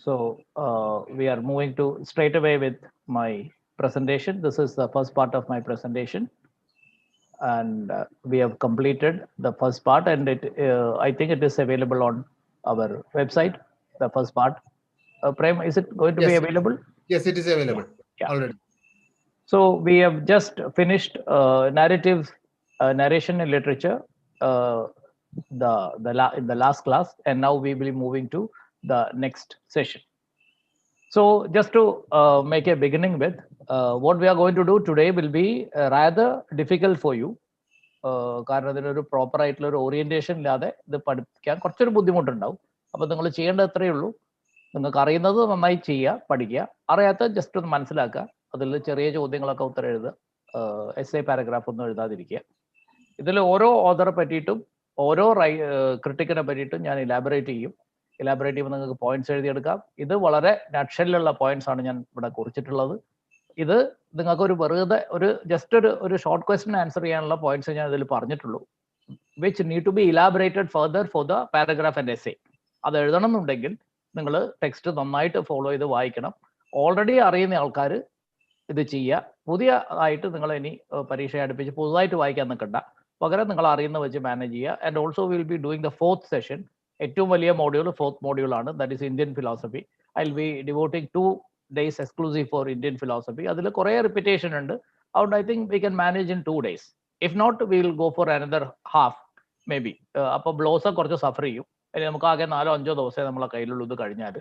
We are moving to straight away with my presentation. This is the first part of my presentation, and we have completed the first part, and I think it is available on our website. The first part, Prem, is it going to be available? Yes, it is available already. So we have just finished narration in literature in the last class, and now we will be moving to the next session. So just to make a beginning with, what we are going to do today will be rather difficult for you. കാരണം അതിനൊരു proper ആയിട്ടുള്ള ഒരു orientation ഇല്ലാതെ ഇത് പഠിക്കാൻ കുറച്ചൊരു ബുദ്ധിമുട്ടുണ്ടാവും. അപ്പൊ നിങ്ങൾ ചെയ്യേണ്ടത് അത്രയേ ഉള്ളൂ. നിങ്ങൾക്ക് അറിയുന്നത് നന്നായി ചെയ്യുക, പഠിക്കുക. അറിയാത്ത ജസ്റ്റ് ഒന്ന് മനസ്സിലാക്കുക. അതിൽ ചെറിയ ചോദ്യങ്ങളൊക്കെ ഉത്തരം എഴുതുക. എസ് എ പാരഗ്രാഫ് ഒന്നും എഴുതാതിരിക്കുക. ഇതിൽ ഓരോ ഓഥറെ പറ്റിയിട്ടും ഓരോ ക്രിട്ടിക്കിനെ പറ്റിയിട്ടും ഞാൻ ഇലാബറേറ്റ് ചെയ്യും. ഇലാബറേറ്റ് ചെയ്യുമ്പോൾ നിങ്ങൾക്ക് പോയിന്റ്സ് എഴുതിയെടുക്കാം. ഇത് വളരെ നട്ട്ഷെല്ലുള്ള പോയിന്റ്സ് ആണ് ഞാൻ ഇവിടെ കുറിച്ചിട്ടുള്ളത്. ഇത് നിങ്ങൾക്ക് ഒരു വെറുതെ ജസ്റ്റ് ഒരു ഷോർട്ട് ക്വസ്റ്റ്യൻ ആൻസർ ചെയ്യാനുള്ള പോയിന്റ്സ് ഞാൻ ഇതിൽ പറഞ്ഞിട്ടുള്ളൂ. Which need to be elaborated further for the paragraph and essay. അത് എഴുതണം എന്നുണ്ടെങ്കിൽ നിങ്ങൾ ടെക്സ്റ്റ് നന്നായിട്ട് ഫോളോ ചെയ്ത് വായിക്കണം. ഓൾറെഡി അറിയുന്ന ആൾക്കാർ ഇത് ചെയ്യുക. പുതിയ ആയിട്ട് നിങ്ങൾ ഇനി പരീക്ഷ അടുപ്പിച്ച് പുതുതായിട്ട് വായിക്കാൻ നിൽക്കണ്ട. പകരം നിങ്ങൾ അറിയുന്ന വെച്ച് മാനേജ് ചെയ്യുക. And also will be doing the fourth session. ഏറ്റവും വലിയ മോഡ്യൂൾ ഫോർത്ത് മോഡ്യൂളാണ്. That is Indian philosophy. I will be devoting 2 days exclusive for Indian philosophy. അതിൽ കുറേ റിപ്പീറ്റേഷൻ ഉണ്ട്. അതുകൊണ്ട് I think we can manage in 2 days. If not we will go for another half maybe. അപ്പോൾ ബ്ലോസ് കുറച്ച് suffer ചെയ്യും. ഇനി നമുക്ക് ആകെ 4-5 ദിവസമേ നമ്മളെ കയ്യിലുള്ളൂ ഇത് കഴിഞ്ഞാൽ.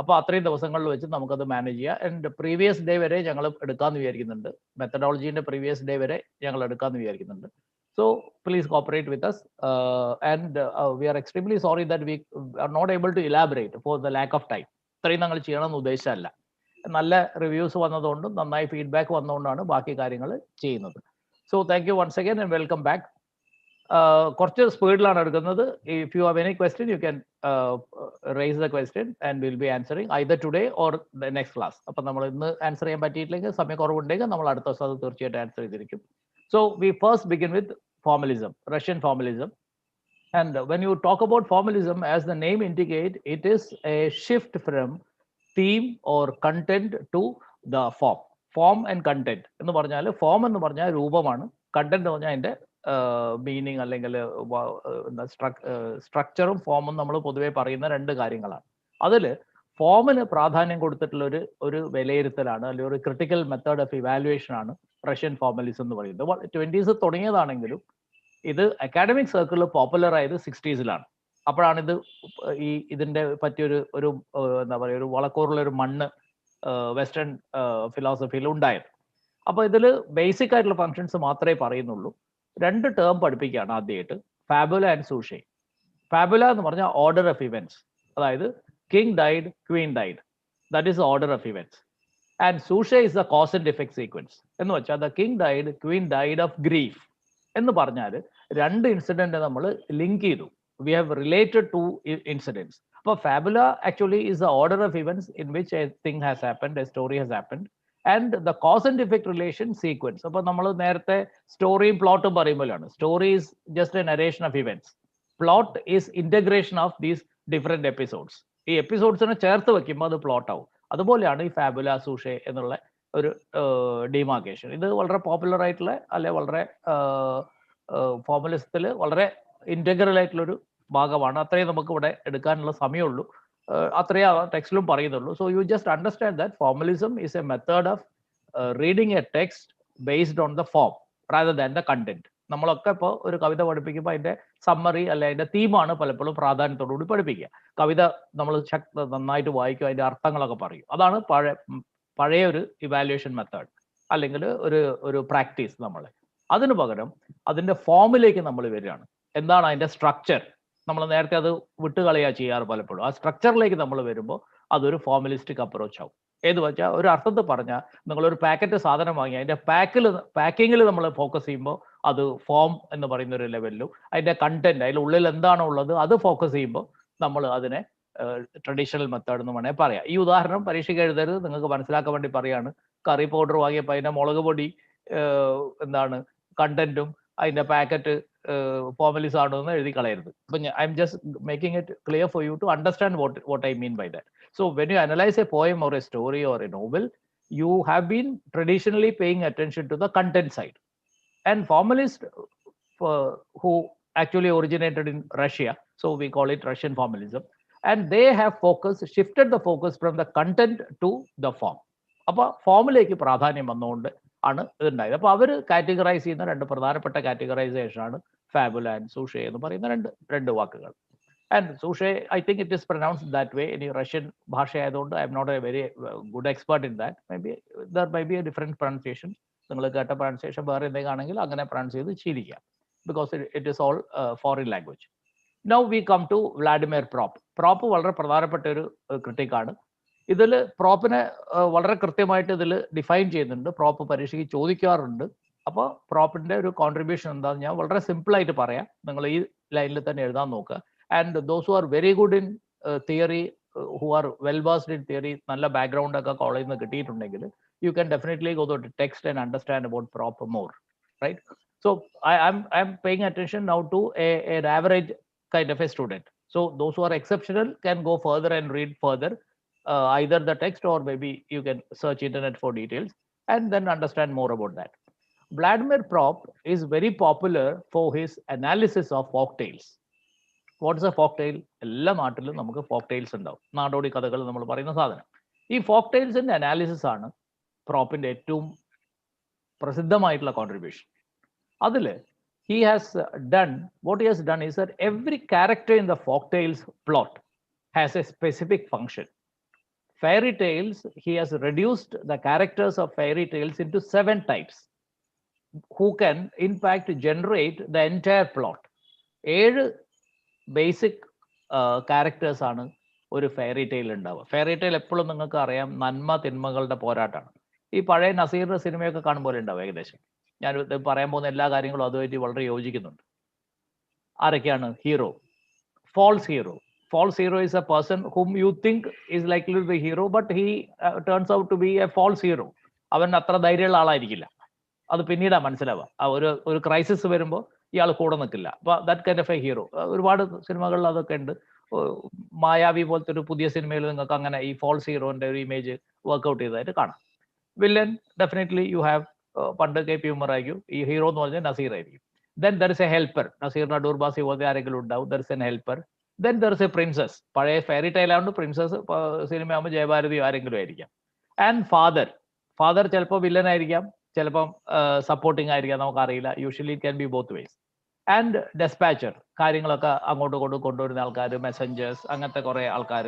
അപ്പോൾ അത്രയും ദിവസങ്ങളിൽ വെച്ച് നമുക്കത് മാനേജ് ചെയ്യാം. ആൻഡ് പ്രീവിയസ് ഡേ വരെ ഞങ്ങൾ എടുക്കാമെന്ന് വിചാരിക്കുന്നുണ്ട്. മെത്തഡോളജീൻ്റെ പ്രീവിയസ് ഡേ വരെ ഞങ്ങൾ എടുക്കാമെന്ന് വിചാരിക്കുന്നുണ്ട്. So please cooperate with us, and we are extremely sorry that we are not able to elaborate for the lack of time. ഇത്രയും ഞങ്ങൾ ചെയ്യണമെന്ന് ഉദ്ദേശിച്ചല്ല. നല്ല റിവ്യൂസ് വന്നതുകൊണ്ടും നന്നായി ഫീഡ്ബാക്ക് വന്നതുകൊണ്ടാണ് ബാക്കി കാര്യങ്ങൾ ചെയ്യുന്നത്. So thank you once again and welcome back. കുറച്ച് സ്പീഡിലാണ് എടുക്കുന്നത്. If you have any question you can raise the question and will be answering either today or the next class. അപ്പം നമ്മൾ ഇന്ന് ആൻസർ ചെയ്യാൻ പറ്റിയിട്ടില്ലെങ്കിൽ സമയക്കുറവുണ്ടെങ്കിൽ നമ്മൾ അടുത്ത ദിവസം അത് തീർച്ചയായിട്ടും ആൻസർ ചെയ്തിരിക്കും. So we first begin with formalism, Russian formalism. And when you talk about formalism, as the name indicates, it is a shift from theme or content to the form. Form and content. എന്ന് പറഞ്ഞാൽ form എന്ന് പറഞ്ഞാൽ രൂപമാണ്, content എന്ന് പറഞ്ഞാൽ അതിൻ്റെ meaning അല്ലെങ്കിൽ സ്ട്രക്ചറും ഫോമും നമ്മൾ പൊതുവെ പറയുന്ന രണ്ട് കാര്യങ്ങളാണ്. അതിൽ ഫോമിന് പ്രാധാന്യം കൊടുത്തിട്ടുള്ള ഒരു വിലയിരുത്തലാണ്, അല്ലെങ്കിൽ ഒരു ക്രിട്ടിക്കൽ മെത്തേഡ് ഓഫ് ഇവാലുവേഷൻ ആണ് റഷ്യൻ ഫോർമലിസം എന്ന് പറയുന്നത്. 20s തുടങ്ങിയതാണെങ്കിലും ഇത് അക്കാഡമിക് സർക്കിളിൽ പോപ്പുലർ ആയത് 60s അപ്പോഴാണ് ഇതിന്റെ പറ്റിയൊരു എന്താ പറയുക, ഒരു വളക്കൂറുള്ള ഒരു മണ്ണ് വെസ്റ്റേൺ ഫിലോസഫിയിൽ ഉണ്ടായത്. അപ്പോൾ ഇതിൽ ബേസിക് ആയിട്ടുള്ള ഫങ്ഷൻസ് മാത്രമേ പറയുന്നുള്ളൂ. 2 ടേം പഠിപ്പിക്കുകയാണ് ആദ്യമായിട്ട്, ഫാബുല ആൻഡ് സൂഷെ. ഫാബുല എന്ന് പറഞ്ഞാൽ ഓർഡർ ഓഫ് ഇവന്റ്സ്, അതായത് king died, queen died, that is order of events. And syuzhet is the cause and effect sequence എന്ന് വെച്ചാൽ the king died, queen died of grief എന്ന് പറഞ്ഞാൽ 2 ഇൻസിഡന്റ് നമ്മൾ ലിങ്ക് ചെയ്തു. We have related 2 incidence. അപ്പോൾ fabula actually is the order of events in which a thing has happened, a story has happened, and the cause and effect relation sequence. അപ്പോൾ നമ്മൾ നേരത്തെ സ്റ്റോറിയും പ്ലോട്ടും പറയുമ്പോഴാണ്, story is just A narration of events, plot is integration of these different episodes. ഈ എപ്പിസോഡ്സിനെ ചേർത്ത് വെക്കുമ്പോൾ അത് plot ആവും. അതുപോലെയാണ് ഈ ഫാബുല സൂഷെ എന്നുള്ള ഒരു ഡിമാർക്കേഷൻ. ഇത് വളരെ പോപ്പുലർ ആയിട്ടുള്ള, അല്ലെ വളരെ ഫോർമലിസത്തിൽ വളരെ ഇന്റഗ്രൽ ആയിട്ടുള്ളൊരു ഭാഗമാണ്. അത്രയും നമുക്ക് ഇവിടെ എടുക്കാനുള്ള സമയമുള്ളൂ, അത്രയേ ടെക്സ്റ്റിലും പറയുന്നുള്ളൂ. So you just understand that formalism is A method of reading A text based on the form rather than the content. നമ്മളൊക്കെ ഇപ്പോൾ ഒരു കവിത പഠിപ്പിക്കുമ്പോൾ അതിന്റെ സമ്മറി അല്ലെ അതിന്റെ തീമാണ് പലപ്പോഴും പ്രാധാന്യത്തോടുകൂടി പഠിപ്പിക്കുക. കവിത നമ്മൾ നന്നായിട്ട് വായിക്കും, അതിന്റെ അർത്ഥങ്ങളൊക്കെ പറയും. അതാണ് പഴയ ഒരു ഇവാലുവേഷൻ മെത്തേഡ് അല്ലെങ്കിൽ ഒരു പ്രാക്ടീസ്. നമ്മൾ അതിനു പകരം അതിന്റെ ഫോമിലേക്ക് നമ്മൾ വരികയാണ്. എന്താണ് അതിന്റെ സ്ട്രക്ചർ? നമ്മൾ നേരത്തെ അത് വിട്ടുകളയാ ചെയ്യാറ് പലപ്പോഴും. ആ സ്ട്രക്ചറിലേക്ക് നമ്മൾ വരുമ്പോൾ അതൊരു ഫോർമലിസ്റ്റിക് അപ്രോച്ച് ആവും. ഏത് വെച്ചാൽ ഒരു അർത്ഥത്തിൽ പറഞ്ഞാൽ നിങ്ങളൊരു പാക്കറ്റ് സാധനം വാങ്ങി അതിന്റെ പാക്കിങ്ങിൽ നമ്മൾ ഫോക്കസ് ചെയ്യുമ്പോൾ അത് ഫോം എന്ന് പറയുന്ന ഒരു ലെവലിലും, അതിന്റെ കണ്ടന്റ് അതിൽ ഉള്ളിൽ എന്താണോ ഉള്ളത് അത് ഫോക്കസ് ചെയ്യുമ്പോൾ നമ്മൾ അതിനെ ട്രഡീഷണൽ മെത്തേഡ് എന്ന് വേണേൽ പറയാം. ഈ ഉദാഹരണം പരീക്ഷയ്ക്ക് എഴുതരുത്, നിങ്ങൾക്ക് മനസ്സിലാക്കാൻ വേണ്ടി പറയാണ്. കറി പൗഡർ വാങ്ങിയപ്പോൾ അതിന്റെ മുളക് പൊടി എന്താണ് കണ്ടന്റും അതിൻ്റെ പാക്കറ്റ് ഫോമലിസ് ആണോ എന്ന് എഴുതി കളയരുത്. അപ്പം I am just making it clear for you to understand what I mean by that. So when you analyze a poem or a story or a novel, you have been traditionally paying attention to the content side. And formalists who actually originated in Russia, so we call it Russian formalism, and they have shifted the focus from the content to the form. അപ്പോൾ ഫോമിലേക്ക് പ്രാധാന്യം വന്നുകൊണ്ട് ആണ് ഇതുണ്ടായത്. അപ്പോൾ അവർ categorise ചെയ്യുന്ന രണ്ട് പ്രധാനപ്പെട്ട കാറ്റഗറൈസേഷനാണ് ഫാബുല and സൂഷെ എന്ന് പറയുന്ന രണ്ട് വാക്കുകൾ. And syuzhet, I think it is pronounced that way. ഇനി റഷ്യൻ ഭാഷയായതുകൊണ്ട് I'm not a very good expert in that. There may be a different pronunciation. നിങ്ങൾ കേട്ട പ്രൊണൗൺസിയേഷൻ വേറെ എന്തെങ്കിലും ആണെങ്കിൽ അങ്ങനെ പ്രൊണൗൺസ് ചെയ്ത് ശീലിക്കാം, because it is all foreign language. Now we come to Vladimir Propp. Propp വളരെ പ്രധാനപ്പെട്ട ഒരു ക്രിട്ടിക്കാണ്. ഇതിൽ പ്രോപ്പിനെ വളരെ കൃത്യമായിട്ട് ഇതിൽ ഡിഫൈൻ ചെയ്യുന്നുണ്ട്. പ്രോപ്പ് പരീക്ഷയ്ക്ക് ചോദിക്കാറുണ്ട്. അപ്പോൾ പ്രോപ്പിൻ്റെ ഒരു കോൺട്രിബ്യൂഷൻ എന്താണെന്ന് ഞാൻ വളരെ സിമ്പിളായിട്ട് പറയാം. നിങ്ങൾ ഈ ലൈനിൽ തന്നെ എഴുതാൻ നോക്കുക. And those who are very good in theory, who are well versed in theory, നല്ല ബാക്ക്ഗ്രൗണ്ട് ഒക്കെ കോളേജിൽ നിന്ന് കിട്ടിയിട്ടുണ്ടെങ്കിൽ you can definitely go to the text and understand about prop more, right? So I'm paying attention now to an average kind of a student. So those who are exceptional can go further and read further, either the text or maybe you can search internet for details and then understand more about that. Vladimir Prop is very popular for his analysis of folk tales. What is a folk tale? എല്ലാ നാട്ടിലും നമുക്ക് folk tales ഉണ്ടാവും. നാടോടി കഥകൾ നമ്മൾ പറയുന്ന സാധനം. ഈ folk talesന്റെ അനാലിസിസ് ആണ് പ്രോപ്പിന്റെ ഏറ്റവും പ്രസിദ്ധമായിട്ടുള്ള കോൺട്രിബ്യൂഷൻ. അതിൽ he has done is that every character in the folk tales plot has a specific function. Fairy tales, he has reduced the characters of fairy tales into 7 types who can in fact generate the entire plot. 7 basic characters ആണ് ഒരു fairy tale ഉണ്ടാവുക. Fairy tale എപ്പോഴും നിങ്ങൾക്ക് അറിയാം നന്മ തിന്മകളുടെ പോരാട്ടമാണ്. ഈ പഴയ നസീറിന്റെ സിനിമയൊക്കെ കാണുമ്പോൾ ഉണ്ടാവും ഏകദേശം. ഞാൻ പറയാൻ പോകുന്ന എല്ലാ കാര്യങ്ങളും അതുമായിട്ട് വളരെ യോജിക്കുന്നുണ്ട്. ആരൊക്കെയാണ് hero? false hero. False hero is a person whom you think is likely to be hero, but he turns out to be a false hero. അവൻ അത്ര ധൈര്യമുള്ള ആളായിരിക്കില്ല. അത് പിന്നീടാ മനസ്സിലാവുക. ഒരു ക്രൈസിസ് വരുമ്പോൾ ഇയാൾ കൂടെ നിൽക്കില്ല. അപ്പോൾ that kind of A hero. ഒരുപാട് സിനിമകളിൽ അതൊക്കെ ഉണ്ട്. മായാവി പോലത്തെ ഒരു പുതിയ സിനിമയിൽ നിങ്ങൾക്ക് അങ്ങനെ ഈ ഫോൾസ് ഹീറോന്റെ ഒരു ഇമേജ് വർക്ക്ഔട്ട് ചെയ്തതായിട്ട് കാണാം. വില്ലൻ ഡെഫിനറ്റ്ലി യു ഹാവ് പണ്ട് KP ഉമർ ആയിരിക്കും. ഈ ഹീറോ എന്ന് പറഞ്ഞാൽ നസീർ ആയിരിക്കും. Then there is a helper. നസീറിന്റെ അടൂർബാസി പോലത്തെ ആരെങ്കിലും ഉണ്ടാവും. There is an helper. Then there is a princess. പഴയ ഫെയറി ടൈൽ ആവുമ്പോൾ പ്രിൻസസ്, സിനിമയാകുമ്പോൾ ജയഭാരതിയോ ആരെങ്കിലും ആയിരിക്കാം. ആൻഡ് ഫാദർ ചിലപ്പോൾ വില്ലൻ ആയിരിക്കാം, ചിലപ്പം സപ്പോർട്ടിങ് ആയിരിക്കാം, നമുക്കറിയില്ല. Usually it can be both vase. And ഡെസ്പാച്ചർ, കാര്യങ്ങളൊക്കെ അങ്ങോട്ടും ഇങ്ങോട്ടും കൊണ്ടുവരുന്ന ആൾക്കാർ, മെസ്സഞ്ചേഴ്സ്, അങ്ങനത്തെ കുറേ ആൾക്കാർ,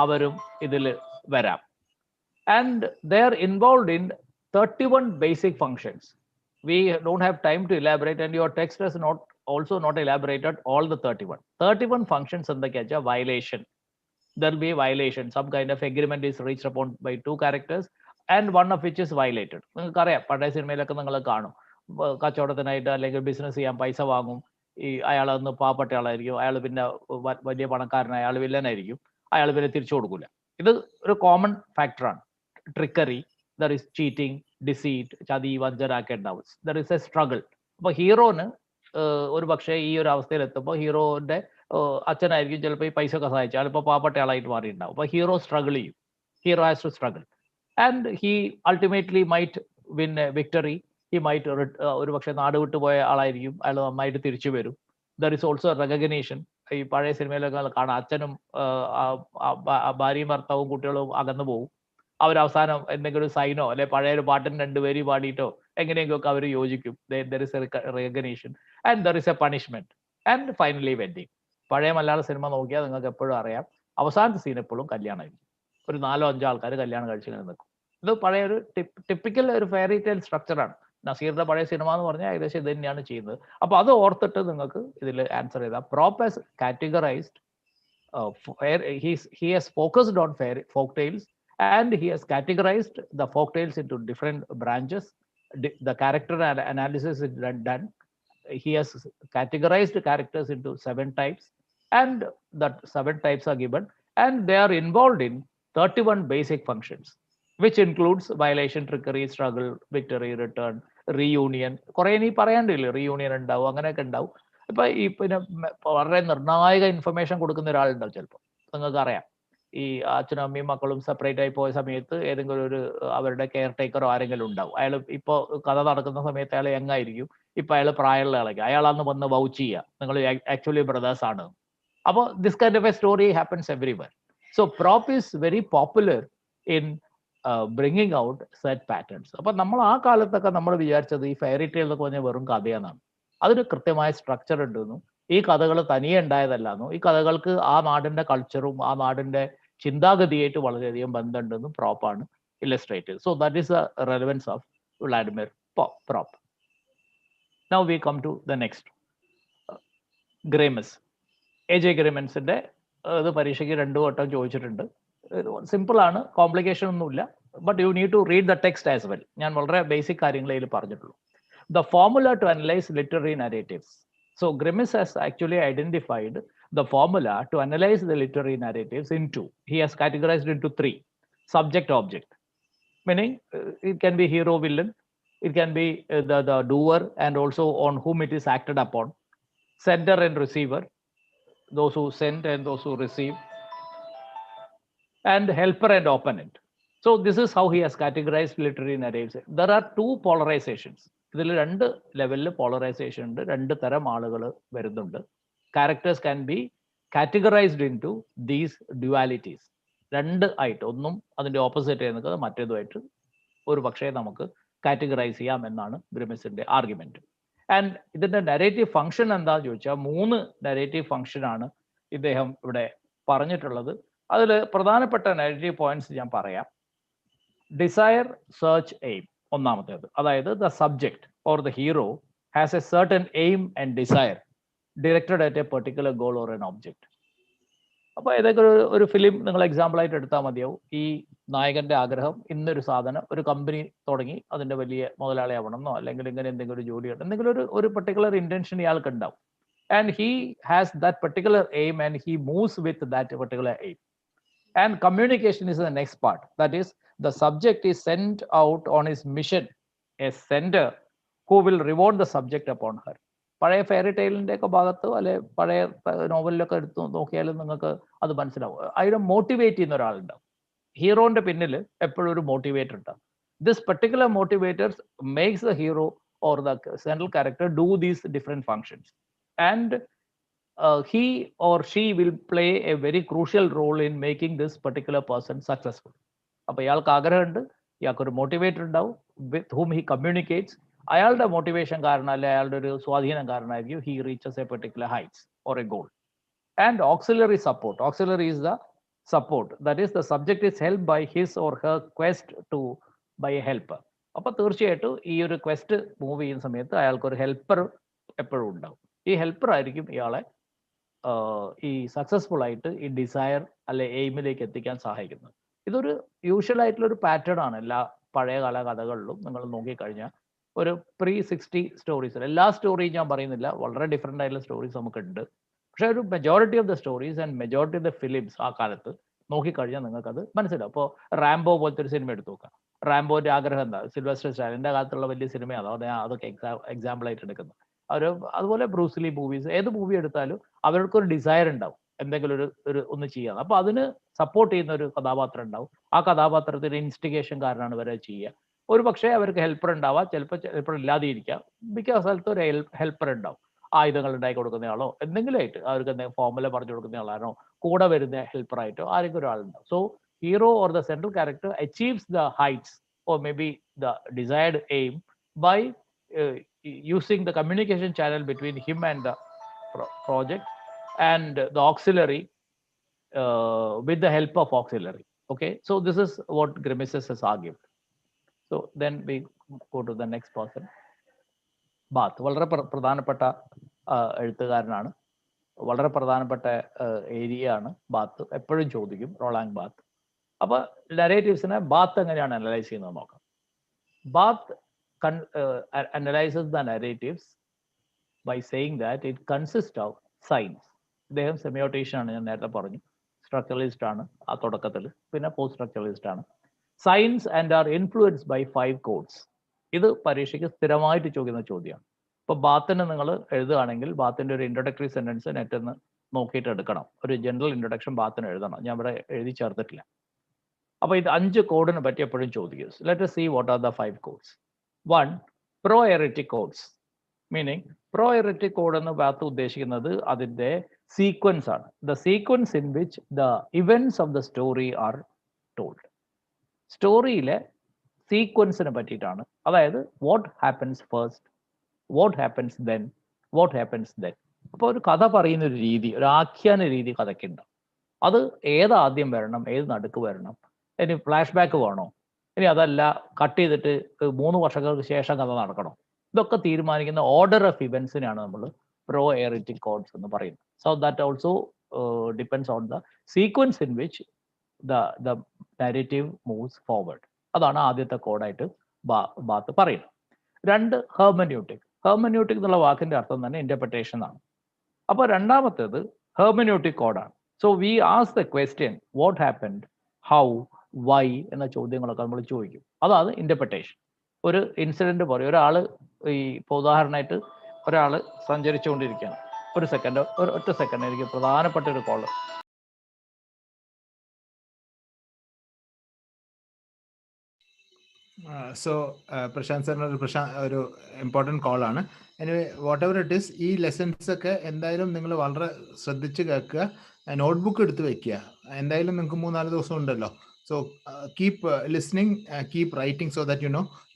അവരും ഇതിൽ വരാം. And they are involve in 31 basic functions. We don't have time to elaborate, and your text has also not elaborated all the 31 functions. എന്തൊക്കെയാ? Violation. There will be a violation. Some kind of agreement is reached upon by 2 characters and one of which is violated. നിങ്ങൾക്കറിയാം, പഴയ സിനിമയിലൊക്കെ നിങ്ങൾ കാണും. കച്ചവടത്തിനായിട്ട് അല്ലെങ്കിൽ business ചെയ്യാൻ പൈസ വാങ്ങും. ഈ അയാളൊന്ന് പാവപ്പെട്ട ആളായിരിക്കും, അയാൾ പിന്നെ വലിയ പണക്കാരനായ അയാൾ വില്ലനായിരിക്കും, അയാൾ പിന്നെ തിരിച്ചു കൊടുക്കില്ല. ഇത് ഒരു കോമൺ ഫാക്ടറാണ്. ട്രിക്കറി, there is cheating, deceit, ചതി, വഞ്ചന ഒക്കെ ഉണ്ടാവും. there is a struggle. അപ്പോൾ ഹീറോന് ഒരു പക്ഷേ ഈ ഒരു അവസ്ഥയിൽ എത്തുമ്പോൾ ഹീറോന്റെ അച്ഛനായിരിക്കും ചിലപ്പോൾ ഈ പൈസ ഒക്കെ സഹായിച്ചു, ചിലപ്പോൾ പാവപ്പെട്ട ആളായിട്ട് മാറിയിട്ടുണ്ടാവും. അപ്പോൾ ഹീറോ സ്ട്രഗിൾ ചെയ്യും. Hero has to struggle and he ultimately might win a victory. He might ഒരു പക്ഷേ നാട് വിട്ടുപോയ ആളായിരിക്കും, അയാൾ നന്നായിട്ട് തിരിച്ചു വരും. There is also recognition. ഈ പഴയ സിനിമയിലൊക്കെ കാണാം, അച്ഛനും ഭാര്യയും ഭർത്താവും കുട്ടികളും അകന്നു പോകും. അവരവസാനം എന്തെങ്കിലും ഒരു സൈനോ അല്ലെ പഴയ ഒരു പാട്ടിന് 2 പേര് പാടിയിട്ടോ എങ്ങനെയൊക്കെ അവർ യോജിക്കും. There is A recognition and there is A punishment and finally wedding. പഴയ മലയാള സിനിമ നോക്കിയാൽ നിങ്ങൾക്ക് എപ്പോഴും അറിയാം, അവസാനത്തെ സീൻ എപ്പോഴും കല്യാണമായിരിക്കും. ഒരു 4-5 ആൾക്കാർ കല്യാണം കഴിച്ചിങ്ങനെ നിൽക്കും. ഇത് പഴയ ഒരു ടിപ്പിക്കൽ ഒരു ഫെയറി ടെയിൽ സ്ട്രക്ചറാണ്. നസീറിന്റെ പഴയ സിനിമ എന്ന് പറഞ്ഞാൽ ഏകദേശം ഇത് തന്നെയാണ് ചെയ്യുന്നത്. അപ്പോൾ അത് ഓർത്തിട്ട് നിങ്ങൾക്ക് ഇതിൽ ആൻസർ ചെയ്താൽ prop has categorised, he has focused on folk tales and he has categorized the folk tales into different branches. The character analysis is done. He has categorized characters into 7 types and that 7 types are given and they are involved in 31 basic functions, which includes violation, trickery, struggle, victory, return, reunion, കുറേ ഇനി പറയാണ്ടില്ലേ, reunion ഉണ്ടാവും, അങ്ങനെയൊക്കെ ഉണ്ടാവും. ഇപ്പൊ ഈ പിന്നെ വളരെ നിർണായക ഇൻഫർമേഷൻ കൊടുക്കുന്ന ഒരാളുണ്ടാവും ചിലപ്പോൾ, നിങ്ങൾക്ക് അറിയാം. ഈ അച്ഛനും അമ്മയും മക്കളും സെപ്പറേറ്റ് ആയി പോയ സമയത്ത് ഏതെങ്കിലും ഒരു അവരുടെ കെയർ ടേക്കറോ ആരെങ്കിലും ഉണ്ടാവും. അയാൾ ഇപ്പോൾ കഥ നടക്കുന്ന സമയത്ത് അയാൾ യങ്ങായിരിക്കും, ഇപ്പൊ അയാൾ പ്രായമുള്ള ആളൊക്കെ, അയാളാന്ന് വന്ന് വൗച്ച് ചെയ്യുക, നിങ്ങൾ ആക്ച്വലി ബ്രദേഴ്സ് ആണ്. അപ്പോൾ this kind of A story happens everywhere. So prop is very popular in bringing out set patterns. അപ്പൊ നമ്മൾ ആ കാലത്തൊക്കെ നമ്മൾ വിചാരിച്ചത് ഈ ഫെയറി ടെയിൽ എന്നൊക്കെ പറഞ്ഞാൽ വെറും കഥയെന്നാണ്. അതിന് കൃത്യമായ സ്ട്രക്ചർ ഉണ്ടെന്നും ഈ കഥകൾ തനിയെ ഉണ്ടായതല്ലാന്നും ഈ കഥകൾക്ക് ആ നാടിന്റെ കൾച്ചറും ആ നാടിന്റെ ചിന്താഗതിയായിട്ട് വളരെയധികം ബന്ധമുണ്ടെന്നും പ്രോപ്പാണ് illustrated. So that is the relevance of Vladimir Propp. Now we come to the next, Greimas. AJ ഗ്രേമൻസിന്റെ ഇത് പരീക്ഷയ്ക്ക് 2 വട്ടം ചോദിച്ചിട്ടുണ്ട്. സിമ്പിൾ ആണ്, കോംപ്ലിക്കേഷൻ ഒന്നുമില്ല. But you need to read the text as well. ഞാൻ വളരെ ബേസിക് കാര്യങ്ങളെ ഇതിൽ പറഞ്ഞിട്ടുള്ളൂ. The formula to analyze literary narratives. So Grimmett has actually identified the formula to analyze the literary narratives into, he has categorized into 3. Subject object, meaning it can be hero villain, it can be the doer and also on whom it is acted upon, sender and receiver, those who send and those who receive, and helper and opponent. So this is how he has categorized literary narratives. There are 2 polarizations. ഇതിൽ 2 ലെവലിൽ polarisation ഉണ്ട്, 2 തരം ആളുകൾ വരുന്നുണ്ട്. Characters can be categorized into these dualities. 2 ആയിട്ട്, ഒന്നും അതിന്റെ opposite ചെയ്യുന്നത് മറ്റേതുമായിട്ട് ഒരു പക്ഷേ നമുക്ക് കാറ്റഗറൈസ് ചെയ്യാം എന്നാണ് ഗ്രിമിസിന്റെ ആർഗ്യുമെന്റ്. ആൻഡ് ഇതിന്റെ നരേറ്റീവ് ഫംഗ്ഷൻ എന്താന്ന് ചോദിച്ചാൽ 3 നരേറ്റീവ് ഫംഗ്ഷനാണ് ഇദ്ദേഹം ഇവിടെ പറഞ്ഞിട്ടുള്ളത്. അതിൽ പ്രധാനപ്പെട്ട നരേറ്റീവ് പോയിന്റ്സ് ഞാൻ പറയാം. Desire, search, aim. ഒന്നാമത്തേത്, അതായത് the subject or the hero has a certain aim and desire directed at a particular goal or an object. അപ്പോൾ ഏതൊക്കെ ഒരു ഫിലിം നിങ്ങൾ എക്സാമ്പിൾ ആയിട്ട് എടുത്താൽ മതിയാവും. ഈ നായകന്റെ ആഗ്രഹം ഇന്നൊരു സാധനം, ഒരു കമ്പനി തുടങ്ങി അതിന്റെ വലിയ മുതലാളിയാവണമെന്നോ അല്ലെങ്കിൽ ഇങ്ങനെ എന്തെങ്കിലും ഒരു ജോലിയുണ്ട്, എന്തെങ്കിലും ഒരു പെർട്ടിക്കുലർ ഇന്റൻഷൻ ഇയാൾക്ക് ഉണ്ടാവും. And he has that particular aim and he moves with that particular aim. And communication is the next part. That is, the subject is sent out on his mission, a sender who will reward the subject upon her. പഴയ fairy ടെയിലിന്റെ ഒക്കെ ഭാഗത്തോ അല്ലെ പഴയ നോവലിലൊക്കെ എടുത്ത് നോക്കിയാലും നിങ്ങൾക്ക് അത് മനസ്സിലാവും. അതിനെ മോട്ടിവേറ്റ് ചെയ്യുന്ന ഒരാളുണ്ടാവും. ഹീറോന്റെ പിന്നിൽ എപ്പോഴും ഒരു മോട്ടിവേറ്റർ ഉണ്ടാവും. This particular motivators makes the hero or the central character do these different functions. And he or she will play a very crucial role in making this particular person successful. അപ്പോൾ ഇയാൾക്ക് ആഗ്രഹമുണ്ട്, ഇയാൾക്ക് ഒരു motivator ഉണ്ടാവും വിത്ത് whom he communicates. അയാളുടെ motivation കാരണം അല്ലെ അയാളുടെ ഒരു സ്വാധീനം കാരണമായിരിക്കും he reaches a particular heights or a goal. And auxiliary support. Auxiliary is the support. That is, the subject is helped by his or her quest to by a helper. അപ്പോൾ തീർച്ചയായിട്ടും ഈ ഒരു question move ചെയ്യുന്ന സമയത്ത് അയാൾക്ക് ഒരു helper എപ്പോഴും ഉണ്ടാവും. ഈ ഹെൽപ്പർ ആയിരിക്കും ഇയാളെ ഈ സക്സസ്ഫുൾ ആയിട്ട് ഈ ഡിസയർ അല്ലെ എയിമിലേക്ക് എത്തിക്കാൻ സഹായിക്കുന്നത്. ഇതൊരു യൂഷ്വൽ ആയിട്ടുള്ള ഒരു പാറ്റേൺ ആണ് എല്ലാ പഴയകാല കഥകളിലും. നിങ്ങൾ നോക്കിക്കഴിഞ്ഞാൽ ഒരു pre-60 സ്റ്റോറീസ്, എല്ലാ സ്റ്റോറിയും ഞാൻ പറയുന്നില്ല, വളരെ ഡിഫറെൻ്റ് ആയിട്ടുള്ള സ്റ്റോറീസ് നമുക്കുണ്ട്. പക്ഷെ ഒരു majority of the stories and majority of the films ആ കാലത്ത് നോക്കിക്കഴിഞ്ഞാൽ നിങ്ങൾക്കത് മനസ്സിലാവും. അപ്പോൾ റാംബോ പോലത്തെ ഒരു സിനിമ എടുത്തു നോക്കാം. റാംബോന്റെ ആഗ്രഹം എന്താ? സിൽവസ്റ്റർ സ്റ്റാലിന്റെ കാലത്തുള്ള വലിയ സിനിമയാണ്, അതൊക്കെ എക്സാമ്പിൾ ആയിട്ട് എടുക്കുന്നത്. അതുപോലെ ബ്രൂസ്ലി മൂവീസ്, ഏത് മൂവി എടുത്താലും അവർക്കൊരു ഡിസയർ ഉണ്ടാവും എന്തെങ്കിലും ഒരു ഒന്ന് ചെയ്യാം. അപ്പൊ അതിന് സപ്പോർട്ട് ചെയ്യുന്ന ഒരു കഥാപാത്രം ഉണ്ടാവും. ആ കഥാപാത്രത്തിന് ഇൻസ്റ്റിഗേഷൻ കാരണമാണ് ഇവരെ ചെയ്യുക. ഒരു പക്ഷേ അവർക്ക് ഹെൽപ്പർ ഉണ്ടാവാം, ചിലപ്പോൾ ഇല്ലാതെ ഇരിക്കാം. മിക്ക സ്ഥലത്തും ഒരു ഹെൽപ്പർ ഉണ്ടാവും. ആയുധങ്ങൾ ഉണ്ടാക്കി കൊടുക്കുന്നയാളോ എന്തെങ്കിലും ആയിട്ട് അവർക്ക് എന്തെങ്കിലും ഫോമുല പറഞ്ഞു കൊടുക്കുന്നയാളാണോ കൂടെ വരുന്ന ഹെൽപ്പറായിട്ടോ ആരെങ്കിലും ഒരാളുണ്ടാവും. So hero or the central character achieves the heights or may be the desired aim by using the communication channel between him and the project and the auxiliary with the help of auxiliary. Okay, so this is what Grimmett has argued. So then we go to the next person. Barthes വളരെ പ്രധാനപ്പെട്ട എഴുത്തുകാരനാണ്, വളരെ പ്രധാനപ്പെട്ട area ആണ് ബാത്ത്. എപ്പോഴും ചോദിക്കും Roland Baat. അപ്പൊ നരേറ്റീവ്സിനെ ബാത്ത് എങ്ങനെയാണ് അനലൈസ് ചെയ്യുന്നത് നോക്കാം. Baat analyzes the narratives by saying that it consists of signs. ഇദ്ദേഹം സെമിയോട്ടീഷ്യൻ ആണ്, ഞാൻ നേരത്തെ പറഞ്ഞു. സ്ട്രക്ചറലിസ്റ്റ് ആണ് ആ തുടക്കത്തിൽ, പിന്നെ പോസ്റ്റ് സ്ട്രക്ചറലിസ്റ്റ് ആണ്. Signs and are influenced by 5 codes. ഇത് പരീക്ഷയ്ക്ക് സ്ഥിരമായിട്ട് ചോദിക്കുന്ന ചോദ്യമാണ്. ഇപ്പോൾ ബാത്തിന് നിങ്ങൾ എഴുതുകയാണെങ്കിൽ ബാത്തിൻ്റെ ഒരു ഇൻട്രൊഡക്ടറി സെൻറ്റൻസ് നെറ്റിൽ നിന്ന് നോക്കിയിട്ട് എടുക്കണം. ഒരു ജനറൽ ഇൻട്രൊഡക്ഷൻ ബാത്തിന് എഴുതണം. ഞാൻ ഇവിടെ എഴുതി ചേർത്തിട്ടില്ല. അപ്പോൾ ഇത് 5 കോഡിനെ പറ്റി എപ്പോഴും ചോദിക്കും. Let us see what are the 5 codes. 1, pro-aeretic codes. Meaning pro-aeretic code എന്ന് ബാത്ത് ഉദ്ദേശിക്കുന്നത് അതിൻ്റെ സീക്വൻസ് ആണ്. The sequence in which the events of the story are told. സ്റ്റോറിയിലെ സീക്വൻസിനെ പറ്റിയിട്ടാണ്. അതായത് what happens first, what happens then, what happens then. അപ്പോൾ ഒരു കഥ പറയുന്ന ഒരു രീതി, ഒരു ആഖ്യാന രീതി കഥയ്ക്കുണ്ട്. അത് ഏതാദ്യം വരണം, ഏത് നടുക്ക് വരണം, ഇനി ഫ്ലാഷ് ബാക്ക് വേണോ, ഇനി അതല്ല കട്ട് ചെയ്തിട്ട് 3 വർഷങ്ങൾക്ക് ശേഷം കഥ നടക്കണം, ഇതൊക്കെ തീരുമാനിക്കുന്ന ഓർഡർ ഓഫ് ഇവൻസിനാണ് നമ്മൾ pro-aeretic codes എന്ന് പറയുന്നത്. So that also depends on the sequence in which the narrative moves forward. അതാണ് ആദ്യത്തെ കോഡായിട്ട് ബാത്ത് പറയുന്നത്. 2, ഹെർമന്യൂട്ടിക്. ഹെർമന്യൂട്ടിക് എന്നുള്ള വാക്കിന്റെ അർത്ഥം തന്നെ ഇന്റർപ്രിട്ടേഷൻ ആണ്. അപ്പോൾ രണ്ടാമത്തേത് ഹെർമന്യൂട്ടിക് കോഡാണ്. So we ask the question what happened, how, why എന്ന ചോദ്യങ്ങളൊക്കെ നമ്മൾ ചോദിക്കും. അതാണ് ഇന്റർപ്രിട്ടേഷൻ. ഒരു ഇൻസിഡന്റ് പറയും. ഒരാൾ ഇപ്പോൾ ഉദാഹരണമായിട്ട് ഒരാൾ സഞ്ചരിച്ചുകൊണ്ടിരിക്കുകയാണ്. ഒറ്റ സെക്കൻഡ് എനിക്ക് പ്രധാനപ്പെട്ട ഒരു കോള്. പ്രശാന്ത് സാറിന് ഒരു ഇമ്പോർട്ടൻറ്റ് കോളാണ്. Anyway whatever it is, ഈ ലെസൺസ് ഒക്കെ എന്തായാലും നിങ്ങൾ വളരെ ശ്രദ്ധിച്ച് കേൾക്കുക, നോട്ട്ബുക്ക് എടുത്ത് വെക്കുക. എന്തായാലും നിങ്ങൾക്ക് 3-4 ദിവസം ഉണ്ടല്ലോ. So keep listening, keep writing so that you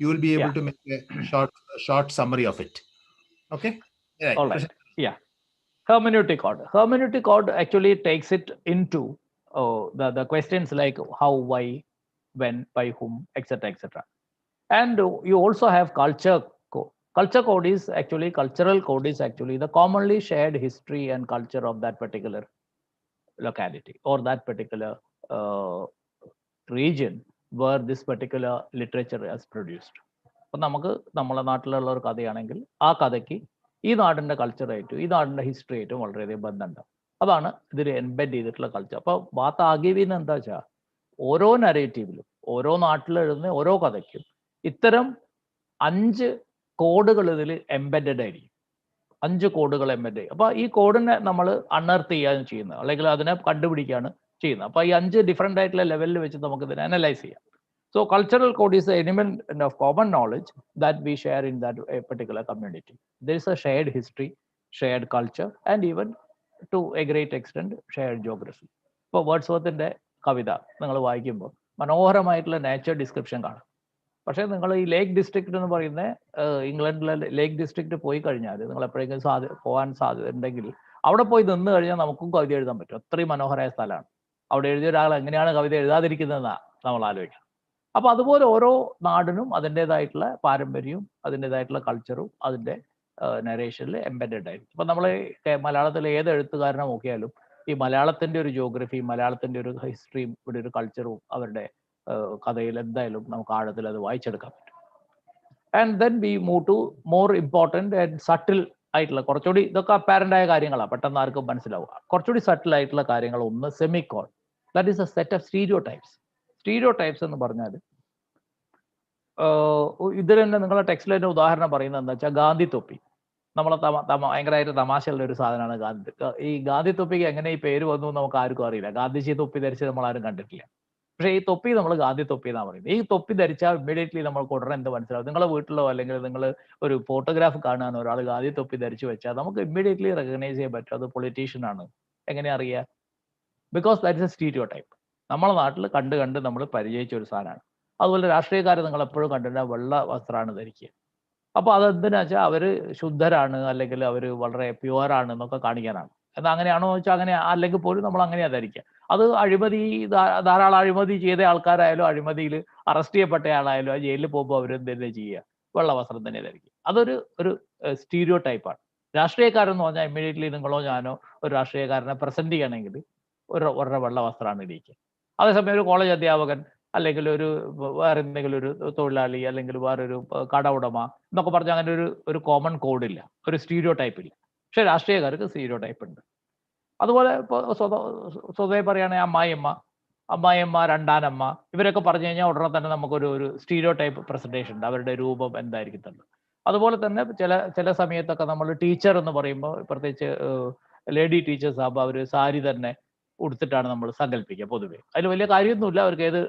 will be able to make a short summary of it. Okay? Right. All right. Yeah. Hermeneutic code. Hermeneutic code actually takes it into the questions like how, why, when, by whom, etc., etc. And you also have culture code. Culture code is actually, cultural code is actually the commonly shared history and culture of that particular locality or that particular region where this particular literature is produced. അപ്പം നമുക്ക് നമ്മളെ നാട്ടിലുള്ള ഒരു കഥയാണെങ്കിൽ ആ കഥയ്ക്ക് ഈ നാടിൻ്റെ കൾച്ചറായിട്ടും ഈ നാടിൻ്റെ ഹിസ്റ്ററി ആയിട്ടും വളരെയധികം ബന്ധമുണ്ട്. അതാണ് ഇതിൽ എംബെഡ് ചെയ്തിട്ടുള്ള കൾച്ചർ. അപ്പോൾ ബാത്ത് ആഗിവിന്ന് എന്താ വെച്ചാൽ ഓരോ നരേറ്റീവിലും ഓരോ നാട്ടിലെഴുതുന്ന ഓരോ കഥയ്ക്കും ഇത്തരം 5 കോഡുകൾ ഇതിൽ എംബെഡഡ് ആയിരിക്കും. 5 കോഡുകൾ എംബെഡ് ചെയ്യും. അപ്പോൾ ഈ കോഡിനെ നമ്മൾ അൺഎർത്ത് ചെയ്യാണ് ചെയ്യുന്നത്, അല്ലെങ്കിൽ അതിനെ കണ്ടുപിടിക്കുകയാണ് ചെയ്യുന്നത്. അപ്പോൾ ഈ 5 ഡിഫറെൻ്റ് ആയിട്ടുള്ള ലെവലിൽ വെച്ച് നമുക്ക് ഇതിനെ അനലൈസ് ചെയ്യാം. So cultural code is a element of common knowledge that we share in that a particular community. There is a shared history, shared culture and even to a great extend shared geography. ഇപ്പോൾ വേർഡ്സ്വർത്തിൻ്റെ കവിത നിങ്ങൾ വായിക്കുമ്പോൾ മനോഹരമായിട്ടുള്ള nature description കാണാം. പക്ഷേ നിങ്ങൾ ഈ ലേക്ക് district എന്ന് പറയുന്ന ഇംഗ്ലണ്ടിലെ ലേക്ക് ഡിസ്ട്രിക്റ്റ് പോയി കഴിഞ്ഞാൽ നിങ്ങൾ എപ്പോഴെങ്കിലും പോകാൻ സാധ്യത ഉണ്ടെങ്കിൽ അവിടെ പോയി നിന്ന് കഴിഞ്ഞാൽ നമുക്കും കവിത എഴുതാൻ പറ്റും. അത്രയും മനോഹരമായ സ്ഥലമാണ്. അവിടെ എഴുതിയ ഒരാൾ എങ്ങനെയാണ് കവിത എഴുതാതിരിക്കുന്നതെന്നാണ് നമ്മൾ ആലോചിക്കണം. അപ്പോൾ അതുപോലെ ഓരോ നാടിനും അതിൻ്റെതായിട്ടുള്ള പാരമ്പര്യവും അതിൻ്റെതായിട്ടുള്ള കൾച്ചറും അതിൻ്റെ നരേഷനിൽ എംബെഡഡ് ആയിരിക്കും. ഇപ്പം നമ്മൾ മലയാളത്തിലെ ഏത് എഴുത്തുകാരനെ നോക്കിയാലും ഈ മലയാളത്തിൻ്റെ ഒരു ജോഗ്രഫി, മലയാളത്തിൻ്റെ ഒരു ഹിസ്റ്ററിയും ഇവിടെ ഒരു കൾച്ചറും അവരുടെ കഥയിൽ എന്തായാലും നമുക്ക് ആഴത്തിൽ അത് വായിച്ചെടുക്കാൻ പറ്റും. And then we move to more important and subtle ആയിട്ടുള്ള കുറച്ചുകൂടി, ഇതൊക്കെ അപ്പാരൻ്റ് ആയ കാര്യങ്ങളാണ്, പെട്ടെന്ന് ആർക്കും മനസ്സിലാവുക. കുറച്ചുകൂടി സട്ടിൽ ആയിട്ടുള്ള കാര്യങ്ങൾ. ഒന്ന് Semicon, that is A set of stereo types. Stereo types എന്ന് പറഞ്ഞാൽ ഇതിൽ തന്നെ നിങ്ങളുടെ ടെക്സ്റ്റിൽ തന്നെ ഉദാഹരണം പറയുന്നത് എന്താ വെച്ചാൽ ഗാന്ധി തൊപ്പി. നമ്മളെ ഭയങ്കരമായിട്ട് തമാശയുള്ള ഒരു സാധനമാണ് ഗാന്ധി. ഈ ഗാന്ധി തൊപ്പിക്ക് എങ്ങനെ ഈ പേര് വന്നു നമുക്ക് ആർക്കും അറിയില്ല. ഗാന്ധിജി തൊപ്പി ധരിച്ച് നമ്മൾ ആരും കണ്ടിട്ടില്ല. പക്ഷേ ഈ തൊപ്പി നമ്മൾ ഗാന്ധി തൊപ്പി എന്നാണ് പറയുന്നത്. ഈ തൊപ്പി ധരിച്ചാൽ ഇമ്മീഡിയറ്റ്ലി നമ്മൾക്ക് ഉടനെ എന്ത് മനസ്സിലാവും? നിങ്ങളെ വീട്ടിലോ അല്ലെങ്കിൽ നിങ്ങൾ ഒരു ഫോട്ടോഗ്രാഫ് കാണുകയാണ്, ഒരാൾ ഗാന്ധി തൊപ്പി ധരിച്ചു വെച്ചാൽ നമുക്ക് ഇമ്മീഡിയറ്റ്ലി റെക്കഗ്നൈസ് ചെയ്യാൻ പറ്റും അത് പൊളിറ്റീഷ്യൻ ആണ്. എങ്ങനെ അറിയാം? Because that is A stereo type. നമ്മളെ നാട്ടിൽ കണ്ട് നമ്മൾ പരിചയിച്ച ഒരു സാധനമാണ്. അതുപോലെ രാഷ്ട്രീയക്കാരെ നിങ്ങൾ എപ്പോഴും കണ്ടിട്ടുണ്ടെങ്കിൽ വെള്ള വസ്ത്രമാണ് ധരിക്കുക. അപ്പോൾ അതെന്തിനാ വെച്ചാൽ അവർ ശുദ്ധരാണ് അല്ലെങ്കിൽ അവർ വളരെ പ്യുവറാണ് എന്നൊക്കെ കാണിക്കാനാണ്. എന്നാൽ അങ്ങനെയാണോ എന്ന് വെച്ചാൽ അങ്ങനെ അല്ലെങ്കിൽ പോലും നമ്മൾ അങ്ങനെയാണ് ധരിക്കുക. അത് അഴിമതി, ധാരാളം അഴിമതി ചെയ്ത ആൾക്കാരായാലും അഴിമതിയിൽ അറസ്റ്റ് ചെയ്യപ്പെട്ട ആളായാലും ആ ജയിലിൽ പോകുമ്പോൾ അവരെന്തെല്ലാം ചെയ്യുക? വെള്ള വസ്ത്രം തന്നെ ധരിക്കുക. അതൊരു സ്റ്റീരിയോ ടൈപ്പാണ്. രാഷ്ട്രീയക്കാരെന്ന് പറഞ്ഞാൽ ഇമ്മീഡിയറ്റ്ലി നിങ്ങളോ ഞാനോ ഒരു രാഷ്ട്രീയക്കാരനെ പ്രസന്റ് ചെയ്യണമെങ്കിൽ ഒരു വെള്ള വസ്ത്രമാണ് ഇരിക്കുക. അതേസമയം ഒരു കോളേജ് അധ്യാപകൻ അല്ലെങ്കിൽ വേറെ എന്തെങ്കിലും ഒരു തൊഴിലാളി അല്ലെങ്കിൽ വേറൊരു കട ഉടമ എന്നൊക്കെ പറഞ്ഞാൽ അങ്ങനെ ഒരു കോമൺ കോഡില്ല, ഒരു സ്റ്റീരിയോ ടൈപ്പ് ഇല്ല. പക്ഷെ രാഷ്ട്രീയക്കാർക്ക് സ്റ്റീരിയോ ടൈപ്പ് ഉണ്ട്. അതുപോലെ ഇപ്പോൾ സ്വതവേ പറയുകയാണെങ്കിൽ അമ്മായിയമ്മ അമ്മായിയമ്മ, രണ്ടാനമ്മ, ഇവരൊക്കെ പറഞ്ഞു കഴിഞ്ഞാൽ ഉടനെ തന്നെ നമുക്കൊരു സ്റ്റീരിയോ ടൈപ്പ് പ്രസന്റേഷൻ ഉണ്ട്, അവരുടെ രൂപം എന്തായിരിക്കുന്നുണ്ട്. അതുപോലെ തന്നെ ചില സമയത്തൊക്കെ നമ്മൾ ടീച്ചർ എന്ന് പറയുമ്പോൾ, പ്രത്യേകിച്ച് ലേഡി ടീച്ചേഴ്സ് ആകുമ്പോൾ അവർ സാരി തന്നെ ഉടുത്തിട്ടാണ് നമ്മൾ സങ്കല്പിക്കുക പൊതുവെ. അതിൽ വലിയ കാര്യമൊന്നുമില്ല, അവർക്ക് ഏത്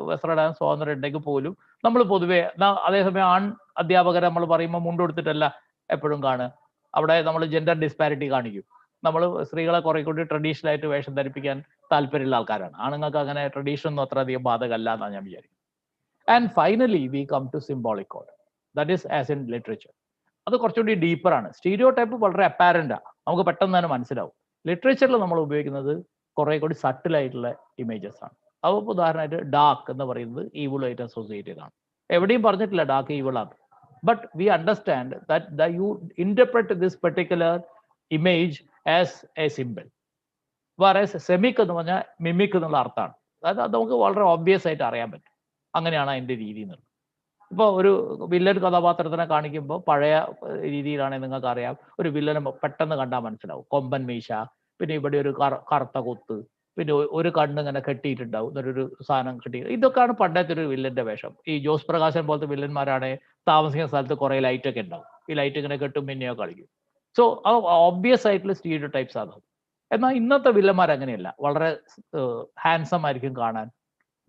വസ്ത്രം ഇടാൻ സ്വാതന്ത്ര്യം ഉണ്ടെങ്കിൽ പോലും നമ്മൾ പൊതുവെ. അതേസമയം ആൺ അധ്യാപകരെ നമ്മൾ പറയുമ്പോൾ മുണ്ടുകൊടുത്തിട്ടല്ല എപ്പോഴും കാണുക. അവിടെ നമ്മൾ ജെൻഡർ ഡിസ്പാരിറ്റി കാണിക്കും. നമ്മൾ സ്ത്രീകളെ കുറെ കൂടി ട്രഡീഷണൽ ആയിട്ട് വേഷം ധരിപ്പിക്കാൻ താല്പര്യമുള്ള ആൾക്കാരാണ്. ആണുങ്ങൾക്ക് അങ്ങനെ ട്രഡീഷൻ ഒന്നും അത്ര അധികം ബാധകമല്ല എന്നാണ് ഞാൻ വിചാരിക്കുന്നത്. And finally we come to symbolic code, that is as in literature. അത് കുറച്ചുകൂടി ഡീപ്പറാണ്. സ്റ്റീരിയോ ടൈപ്പ് വളരെ അപ്പാരൻ്റാണ്, നമുക്ക് പെട്ടെന്ന് തന്നെ മനസ്സിലാവും. ലിറ്ററേച്ചറിൽ നമ്മൾ ഉപയോഗിക്കുന്നത് കുറെ കൂടി സട്ടിലായിട്ടുള്ള ഇമേജസ് ആണ്. അപ്പോൾ ഉദാഹരണമായിട്ട് ഡാർക്ക് എന്ന് പറയുന്നത് ഈവിളുമായിട്ട് അസോസിയേറ്റ് ചെയ്താണ്. എവിടെയും പറഞ്ഞിട്ടില്ല ഡാർക്ക് ഈവിളാണ്. But we understand that you interpret this particular image as a simple. വേറെ സെമിക് എന്ന് പറഞ്ഞാൽ മിമിക് എന്നുള്ള അർത്ഥമാണ്. അതായത് അത് നമുക്ക് വളരെ ഓബ്വിയസ് ആയിട്ട് അറിയാൻ പറ്റും. അങ്ങനെയാണ് അതിൻ്റെ രീതി എന്നുള്ളത്. ഇപ്പോൾ ഒരു വില്ലൻ കഥാപാത്രത്തിനെ കാണിക്കുമ്പോൾ പഴയ രീതിയിലാണെങ്കിൽ നിങ്ങൾക്ക് അറിയാം, ഒരു വില്ലനെ പെട്ടെന്ന് കണ്ടാൽ മനസ്സിലാവും. കൊമ്പൻ മീശ, പിന്നെ ഇവിടെ ഒരു കറുത്ത കൊത്ത്, പിന്നെ ഒരു കണ്ണ് ഇങ്ങനെ കെട്ടിയിട്ടുണ്ടാവും, എന്നൊരു സാധനം കെട്ടി. ഇതൊക്കെയാണ് പണ്ടത്തെ ഒരു വില്ലന്റെ വേഷം. ഈ ജോസ് പ്രകാശൻ പോലത്തെ വില്ലന്മാരാണ് താമസിക്കുന്ന സ്ഥലത്ത് കുറെ ലൈറ്റ് ഒക്കെ ഉണ്ടാവും. ഈ ലൈറ്റ് ഇങ്ങനെ കെട്ടും പിന്നെയോ കളിക്കും. സോ അത് ഓബ്വിയസ് ആയിട്ടുള്ള സ്റ്റീരിയോ ടൈപ്സ് ആണ്. എന്നാൽ ഇന്നത്തെ വില്ലന്മാർ അങ്ങനെയല്ല, വളരെ ഹാൻസം ആയിരിക്കും കാണാൻ,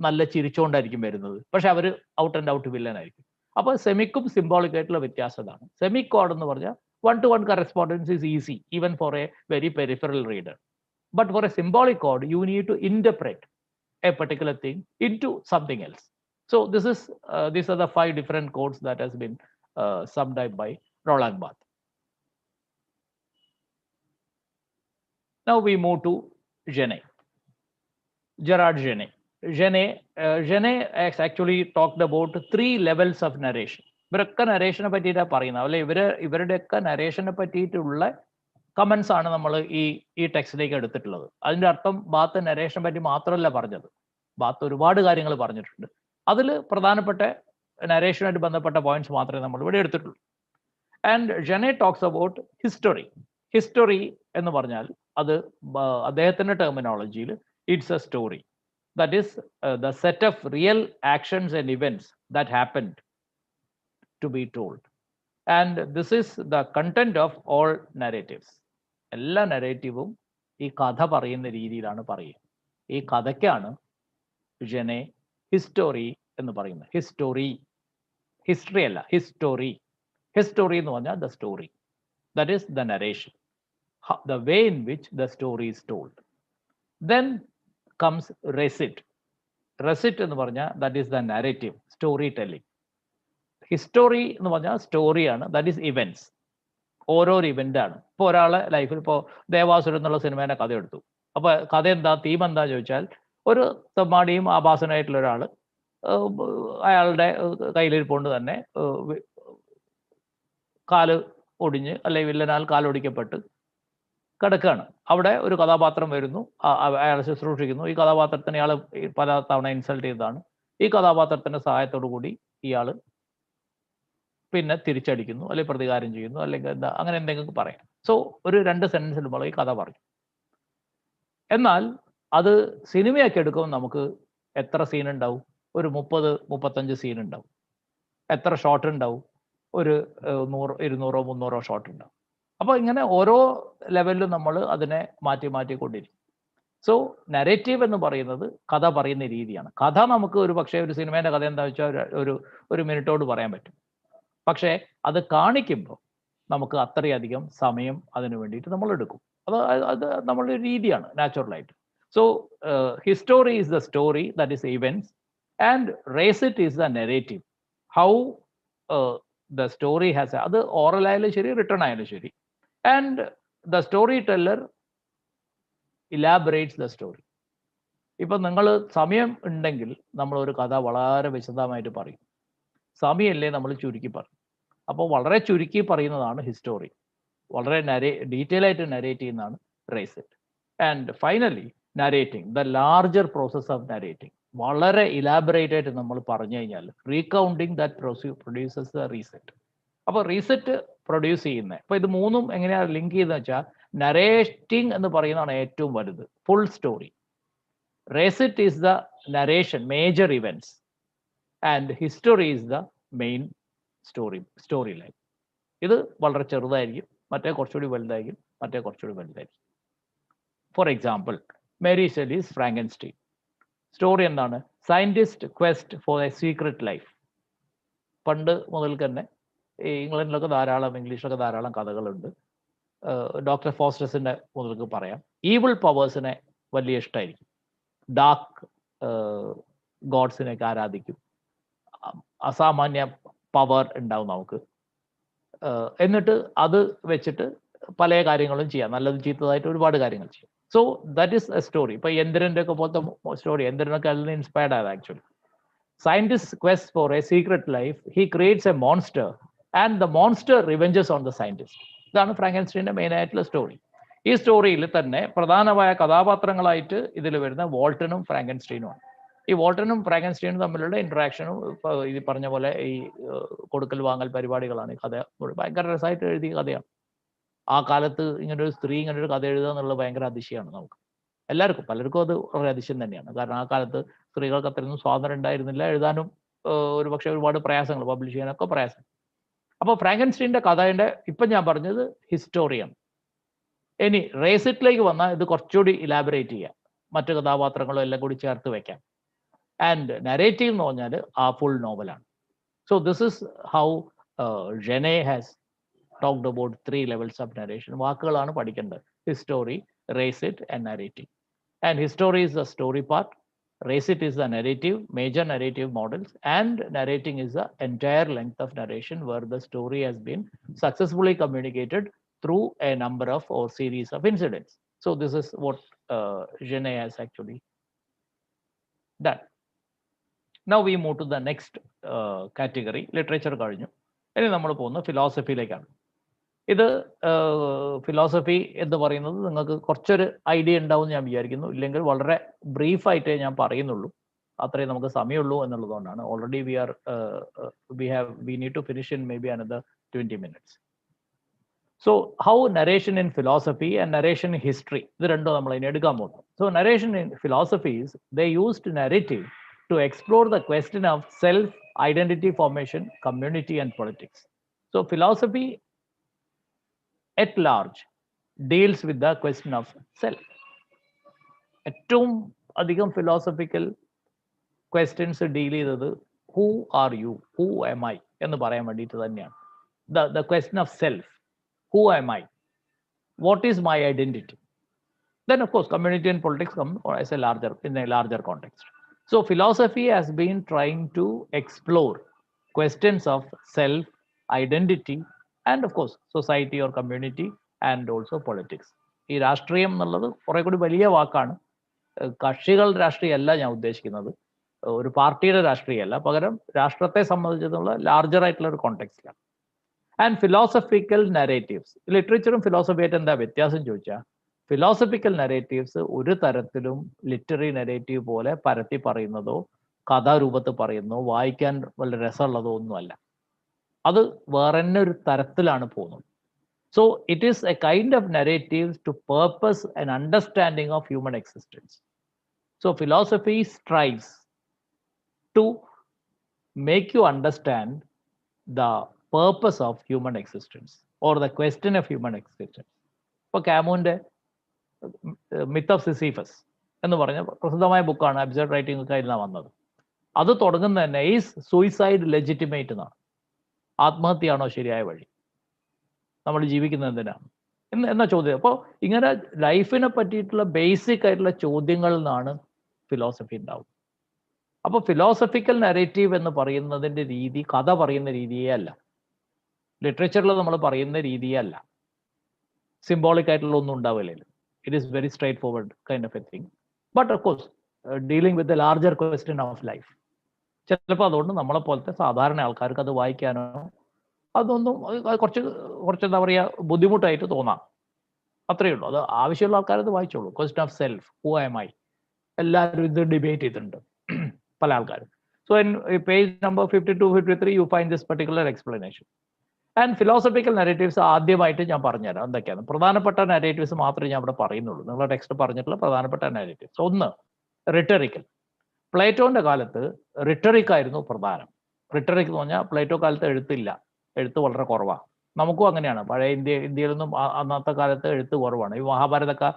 നല്ല ചിരിച്ചുകൊണ്ടായിരിക്കും വരുന്നത്, പക്ഷെ അവർ ഔട്ട് ആൻഡ് ഔട്ട് വില്ലൻ ആയിരിക്കും. അപ്പോൾ സെമിക്കും സിംബോളിക് ആയിട്ടുള്ള വ്യത്യാസം ഇതാണ്. സെമിക് കോഡ് എന്ന് പറഞ്ഞാൽ 1-to-1 correspondence is easy even for a very peripheral reader, but for a symbolic code you need to interpret a particular thing into something else. So these are the 5 different codes that has been summed up by Roland Barthes. Now we move to Genet, Gerard Genet. Genet has actually talked about 3 levels of narration. ഇവരൊക്കെ നരേഷനെ പറ്റിയിട്ടാണ് പറയുന്നത്, അല്ലെ? ഇവരുടെയൊക്കെ നരേഷനെ പറ്റിയിട്ടുള്ള comments ആണ് നമ്മൾ ഈ ടെക്സ്റ്റിലേക്ക് എടുത്തിട്ടുള്ളത്. അതിന്റെ അർത്ഥം ബാത്ത് നരേഷനെ പറ്റി മാത്രമല്ല പറഞ്ഞത്, ബാത്ത് ഒരുപാട് കാര്യങ്ങൾ പറഞ്ഞിട്ടുണ്ട്. അതിൽ പ്രധാനപ്പെട്ട നരേഷനുമായിട്ട് ബന്ധപ്പെട്ട പോയിന്റ്സ് മാത്രമേ നമ്മൾ ഇവിടെ എടുത്തിട്ടുള്ളൂ. And Genette talks about history. History എന്ന് പറഞ്ഞാൽ അത് അദ്ദേഹത്തിന്റെ ടെർമിനോളജിയിൽ it's a story, that is the set of real actions and events that happened to be told, and this is the content of all narratives. എല്ലാ നരേറ്റീവും ഈ കഥ പറയുന്ന രീതിയിലാണ് പറയുക. ഈ കഥയ്ക്കാണ് ജെനെ ഹിസ്റ്റോറി എന്ന് പറയുന്നത്. ഹിസ്റ്ററി അല്ല, ഹിസ്റ്റോറി. ഹിസ്റ്റോറി എന്ന് പറഞ്ഞാൽ the story, that is the narration, the way in which the story is told. Then comes recit. Recit എന്ന് പറഞ്ഞാൽ that is the narrative, story telling. History എന്ന് പറഞ്ഞാൽ സ്റ്റോറിയാണ്, ദാറ്റ് ഈസ് ഇവന്റ്സ്, ഓരോരോ event ആണ്. ഇപ്പോൾ ഒരാളെ ലൈഫിൽ, ഇപ്പോൾ ദേവാസുരം എന്നുള്ള സിനിമേനെ കഥ എടുത്തു. അപ്പൊ കഥ എന്താ, തീം എന്താ ചോദിച്ചാൽ, ഒരു തെമ്മാടിയും ആഭാസനായിട്ടുള്ള ഒരാൾ അയാളുടെ കയ്യിലിരിപ്പോണ്ട് തന്നെ കാല് ഒടിഞ്ഞ്, അല്ലെങ്കിൽ വില്ലനാൽ കാലൊടിക്കപ്പെട്ട് കിടക്കുകയാണ്. അവിടെ ഒരു കഥാപാത്രം വരുന്നു, അയാളെ ശുശ്രൂഷിക്കുന്നു. ഈ കഥാപാത്രത്തിന് ഇയാൾ പല തവണ ഇൻസൾട്ട് ചെയ്തതാണ്. ഈ കഥാപാത്രത്തിന്റെ സഹായത്തോടു കൂടി ഇയാൾ പിന്നെ തിരിച്ചടിക്കുന്നു, അല്ലെങ്കിൽ പ്രതികാരം ചെയ്യുന്നു, അല്ലെങ്കിൽ എന്താ, അങ്ങനെ എന്തെങ്കിലും പറയാം. സോ ഒരു 2 സെന്റൻസിൽ നമ്മൾ ഈ കഥ പറഞ്ഞു. എന്നാൽ അത് സിനിമയൊക്കെ എടുക്കുമ്പോൾ നമുക്ക് എത്ര സീൻ ഉണ്ടാവും? ഒരു 30-35 സീൻ ഉണ്ടാവും. എത്ര ഷോട്ട് ഉണ്ടാവും? ഒരു 100-200 300 ഷോട്ട് ഉണ്ടാവും. അപ്പോൾ ഇങ്ങനെ ഓരോ ലെവലിലും നമ്മൾ അതിനെ മാറ്റിക്കൊണ്ടിരിക്കും. സോ നരേറ്റീവ് എന്ന് പറയുന്നത് കഥ പറയുന്ന രീതിയാണ്. കഥ നമുക്ക് ഒരു പക്ഷേ ഒരു സിനിമേൻ്റെ കഥ എന്താ വെച്ചാൽ ഒരു മിനിറ്റോട് പറയാൻ പറ്റും. പക്ഷേ അത് കാണിക്കുമ്പോൾ നമുക്ക് അത്രയധികം സമയം അതിനു വേണ്ടിയിട്ട് നമ്മൾ എടുക്കും. അത് നമ്മളുടെ രീതിയാണ് നാച്ചുറലായിട്ട്. So histoire is the story, that is events, and recit is the narrative, how the story has, അത് ഓറൽ ആയാലും ശരി, റിട്ടേൺ ആയാലും ശരി. And the story teller elaborates the story. ഇപ്പം നിങ്ങൾ സമയം ഉണ്ടെങ്കിൽ നമ്മളൊരു കഥ വളരെ വിശദമായിട്ട് പറയും. സമയമല്ലേ നമ്മൾ ചുരുക്കി പറയും. അപ്പോൾ വളരെ ചുരുക്കി പറയുന്നതാണ് ഹിസ്റ്റോറി, വളരെ ഡീറ്റെയിൽ ആയിട്ട് നരേറ്റ് ചെയ്യുന്നതാണ് recit. And finally narrating, the larger process of narrating, വളരെ ഇലാബറേറ്റ് ആയിട്ട് നമ്മൾ പറഞ്ഞു കഴിഞ്ഞാൽ recounting that produces the recit. അപ്പോൾ റീസെറ്റ് പ്രൊഡ്യൂസ് ചെയ്യുന്നത്, അപ്പോൾ ഇത് മൂന്നും എങ്ങനെയാണ് ലിങ്ക് ചെയ്തെന്ന് വെച്ചാൽ, നരേറ്റിംഗ് എന്ന് പറയുന്നതാണ് ഏറ്റവും വലുത്, full story. Recit is the narration, major events, and history is the main storyline. ഇത് വളരെ ചെറുതായിരിക്കും, മറ്റേ കുറച്ചുകൂടി വലുതായിരിക്കും, മറ്റേ കുറച്ചുകൂടി വലുതായിരിക്കും. For example, Mary Shelley's Frankenstein. Story എന്താണ്? Scientist quest for a secret life. പണ്ട് മുതൽ തന്നെ ഇംഗ്ലണ്ടിലൊക്കെ ധാരാളം, ഇംഗ്ലീഷിലൊക്കെ ധാരാളം കഥകളുണ്ട്. ഡോക്ടർ ഫോസ്റ്റസിന്റെ മുതൽക്ക് പറയാം. ഈവിൾ പവേഴ്സിനെ വലിയ ഇഷ്ടമായിരിക്കും, ഡാർക്ക് ഗോഡ്സിനെയൊക്കെ ആരാധിക്കും, അസാമാന്യ പവർ ഉണ്ടാവും നമുക്ക്. എന്നിട്ട് അത് വെച്ചിട്ട് പല കാര്യങ്ങളും ചെയ്യാം, നല്ലത് ചീത്തതായിട്ട് ഒരുപാട് കാര്യങ്ങൾ ചെയ്യാം. So that is A story. ഇപ്പൊ യന്ത്രന്റെ ഒക്കെ പോലത്തെ സ്റ്റോറി, യന്ത്രനൊക്കെ അതിൽ നിന്ന് ഇൻസ്പയർഡ് ആയത് actually. Scientist quest for a secret life, he creates a monster and the monster revenges on the scientist. ഇതാണ് ഫ്രാങ്കൻസ്റ്റീന്റെ മെയിൻ ആയിട്ടുള്ള സ്റ്റോറി. ഈ സ്റ്റോറിയിൽ തന്നെ പ്രധാനമായ കഥാപാത്രങ്ങളായിട്ട് ഇതിൽ വരുന്ന വോൾട്ടനും ഫ്രാങ്കൻസ്റ്റീനുമാണ്. ഈ വോൾട്ടനും ഫ്രാങ്കൻസ്റ്റീനും തമ്മിലുള്ള ഇന്ററാക്ഷനും ഇത് പറഞ്ഞ പോലെ ഈ കൊടുക്കൽ വാങ്ങൽ പരിപാടികളാണ്. ഈ കഥ ഭയങ്കര രസമായിട്ട് എഴുതിയ കഥയാണ്. ആ കാലത്ത് ഇങ്ങനൊരു സ്ത്രീ ഇങ്ങനൊരു കഥ എഴുതുക എന്നുള്ളത് ഭയങ്കര അതിശയമാണ് നമുക്ക് എല്ലാവർക്കും, പലർക്കും അത് വളരെ അതിശയം തന്നെയാണ്. കാരണം ആ കാലത്ത് സ്ത്രീകൾക്ക് അത്രയൊന്നും സ്വാതന്ത്ര്യം ഉണ്ടായിരുന്നില്ല, എഴുതാനും ഒരു പക്ഷേ ഒരുപാട് പ്രയാസങ്ങൾ, പബ്ലിഷ് ചെയ്യാനൊക്കെ പ്രയാസം. അപ്പോൾ ഫ്രാങ്കൻസ്റ്റീൻ്റെ കഥയുടെ ഇപ്പം ഞാൻ പറഞ്ഞത് ഹിസ്റ്റോറിയൻ. ഇനി റേസിറ്റിലേക്ക് വന്നാൽ ഇത് കുറച്ചുകൂടി ഇലാബറേറ്റ് ചെയ്യാം, മറ്റു കഥാപാത്രങ്ങളും എല്ലാം കൂടി ചേർത്ത് വെക്കാം. ആൻഡ് നരേറ്റീവ് എന്ന് പറഞ്ഞാൽ ആ ഫുൾ നോവലാണ്. So this is how Genette has talked about 3 levels of narration. വാക്കുകളാണ് പഠിക്കേണ്ടത്: histoire, recit and narrative. And histoire is the story part, recit is the narrative, major narrative models, and narrating is the entire length of narration where the story has been successfully communicated through a number of or series of incidents. So this is what Genet has actually done. Now we move to the next category, literature കഴിഞ്ഞു. ഇനി നമ്മൾ പോകുന്നത് ഫിലോസഫിയിലേക്കാണ്. ഇത് philosophy എന്ന് പറയുന്നത് നിങ്ങൾക്ക് കുറച്ചൊരു idea ഉണ്ടാവും ഞാൻ വിചാരിക്കുന്നു. ഇല്ലെങ്കിൽ വളരെ ബ്രീഫായിട്ടേ ഞാൻ പറയുന്നുള്ളൂ, അത്രയും നമുക്ക് സമയമുള്ളൂ എന്നുള്ളതുകൊണ്ടാണ്. Already we need to finish in maybe another 20 minutes. So how narration in philosophy and narration in history, ഇത് രണ്ടും നമ്മൾ ഇനി എടുക്കാൻ പോകുന്നു. So narration in philosophies, they used narrative to explore the question of self, identity formation, community and politics. So philosophy at large deals with the question of self. ഏറ്റവും അധികം philosophical questions deal ചെയ്തത് who are you, who am I എന്ന് പറയാൻ വേണ്ടിയിട്ട് തന്നെയാണ്. the question of self, who am I, what is my identity. Then of course community and politics come as a larger context. So philosophy has been trying to explore questions of self, identity, and of course society or community, and also politics. ഈ രാഷ്ട്രീയം എന്നുള്ളത് കുറെ കൂടി വലിയ വാക്കാണ്. കക്ഷികളുടെ രാഷ്ട്രീയമല്ല ഞാൻ ഉദ്ദേശിക്കുന്നത്, ഒരു പാർട്ടിയുടെ രാഷ്ട്രീയമല്ല, പകരം രാഷ്ട്രത്തെ സംബന്ധിച്ചിടത്തോളം ലാർജർ ആയിട്ടുള്ള ഒരു കോണ്ടെക്സ്റ്റിലാണ്. ആൻഡ് ഫിലോസഫിക്കൽ നരേറ്റീവ്സ്, ലിറ്ററേച്ചറും ഫിലോസഫിയായിട്ട് എന്താ വ്യത്യാസം ചോദിച്ചാൽ, ഫിലോസഫിക്കൽ നരേറ്റീവ്സ് ഒരു തരത്തിലും ലിറ്റററി നരേറ്റീവ് പോലെ പരത്തി പറയുന്നതോ കഥാരൂപത്തിൽ പറയുന്നതോ വായിക്കാൻ വളരെ രസമുള്ളതോ ഒന്നുമല്ല. അത് വേറെ തന്നെ ഒരു തരത്തിലാണ് പോകുന്നത്. So it is a kind of narratives to purpose an understanding of human existence. So philosophy strives to make you understand the purpose of human existence or the question of human existence. ഇപ്പോൾ കാമുവിൻ്റെ myth of സിസീഫസ് എന്ന് പറഞ്ഞ പ്രസിദ്ധമായ ബുക്കാണ്, absurd writing ഒക്കെ അതിലാണ് വന്നത്. അത് തുടങ്ങുന്നത് തന്നെ ഈസ് സൂയിസൈഡ് ലെജിറ്റിമേറ്റ് എന്നാണ്. ആത്മഹത്യയാണോ ശരിയായ വഴി, നമ്മൾ ജീവിക്കുന്നത് എന്തിനാണ് എന്ന ചോദ്യം. അപ്പോൾ ഇങ്ങനെ ലൈഫിനെ പറ്റിയിട്ടുള്ള ബേസിക് ആയിട്ടുള്ള ചോദ്യങ്ങളിൽ നിന്നാണ് ഫിലോസഫി ഉണ്ടാവും. അപ്പോൾ ഫിലോസഫിക്കൽ നരേറ്റീവ് എന്ന് പറയുന്നതിൻ്റെ രീതി കഥ പറയുന്ന രീതിയേ അല്ല, ലിറ്ററേച്ചറിൽ നമ്മൾ പറയുന്ന രീതിയേ അല്ല, സിംബോളിക് ആയിട്ടുള്ള ഒന്നും ഉണ്ടാവില്ല. It is very straight forward kind of A thing, but of course dealing with a larger question of life. ചിലപ്പോൾ അതുകൊണ്ട് നമ്മളെപ്പോലത്തെ സാധാരണ ആൾക്കാർക്ക് അത് വായിക്കാനോ അതൊന്നും കുറച്ച് എന്താ പറയുക ബുദ്ധിമുട്ടായിട്ട് തോന്നാം, അത്രയേ ഉള്ളൂ. അത് ആവശ്യമുള്ള ആൾക്കാരത് വായിച്ചോളൂ. Question of self, who am I, എല്ലാവരും ഇത് ഡിബേറ്റ് ചെയ്തിട്ടുണ്ട് പല ആൾക്കാരും. So in page number 52-53 you find this particular explanation. And philosophical narratives ആദ്യമായിട്ട് ഞാൻ പറഞ്ഞുതരാം എന്തൊക്കെയാണ്. പ്രധാനപ്പെട്ട നരേറ്റീവ്സ് മാത്രമേ ഞാൻ ഇവിടെ പറയുന്നുള്ളൂ. നിങ്ങളുടെ ടെക്സ്റ്റ് പറഞ്ഞിട്ടുള്ള പ്രധാനപ്പെട്ട നരേറ്റീവ്സ്. ഒന്ന്, റിട്ടറിക്കൽ. പ്ലേറ്റോന്റെ കാലത്ത് റിട്ടറിക് ആയിരുന്നു പ്രധാനം. റിട്ടറിക് എന്ന് പറഞ്ഞാൽ പ്ലേറ്റോ കാലത്ത് എഴുത്ത് വളരെ കുറവാണ്. നമുക്കും അങ്ങനെയാണ്. പഴയ ഇന്ത്യയിലൊന്നും അന്നത്തെ കാലത്ത് എഴുത്ത് കുറവാണ്. ഈ മഹാഭാരതമൊക്കെ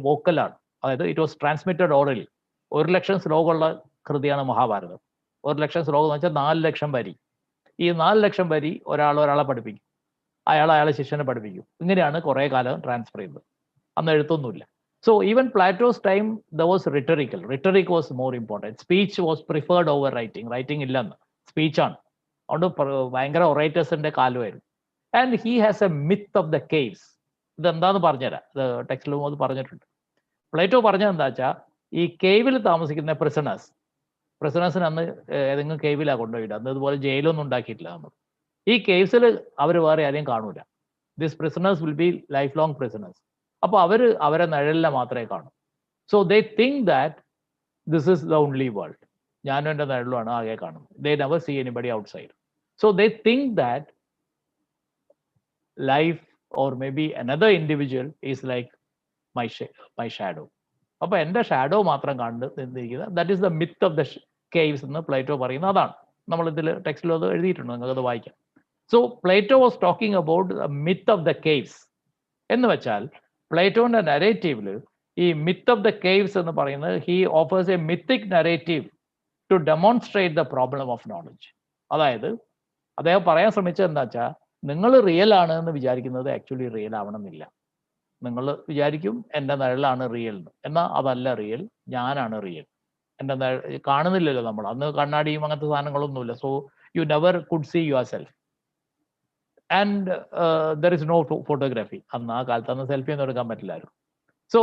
വോക്കലാണ്, അതായത് ഇറ്റ് വാസ് ട്രാൻസ്മിറ്റഡ് ഓറലി. 1,00,000 ശ്ലോകമുള്ള കൃതിയാണ് മഹാഭാരതം. 1,00,000 ശ്ലോകം എന്ന് വെച്ചാൽ 4,00,000 വരി. ഈ 4,00,000 വരി ഒരാളെ പഠിപ്പിക്കും, അയാളെ ശിഷ്യനെ പഠിപ്പിക്കും. ഇങ്ങനെയാണ് കുറേ കാലം ട്രാൻസ്ഫർ ചെയ്തത്. അന്ന് എഴുത്തൊന്നുമില്ല. So even Plato's time, there was rhetorical. Rhetoric was more important. Speech was preferred over writing. Writing ഇല്ലെന്ന്, സ്പീച്ചാണ്. അതുകൊണ്ട് ഭയങ്കര ഒറേറ്റേഴ്സിന്റെ കാലമായിരുന്നു. And he has A myth of the caves. ഇതെന്താന്ന് പറഞ്ഞുതരാം, ഇത് ടെക്സ്റ്റിലും അത് പറഞ്ഞിട്ടുണ്ട്. പ്ലേറ്റോ പറഞ്ഞത് എന്താ വെച്ചാൽ, ഈ കേവിൽ താമസിക്കുന്ന പ്രിസണേഴ്സിന് അന്ന് ഏതെങ്കിലും കേവിലാണ് കൊണ്ടുപോയിട്ട്, അന്ന് ഇതുപോലെ ജയിലൊന്നും ഉണ്ടാക്കിയിട്ടില്ല നമ്മൾ. ഈ കേവ്സിൽ അവർ വേറെ ആരെയും കാണൂല. This prisoners will be life long prisoners. അപ്പോൾ അവരെ നിഴലിനെ മാത്രമേ കാണൂ. So they think that this is the only world. ഞാനും എൻ്റെ നിഴലുമാണ് ആകെ കാണുന്നത്. They never see anybody outside. So they think that life or may be another individual is like my shadow. അപ്പോൾ എൻ്റെ ഷാഡോ മാത്രം കണ്ട് നിന്നിരിക്കുന്നത്, that is the myth of the caves എന്ന് പ്ലേറ്റോ പറയുന്നത്. അതാണ് നമ്മൾ ഇതിൽ ടെക്സ്റ്റിൽ അത് എഴുതിയിട്ടുണ്ട്, നിങ്ങൾക്കത് വായിക്കാം. So Plato was talking about the myth of the caves. എന്ന് വെച്ചാൽ പ്ലേറ്റോന്റെ നരേറ്റീവിൽ ഈ മിത്ത് ഓഫ് ദ കേവ്സ് എന്ന് പറയുന്നത്, he offers a mythic narrative to demonstrate the problem of knowledge. അതായത് അദ്ദേഹം പറയാൻ ശ്രമിച്ചത് എന്താ വെച്ചാൽ, നിങ്ങൾ റിയൽ ആണ് എന്ന് വിചാരിക്കുന്നത് ആക്ച്വലി റിയൽ ആവണമെന്നില്ല. നിങ്ങൾ വിചാരിക്കും എൻ്റെ നിഴലാണ് റിയൽ എന്ന്, എന്നാൽ അതല്ല റിയൽ, ഞാനാണ് റിയൽ. എൻ്റെ കാണുന്നില്ലല്ലോ നമ്മൾ, അന്ന് കണ്ണാടിയും അങ്ങനത്തെ സാധനങ്ങളൊന്നുമില്ല. So you never could see yourself. And there is no photography. അന്ന് ആ കാലത്ത് അന്ന് സെൽഫി ഒന്നും എടുക്കാൻ പറ്റില്ലായിരുന്നു. സോ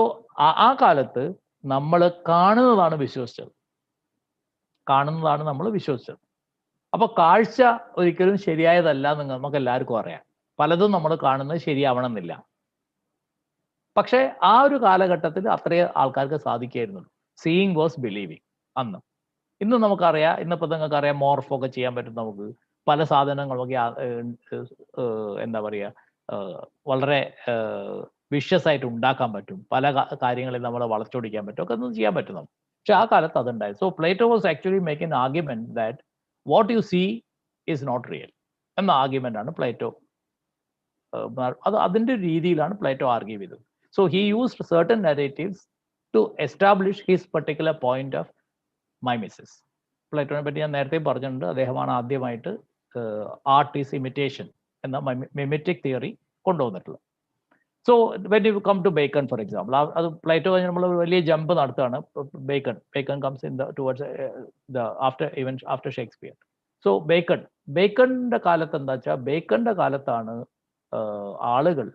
ആ കാലത്ത് നമ്മൾ കാണുന്നതാണ് നമ്മൾ വിശ്വസിച്ചത്. അപ്പൊ കാഴ്ച ഒരിക്കലും ശരിയായതല്ല എന്ന് നമുക്ക് എല്ലാവർക്കും അറിയാം. പലതും നമ്മൾ കാണുന്നത് ശരിയാവണമെന്നില്ല. പക്ഷെ ആ ഒരു കാലഘട്ടത്തിൽ അത്രയും ആൾക്കാർക്ക് സാധിക്കായിരുന്നു. സീയിങ് വാസ് ബിലീവിങ് അന്ന്. ഇന്ന് നമുക്കറിയാം, ഇന്നിപ്പോൾ നിങ്ങൾക്കറിയാം, മോർഫൊക്കെ ചെയ്യാൻ പറ്റും നമുക്ക്. പല സാധനങ്ങളൊക്കെ എന്താ പറയുക, വളരെ വിഷ്യസ് ആയിട്ട് ഉണ്ടാക്കാൻ പറ്റും. പല കാര്യങ്ങളിൽ നമ്മളെ വളച്ചൊടിക്കാൻ പറ്റും, ഒക്കെ ഒന്നും ചെയ്യാൻ പറ്റും നമുക്ക്. പക്ഷെ ആ കാലത്ത് അതുണ്ടായി. So Plato was actually making argument that what you see is not real എന്ന ആർഗ്യുമെന്റ് ആണ് പ്ലേറ്റോ. അതിന്റെ രീതിയിലാണ് പ്ലേറ്റോ ആർഗ്യൂ ചെയ്തത്. So he used certain narratives to establish his particular point of mimesis. പ്ലേറ്റോനെ പറ്റി ഞാൻ നേരത്തെ പറഞ്ഞിട്ടുണ്ട്. അദ്ദേഹമാണ് ആദ്യമായിട്ട് ആർട്ട് ഈസ് ഇമിറ്റേഷൻ എന്ന മിമിറ്റിക് തിയറി കൊണ്ടുവന്നിട്ടുള്ളത്. So when you come to Bacon for example, അത് പ്ലേറ്റോ കഴിഞ്ഞ് നമ്മൾ വലിയ ജമ്പ് നടത്തുകയാണ്. Bacon comes in the towards the after Shakespeare. So ബേക്കണിന്റെ കാലത്ത് എന്താ വെച്ചാൽ, ബേക്കണിന്റെ കാലത്താണ് ആളുകൾ,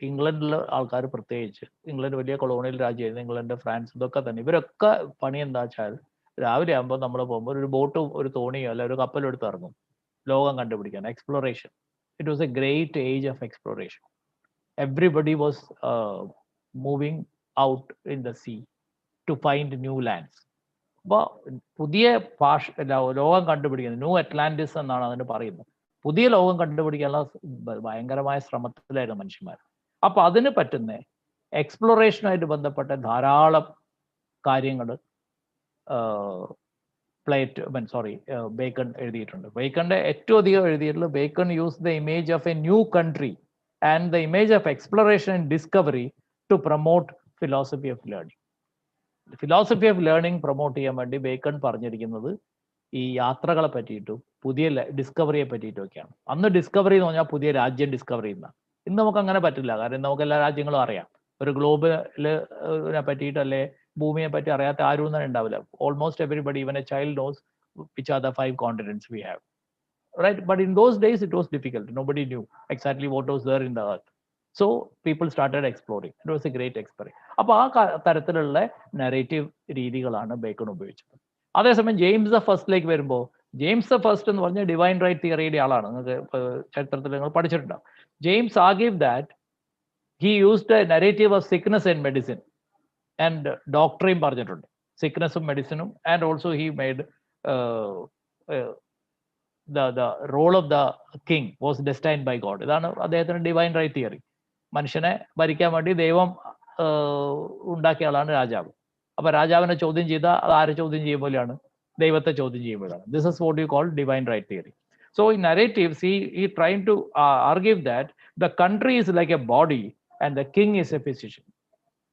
ഇംഗ്ലണ്ടിലെ ആൾക്കാർ പ്രത്യേകിച്ച്, ഇംഗ്ലണ്ട് വലിയ കൊളോണിയൽ രാജ്യമായിരുന്നു, ഇംഗ്ലണ്ട്, ഫ്രാൻസ്, ഇതൊക്കെ തന്നെ. ഇവരൊക്കെ പണി എന്താ വെച്ചാൽ, രാവിലെ ആകുമ്പോൾ നമ്മൾ പോകുമ്പോൾ ഒരു ബോട്ടും ഒരു തോണിയോ അല്ല ഒരു കപ്പലും എടുത്ത് ഇറങ്ങും ലോകം കണ്ടുപിടിക്കാൻ. Exploration. It was a great age of exploration. Everybody was moving out in the sea to find new lands. അപ്പോൾ പുതിയ ലോകം കണ്ടുപിടിക്കുന്നത്, ന്യൂ അറ്റ്ലാന്റിസ് എന്നാണ് അതിന് പറയുന്നത്. പുതിയ ലോകം കണ്ടുപിടിക്കാനുള്ള ഭയങ്കരമായ ശ്രമത്തിലായിരുന്നു മനുഷ്യന്മാർ. അപ്പൊ അതിന് പറ്റുന്ന എക്സ്പ്ലോറേഷനുമായിട്ട് ബന്ധപ്പെട്ട ധാരാളം കാര്യങ്ങൾ ബേക്കൺ എഴുതിയിട്ടുണ്ട്. ബേക്കണിന്റെ ഏറ്റവും അധികം എഴുതിയിട്ടുള്ളത്, Bacon use the image of a new country and the image of exploration and discovery to promote philosophy of learning. Philosophy of learning promote ചെയ്യാൻ വേണ്ടി ബേക്കൺ പറഞ്ഞിരിക്കുന്നത് ഈ യാത്രകളെ പറ്റിയിട്ടും പുതിയ ഡിസ്കവറിയെ പറ്റിയിട്ടും ഒക്കെയാണ്. അന്ന് ഡിസ്കവറി എന്ന് പറഞ്ഞാൽ പുതിയ രാജ്യം ഡിസ്കവർ ചെയ്യുന്ന. ഇന്ന് നമുക്ക് അങ്ങനെ പറ്റില്ല, കാരണം നമുക്ക് എല്ലാ രാജ്യങ്ങളും അറിയാം. ഒരു ഗ്ലോബിനെ പറ്റിയിട്ട് അല്ലെ ഭൂമിയെ പറ്റി അറിയാത്ത ആരും തന്നെ ഉണ്ടാവില്ല. Almost everybody, even a child knows which are the 5 continents we have, right? But in those days it was difficult. Nobody knew exactly what was there in the earth. So people started exploring. It was a great experiment. അപ്പോൾ ആ തരത്തിലുള്ള narrative രീതികളാണ് bacon ഉപയോഗിച്ചത്. അതേസമയം James the ഫസ്റ്റിലേക്ക് വരുമ്പോൾ, James the first എന്ന് പറഞ്ഞാൽ divine right തിയറിയുടെ ആളാണ്. നിങ്ങൾക്ക് ചരിത്രത്തിൽ നിങ്ങൾ പഠിച്ചിട്ടുണ്ടാവും. James argued that he used a narrative of sickness and medicine and ഡോക്ടറേയും പറഞ്ഞിട്ടുണ്ട്, സിക്നസും മെഡിസിനും. And also he made the role of the king was destined by God. ഇതാണ് അദ്ദേഹത്തിന് ഡിവൈൻ റൈറ്റ് തിയറി. മനുഷ്യനെ ഭരിക്കാൻ വേണ്ടി ദൈവം ഉണ്ടാക്കിയ ആളാണ് രാജാവ്. അപ്പൊ രാജാവിനെ ചോദ്യം ചെയ്ത അത് ആരെ ചോദ്യം ചെയ്യും പോലെയാണ്? ദൈവത്തെ ചോദ്യം ചെയ്യുമ്പോഴാണ്. This is what you call divine right theory. So in narratives, he trying to argue that the country is like a body and the king is a physician.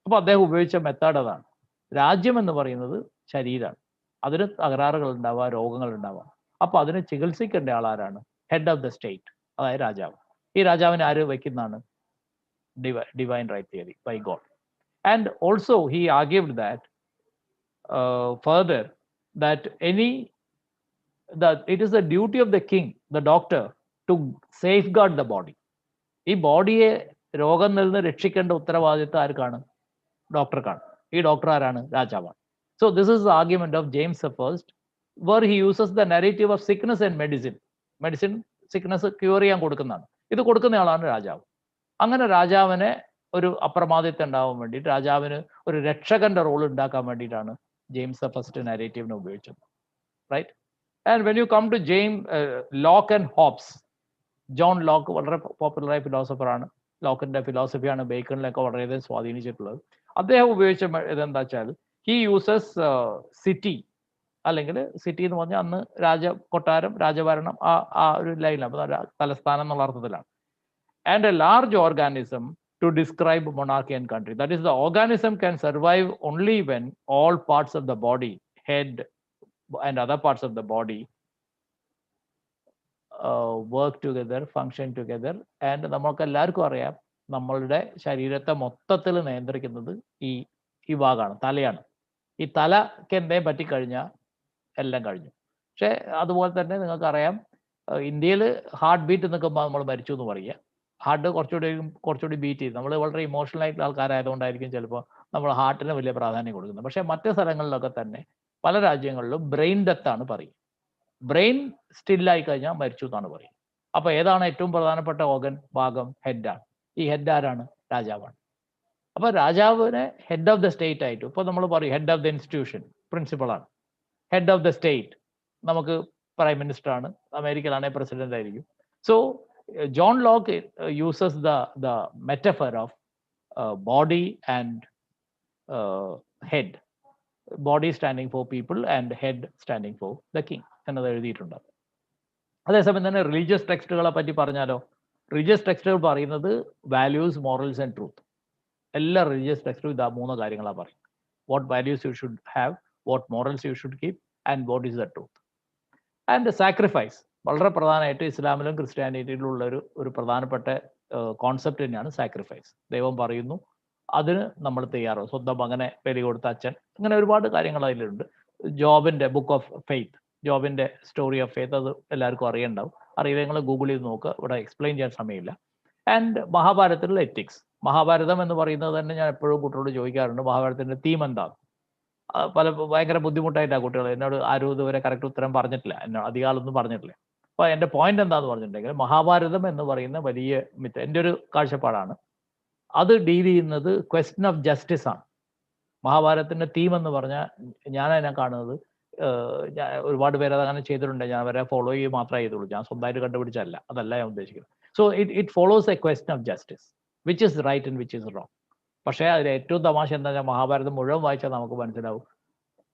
അപ്പോൾ അദ്ദേഹം ഉപയോഗിച്ച മെത്തേഡ് അതാണ്. രാജ്യം എന്ന് പറയുന്നത് ശരീരമാണ്, അതിന് തകരാറുകൾ ഉണ്ടാവുക, രോഗങ്ങൾ ഉണ്ടാവുക. അപ്പോൾ അതിനെ ചികിത്സിക്കേണ്ട ആളാരാണ്? ഹെഡ് ഓഫ് ദ സ്റ്റേറ്റ്, അതായത് രാജാവ്. ഈ രാജാവിനെ ആര് വയ്ക്കുന്നതാണ്? Divine right theory by God. And also he argued that further that it is the duty of the king, the doctor, to safeguard the body. ഈ ബോഡിയെ രോഗം നിന്ന് രക്ഷിക്കേണ്ട ഉത്തരവാദിത്വം ആർക്കാണ്? ഡോക്ടർക്കാണ്. ഈ ഡോക്ടർ ആരാണ്? രാജാവാണ്. So this is the argument of James I, where he uses the narrative of sickness and medicine. Medicine sickness cure ചെയ്യാൻ കൊടുക്കുന്നതാണ്. ഇത് കൊടുക്കുന്ന ആളാണ് രാജാവ്. അങ്ങനെ രാജാവിനെ ഒരു അപ്രമാദിത്വം ഉണ്ടാവാൻ വേണ്ടിയിട്ട്, രാജാവിന് ഒരു രക്ഷകന്റെ റോൾ ഉണ്ടാക്കാൻ വേണ്ടിയിട്ടാണ് ജെയിംസ് ദ ഫസ്റ്റ് നാരേറ്റീവിനെ ഉപയോഗിച്ചത്. Right? And when you come to Locke and Hobbes, John Locke വളരെ പോപ്പുലറായ ഫിലോസഫറാണ്. ലോക്കിന്റെ ഫിലോസഫിയാണ് ബേക്കണിലൊക്കെ വളരെയധികം സ്വാധീനിച്ചിട്ടുള്ളത്. അദ്ദേഹം ഉപയോഗിച്ച ഇതെന്താ വെച്ചാൽ, ഹി യൂസസ് സിറ്റി, അല്ലെങ്കിൽ സിറ്റി എന്ന് പറഞ്ഞാൽ അന്ന് കൊട്ടാരം, രാജഭരണം, ആ ഒരു ലൈനാണ്, തലസ്ഥാനം എന്നുള്ള അർത്ഥത്തിലാണ്. And A large organism to describe monarchy and country. That is, the organism can survive only when all parts of the body, head and other parts of the body work together, function together. And നമുക്ക് എല്ലാവർക്കും അറിയാം, നമ്മളുടെ ശരീരത്തെ മൊത്തത്തിൽ നിയന്ത്രിക്കുന്നത് ഈ ഭാഗമാണ്, തലയാണ്. ഈ തലക്ക് എന്തേലും പറ്റിക്കഴിഞ്ഞാൽ എല്ലാം കഴിഞ്ഞു. പക്ഷെ അതുപോലെ തന്നെ നിങ്ങൾക്കറിയാം, ഇന്ത്യയിൽ ഹാർട്ട് ബീറ്റ് നിൽക്കുമ്പോൾ നമ്മൾ മരിച്ചു എന്ന് പറയുക. ഹാർട്ട് കുറച്ചുകൂടി ബീറ്റ് ചെയ്ത്, നമ്മൾ വളരെ ഇമോഷണൽ ആയിട്ടുള്ള ആൾക്കാരായതുകൊണ്ടായിരിക്കും ചിലപ്പോൾ നമ്മൾ ഹാർട്ടിന് വലിയ പ്രാധാന്യം കൊടുക്കുന്നത്. പക്ഷേ മറ്റ് സ്ഥലങ്ങളിലൊക്കെ തന്നെ പല രാജ്യങ്ങളിലും ബ്രെയിൻ ഡെത്ത് ആണ് പറയും. ബ്രെയിൻ സ്റ്റില്ലായി കഴിഞ്ഞാൽ മരിച്ചു എന്നാണ് പറയും. അപ്പോൾ ഏതാണ് ഏറ്റവും പ്രധാനപ്പെട്ട ഭാഗം? ഹെഡാണ്. ഈ ഹെഡ് ആരാണ്? രാജാവാണ്. അപ്പോൾ രാജാവിനെ ഹെഡ് ഓഫ് ദ സ്റ്റേറ്റ് ആയിട്ട്, ഇപ്പോൾ നമ്മൾ പറയും ഹെഡ് ഓഫ് ദ ഇൻസ്റ്റിറ്റ്യൂഷൻ, പ്രിൻസിപ്പളാണ്. ഹെഡ് ഓഫ് ദ സ്റ്റേറ്റ് നമുക്ക് പ്രൈം മിനിസ്റ്റർ ആണ്, അമേരിക്കയിലാണെങ്കിൽ പ്രസിഡന്റ് ആയിരിക്കും. So John Locke uses the metaphor of body and head. Body standing for people and head standing for the king എന്നത് എഴുതിയിട്ടുണ്ട്. അതേസമയം തന്നെ religious ടെക്സ്റ്റുകളെ പറ്റി പറഞ്ഞാലോ, റിലീജിയസ് ടെക്സ്റ്റുകൾ പറയുന്നത് വാല്യൂസ്, മോറൽസ് ആൻഡ് ട്രൂത്ത്. എല്ലാ റിലീജിയസ് ടെക്സ്റ്റും ഇതാ 3 കാര്യങ്ങളാണ് പറയും. What values you should have, what morals you should keep, and what is the truth. And sacrifice വളരെ പ്രധാനമായിട്ട് ഇസ്ലാമിലും ക്രിസ്ത്യാനിറ്റിയിലും ഉള്ള ഒരു പ്രധാനപ്പെട്ട കോൺസെപ്റ്റ് തന്നെയാണ് സാക്രിഫൈസ്. ദൈവം പറയുന്നു, അതിന് നമ്മൾ തയ്യാറാവും. സ്വന്തം മകനെ ബലി കൊടുത്ത അച്ഛൻ, അങ്ങനെ ഒരുപാട് കാര്യങ്ങൾ അതിലുണ്ട്. ജോബിന്റെ ബുക്ക് ഓഫ് ഫെയ്ത്ത്, ജോബിന്റെ സ്റ്റോറി ഓഫ് ഫെയ്ത്ത്, അത് എല്ലാവർക്കും അറിയണ്ടാവും. അറിയില്ല, നിങ്ങൾ ഗൂഗിൾ ചെയ്ത് നോക്കുക, ഇവിടെ എക്സ്പ്ലെയിൻ ചെയ്യാൻ സമയമില്ല. And മഹാഭാരതത്തിലുള്ള ethics. മഹാഭാരതം എന്ന് പറയുന്നത് തന്നെ ഞാൻ എപ്പോഴും കുട്ടികളോട് ചോദിക്കാറുണ്ട്, മഹാഭാരതത്തിന്റെ തീം എന്താണ്? ഭയങ്കര ബുദ്ധിമുട്ടായിട്ടാണ് കുട്ടികൾ എന്നോട് ആരും ഇതുവരെ കറക്റ്റ് ഉത്തരം പറഞ്ഞിട്ടില്ല, അധികം ആളൊന്നും പറഞ്ഞിട്ടില്ല. അപ്പോൾ എൻ്റെ പോയിന്റ് എന്താന്ന് പറഞ്ഞിട്ടുണ്ടെങ്കിൽ, മഹാഭാരതം എന്ന് പറയുന്ന വലിയ മിത്ത്, എൻ്റെ ഒരു കാഴ്ചപ്പാടാണ്, അത് ഡീൽ ചെയ്യുന്നത് ക്വസ്റ്റ്യൻ ഓഫ് ജസ്റ്റിസ് ആണ്. മഹാഭാരതത്തിന്റെ തീം എന്ന് പറഞ്ഞാൽ ഞാൻ അതിനെ കാണുന്നത്, ഒരുപാട് പേര് അതങ്ങനെ ചെയ്തിട്ടുണ്ട്, ഞാൻ അവരെ ഫോളോ ചെയ്യുക മാത്രമേ ചെയ്തുള്ളൂ, ഞാൻ സ്വന്തമായിട്ട് കണ്ടുപിടിച്ചല്ല, അതല്ല ഞാൻ ഉദ്ദേശിക്കുന്നത്. So it follows a question of justice, which is right and which is wrong. പക്ഷേ അതിൽ ഏറ്റവും തമാശ എന്താ വെച്ചാൽ, മഹാഭാരതം മുഴുവൻ വായിച്ചാൽ നമുക്ക് മനസ്സിലാവും,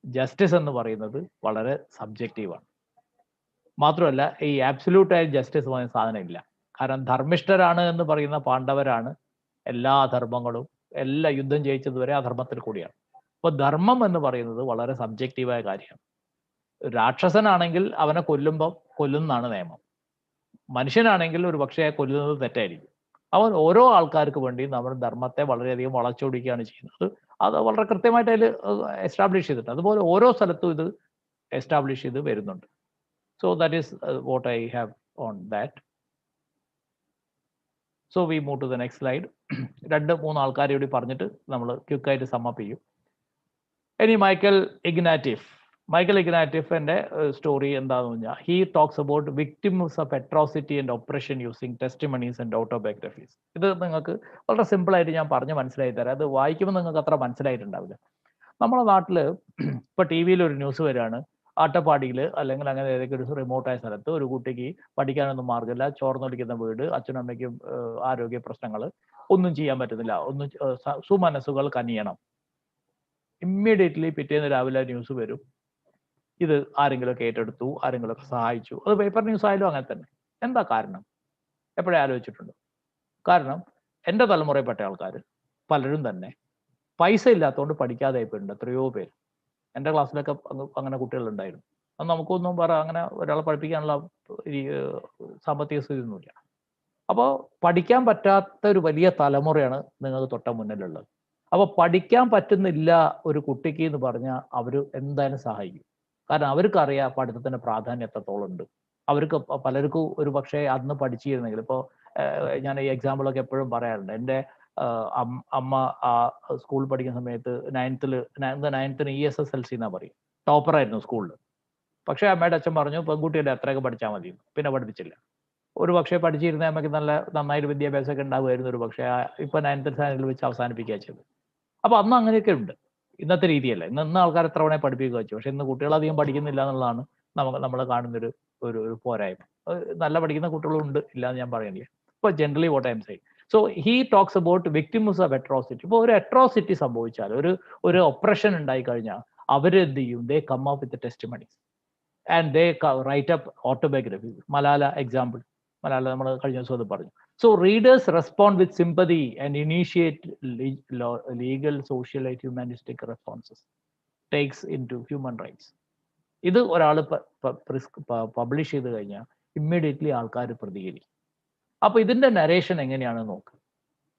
ജസ്റ്റിസ് എന്ന് പറയുന്നത് വളരെ സബ്ജക്റ്റീവാണ്. മാത്രമല്ല, ഈ ആബ്സല്യൂട്ടായ ജസ്റ്റിസ് പറയുന്ന സാധനം ഇല്ല. കാരണം ധർമ്മിഷ്ഠരാണ് എന്ന് പറയുന്ന പാണ്ഡവരാണ് എല്ലാ ധർമ്മങ്ങളും, എല്ലാ യുദ്ധം ജയിച്ചത് വരെ ആ ധർമ്മത്തിൽ കൂടിയാണ്. അപ്പോൾ ധർമ്മം എന്ന് പറയുന്നത് വളരെ സബ്ജക്റ്റീവായ കാര്യമാണ്. രാക്ഷസനാണെങ്കിൽ അവനെ കൊല്ലുന്നതാണ് നിയമം. മനുഷ്യനാണെങ്കിൽ ഒരു പക്ഷേ കൊല്ലുന്നത് തെറ്റായിരിക്കും. അവൻ ഓരോ ആൾക്കാർക്ക് വേണ്ടി നമ്മുടെ ധർമ്മത്തെ വളരെയധികം വളച്ചൊടിക്കുകയാണ് ചെയ്യുന്നത്. അത് വളരെ കൃത്യമായിട്ട് അതിൽ എസ്റ്റാബ്ലിഷ് ചെയ്തിട്ടുണ്ട്. അതുപോലെ ഓരോ സ്ഥലത്തും ഇത് എസ്റ്റാബ്ലിഷ് ചെയ്ത് വരുന്നുണ്ട്. So that is what I have on that. So we move to the next slide. 2-3 ആൾക്കാരെ കൂടി പറഞ്ഞിട്ട് നമ്മൾ ക്വിക്കായിട്ട് സമ്മപ്പ് ചെയ്യും. ഇനി മൈക്കൽ ഇഗ്നാറ്റിഫിന്റെ സ്റ്റോറി എന്താണെന്ന് പറഞ്ഞാൽ, he talks about victims of atrocity and oppression using testimonies and autobiographies. ഇത് നിങ്ങൾക്ക് വളരെ സിമ്പിളായിട്ട് ഞാൻ പറഞ്ഞ് മനസ്സിലാക്കി തരാം. അത് വായിക്കുമ്പോൾ നിങ്ങൾക്ക് അത്ര മനസ്സിലായിട്ടുണ്ടാവില്ല. നമ്മുടെ നാട്ടിൽ ഇപ്പോൾ ടി വിയിൽ ഒരു ന്യൂസ് വരികയാണ്, അട്ടപ്പാടിയിൽ അല്ലെങ്കിൽ അങ്ങനെ ഏതെങ്കിലും ഒരു റിമോട്ടായ സ്ഥലത്ത് ഒരു കുട്ടിക്ക് പഠിക്കാനൊന്നും മാർഗ്ഗമില്ല, ചോർന്നൊലിക്കുന്ന വീട്, അച്ഛനും അമ്മയ്ക്കും ആരോഗ്യ പ്രശ്നങ്ങൾ, ഒന്നും ചെയ്യാൻ പറ്റുന്നില്ല, ഒന്നും സുമനസ്സുകൾ കനിയണം. ഇമ്മീഡിയറ്റ്ലി പിറ്റേന്ന് രാവിലെ ന്യൂസ് വരും, ഇത് ആരെങ്കിലുമൊക്കെ ഏറ്റെടുത്തു, ആരെങ്കിലുമൊക്കെ സഹായിച്ചു. അത് പേപ്പർ ന്യൂസ് ആയാലും അങ്ങനെ തന്നെ. എന്താ കാരണം? എപ്പോഴും ആലോചിച്ചിട്ടുണ്ട്? കാരണം എൻ്റെ തലമുറയിൽപ്പെട്ട ആൾക്കാർ പലരും തന്നെ പൈസ ഇല്ലാത്തതുകൊണ്ട് പഠിക്കാതെ ആയിപ്പോയിട്ടുണ്ട്. എത്രയോ പേര് എൻ്റെ ക്ലാസ്സിലൊക്കെ അങ്ങനെ കുട്ടികളുണ്ടായിരുന്നു. അത് നമുക്കൊന്നും അങ്ങനെ ഒരാളെ പഠിപ്പിക്കാനുള്ള സാമ്പത്തിക സ്ഥിതി ഒന്നുമില്ല. അപ്പോൾ പഠിക്കാൻ പറ്റാത്ത ഒരു വലിയ തലമുറയാണ് നിങ്ങൾക്ക് തൊട്ട മുന്നിലുള്ളത്. അപ്പോൾ പഠിക്കാൻ പറ്റുന്നില്ല ഒരു കുട്ടിക്ക് എന്ന് പറഞ്ഞാൽ അവർ എന്തായാലും സഹായിക്കും. കാരണം അവർക്കറിയാം പഠിത്തത്തിൻ്റെ പ്രാധാന്യം എത്രത്തോളം ഉണ്ട്. അവർക്ക് പലർക്കും ഒരു പക്ഷേ അന്ന് പഠിച്ചിരുന്നെങ്കിൽ, ഇപ്പോൾ ഞാൻ ഈ എക്സാമ്പിളൊക്കെ എപ്പോഴും പറയാറുണ്ട്. എൻ്റെ അമ്മ സ്കൂളിൽ പഠിക്കുന്ന സമയത്ത് നയൻത്തിന് ESSLC എന്നാണ് പറയും, ടോപ്പറായിരുന്നു സ്കൂളിൽ. പക്ഷേ അമ്മയുടെ അച്ഛൻ പറഞ്ഞു പെൺകുട്ടിയുടെ അത്രയൊക്കെ പഠിച്ചാൽ മതി, പിന്നെ പഠിപ്പിച്ചില്ല. ഒരു പക്ഷേ പഠിച്ചിരുന്ന അമ്മയ്ക്ക് നന്നായിട്ട് വിദ്യാഭ്യാസമൊക്കെ ഉണ്ടാവുമായിരുന്നു. ഒരു പക്ഷേ ഇപ്പൊ 9th സ്റ്റാൻഡേർഡിൽ വെച്ച് അവസാനിപ്പിക്കുക ചെയ്തത്. അപ്പൊ അന്ന് അങ്ങനെയൊക്കെ ഉണ്ട്. ഇന്നത്തെ രീതിയല്ല. ഇന്ന് ആൾക്കാർ എത്ര വേണേ പഠിപ്പിക്കുക വെച്ചു. പക്ഷെ ഇന്ന് കുട്ടികൾ അധികം പഠിക്കുന്നില്ല എന്നുള്ളതാണ് നമ്മൾ കാണുന്നൊരു ഒരു പോരായ്മ. നല്ല പഠിക്കുന്ന കുട്ടികളും ഉണ്ട്, ഇല്ല എന്ന് ഞാൻ പറയുന്നില്ല. ഇപ്പൊ generally what I am saying. So he talks about victims of atrocity. ഇപ്പോൾ ഒരു അട്രോസിറ്റി സംഭവിച്ചാൽ, ഒരു ഒപ്രഷൻ ഉണ്ടായി കഴിഞ്ഞാൽ അവരെന്ത് ചെയ്യും? They come up with testimonies and they write up autobiography. Malala example, Malala നമ്മൾ കഴിഞ്ഞ ദിവസം അത് പറഞ്ഞു. So readers respond with sympathy and initiate legal, social and humanistic responses. Takes into human rights. ഇത് ഒരാൾ പബ്ലിഷ് ചെയ്ത് കഴിഞ്ഞാൽ ഇമ്മീഡിയറ്റ്ലി ആൾക്കാർ പ്രതികരിക്കും. അപ്പൊ ഇതിന്റെ നരേഷൻ എങ്ങനെയാണെന്ന് നോക്ക്.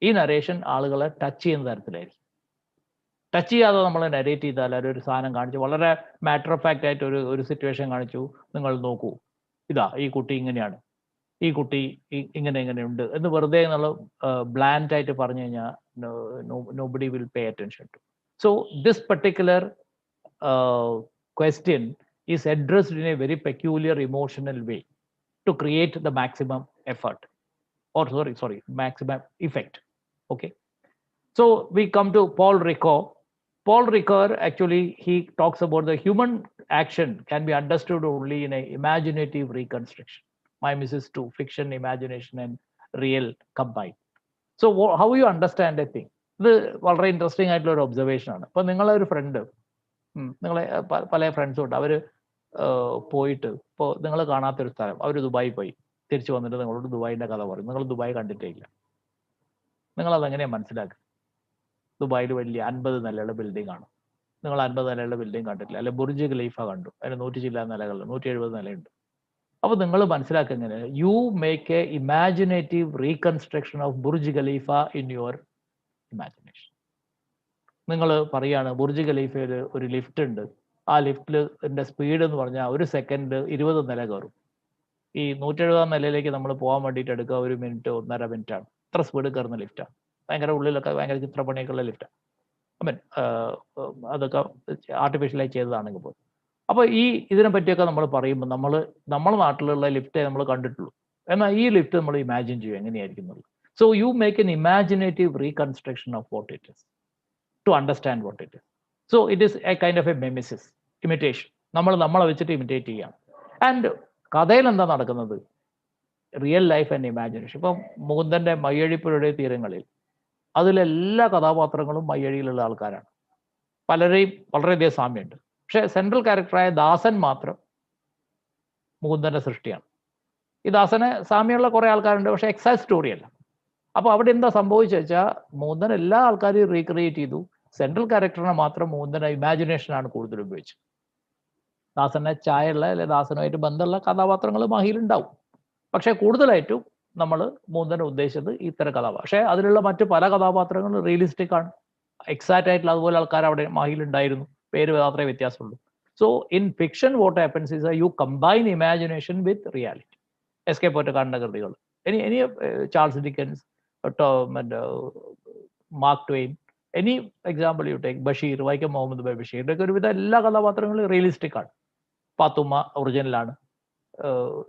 ഈ നരേഷൻ ആളുകളെ ടച്ച് ചെയ്യുന്ന തരത്തിലായിരിക്കും. ടച്ച് ചെയ്യാതെ നമ്മൾ നരേറ്റ് ചെയ്താൽ, ഒരു സാധനം കാണിച്ചു, വളരെ മാറ്റർ ഓഫ് ഫാക്റ്റ് ആയിട്ട് ഒരു സിറ്റുവേഷൻ കാണിച്ചു, നിങ്ങൾ നോക്കൂ, ഇതാ ഈ കുട്ടി ഇങ്ങനെയാണ്, ഈ കുട്ടി ഇങ്ങനെയുണ്ട് എന്ന് വെറുതെ എന്നുള്ള ബ്ലാൻഡ് ആയിട്ട് പറഞ്ഞു കഴിഞ്ഞാൽ nobody will pay attention to. So this particular question is addressed in a very peculiar emotional way to create the maximum effort, or maximum effect. Okay, so we come to Paul Ricoeur. Paul Ricoeur, actually, he talks about the human action can be understood only in a imaginative reconstruction. Mimes is to fiction, imagination and real combined. So how you understand a thing? ഇത് വളരെ interesting ആയിട്ടുള്ള ഒരു observation ആണ്. ഇപ്പൊ നിങ്ങളെ ഒരു front, നിങ്ങളെ പല ഫ്രണ്ട്സും ഉണ്ട്, അവർ പോയിട്ട്, ഇപ്പോൾ നിങ്ങൾ കാണാത്തൊരു സ്ഥലം, അവർ ദുബായി പോയി തിരിച്ചു വന്നിട്ട് നിങ്ങളോട് ദുബായിന്റെ കഥ പറയും. നിങ്ങൾ ദുബായ് കണ്ടിട്ടേ ഇല്ല. നിങ്ങളതെങ്ങനെയാണ് മനസ്സിലാക്കുക? ദുബായിൽ വലിയ 50 നിലയുള്ള ബിൽഡിംഗ് ആണ്, നിങ്ങൾ 50 നിലയുള്ള ബിൽഡിംഗ് കണ്ടിട്ടില്ല. അല്ലെ ബുർജ് ഖലീഫ കണ്ടു, അതിന് 100 ചില്ല നിലകൾ, 170 നിലയുണ്ട്. അപ്പോൾ നിങ്ങൾ മനസ്സിലാക്കുക എങ്ങനെ? You make A imaginative reconstruction of Burj Khalifa in your imagination. നിങ്ങൾ പറയാണ് ബുർജ് ഖലീഫയിൽ ഒരു ലിഫ്റ്റ് ഉണ്ട്, ആ ലിഫ്റ്റിന്റെ സ്പീഡ് എന്ന് പറഞ്ഞാൽ ഒരു സെക്കൻഡ് 20 നില കയറും. ഈ 170 നിലയിലേക്ക് നമ്മൾ പോകാൻ വേണ്ടിയിട്ട് എടുക്കുക 1 മിനിറ്റ് 1.5 മിനിറ്റാണ്. ഇത്ര സ്പീഡ് കയറുന്ന ലിഫ്റ്റാണ്. ഭയങ്കര ഉള്ളിലൊക്കെ ഭയങ്കര ചിത്രപ്പണിയൊക്കെ ഉള്ള ലിഫ്റ്റാണ്. അതൊക്കെ ആർട്ടിഫിഷ്യലായി ചെയ്തതാണെങ്കിൽ പോലും. അപ്പോൾ ഇതിനെ പറ്റിയൊക്കെ നമ്മൾ പറയുമ്പോൾ നമ്മുടെ നാട്ടിലുള്ള ലിഫ്റ്റേ നമ്മൾ കണ്ടിട്ടുള്ളൂ. എന്നാൽ ഈ ലിഫ്റ്റ് നമ്മൾ ഇമാജിൻ ചെയ്യും എങ്ങനെയായിരിക്കും എന്നുള്ളത്. So you make an imaginative reconstruction of what it is to understand what it is. So it is a kind of a mimesis, imitation. നമ്മളെ വെച്ചിട്ട് ഇമിറ്റേറ്റ് ചെയ്യാം. ആൻഡ് കഥയിൽ എന്താ നടക്കുന്നത്? Real life and imagination. ഇപ്പം മുകുന്ദന്റെ മയ്യഴിപ്പുഴയുടെ തീരങ്ങളിൽ അതിലെല്ലാ കഥാപാത്രങ്ങളും മയ്യഴിയിലുള്ള ആൾക്കാരാണ്. പലരെയും വളരെയധികം സാമ്യമുണ്ട്. പക്ഷെ സെൻട്രൽ ക്യാരക്ടറായ ദാസൻ മാത്രം മുകുന്ദന്റെ സൃഷ്ടിയാണ്. ഈ ദാസന് സാമ്യമുള്ള കുറെ ആൾക്കാരുണ്ട്, പക്ഷെ എക്സാക്ട് സ്റ്റോറി അല്ല. അപ്പൊ അവിടെ എന്താ സംഭവിച്ചു വെച്ചാൽ മുകുന്ദൻ എല്ലാ ആൾക്കാരെയും റീക്രിയേറ്റ് ചെയ്തു. സെൻട്രൽ ക്യാരക്ടറിനെ മാത്രം മുകുന്ദന്റെ ഇമാജിനേഷനാണ് കൂടുതൽ ഉപയോഗിച്ചത്. ദാസനെ ചായയുള്ള അല്ലെ ദാസനുമായിട്ട് ബന്ധമുള്ള കഥാപാത്രങ്ങൾ മഹിയിലുണ്ടാവും. പക്ഷെ കൂടുതലായിട്ടും നമ്മൾ മുകുന്ദനെ ഉദ്ദേശിച്ചത് ഇത്തരം കഥാപാത്രം. പക്ഷെ അതിലുള്ള മറ്റു പല കഥാപാത്രങ്ങളും റിയലിസ്റ്റിക് ആണ്, എക്സാക്റ്റ് ആയിട്ടുള്ള അതുപോലെ ആൾക്കാർ അവിടെ മഹിയിലുണ്ടായിരുന്നു. പേര് മാത്രമേ വ്യത്യാസമുള്ളൂ. So in fiction what happens is you combine imagination with reality. SK പൊറ്റക്കാടിന്റെ കൃതികൾ, any Charles Dickens, Mark Twain, any example you take, Basheer, Vaikom Muhammad ബഷീറിന്റെ ഒക്കെ ഒരുവിധ എല്ലാ കഥാപാത്രങ്ങളും റിയലിസ്റ്റിക് ആണ്. പാത്തുമ്മ ഒറിജിനലാണ്.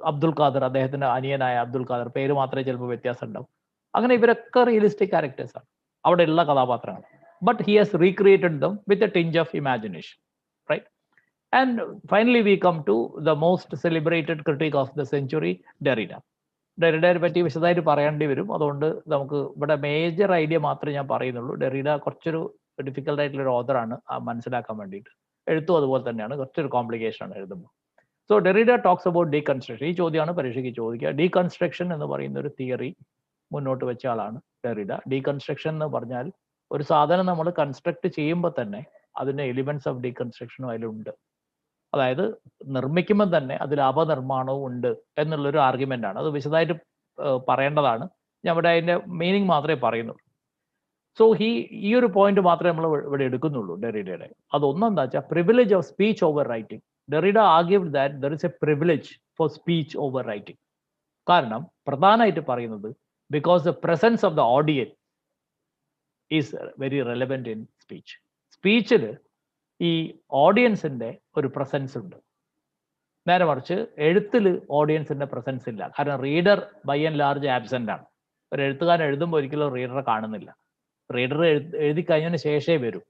അബ്ദുൽ ഖാദർ, അദ്ദേഹത്തിന്റെ അനിയനായ അബ്ദുൽ ഖാദർ, പേര് മാത്രമേ ചിലപ്പോൾ വ്യത്യാസം ഉണ്ടാവും. അങ്ങനെ ഇവരൊക്കെ റിയലിസ്റ്റിക് ക്യാരക്ടേഴ്സ് ആണ്, അവിടെയുള്ള കഥാപാത്രങ്ങൾ. But he has recreated them with a tinge of imagination, right? And finally, we come to the most celebrated critic of the century, Derrida. ഡെറിഡയെ പറ്റി വിശദമായിട്ട് പറയേണ്ടി വരും. അതുകൊണ്ട് നമുക്ക് ഇവിടെ മേജർ ഐഡിയ മാത്രമേ ഞാൻ പറയുന്നുള്ളൂ. ഡെറിഡ കുറച്ചൊരു ഡിഫിക്കൽട്ട് ആയിട്ടുള്ള ഒരു ഓതറാണ് മനസ്സിലാക്കാൻ വേണ്ടിയിട്ട്. എഴുത്തും അതുപോലെ തന്നെയാണ്, കുറച്ചൊരു കോംപ്ലിക്കേഷൻ ആണ് എഴുതുമ്പോൾ. So Derrida talks about deconstruction. ഈ ചോദ്യമാണ് പരീക്ഷയ്ക്ക് ചോദിക്കുക. ഡീകൺസ്ട്രക്ഷൻ എന്ന് പറയുന്ന ഒരു തിയറി മുന്നോട്ട് വെച്ച ആളാണ് ഡെറിഡ. ഡീകൺസ്ട്രക്ഷൻ എന്ന് പറഞ്ഞാൽ ഒരു സാധനം നമ്മൾ കൺസ്ട്രക്ട് ചെയ്യുമ്പോൾ തന്നെ അതിന്റെ എലിമെന്റ്സ് ഓഫ് ഡീകൺസ്ട്രക്ഷനും അതിലുണ്ട്. അതായത് നിർമ്മിക്കുമ്പോൾ തന്നെ അതിൽ അപനിർമ്മാണവും ഉണ്ട് എന്നുള്ളൊരു ആർഗ്യുമെന്റ് ആണ്. അത് വിശദമായിട്ട് പറയേണ്ടതാണ്. ഞാൻ ഇവിടെ അതിന്റെ മീനിങ് മാത്രമേ പറയുന്നുള്ളൂ. സോ ഈ ഒരു പോയിന്റ് മാത്രമേ നമ്മൾ ഇവിടെ എടുക്കുന്നുള്ളൂ ഡെറിഡയുടെ. അതൊന്നെന്താ വെച്ചാൽ privilege of speech over writing. Derrida argued that there is a privilege for speech over writing. കാരണം പ്രധാനമായിട്ട് പറയുന്നത് because the presence of the audience is very relevant in speech. സ്പീച്ചിൽ ഈ ഓഡിയൻസിന്റെ ഒരു പ്രസൻസ് ഉണ്ട്. നേരെ മറിച്ച് എഴുത്തിൽ ഓഡിയൻസിന്റെ പ്രസൻസ് ഇല്ല. കാരണം reader by and large absent ആണ്. ഒരു എഴുത്തുകാരൻ എഴുതുമ്പോൾ ഒരിക്കലും റീഡറെ കാണുന്നില്ല. റീഡർ എഴുതി കഴിഞ്ഞതിന് ശേഷമേ വരൂ.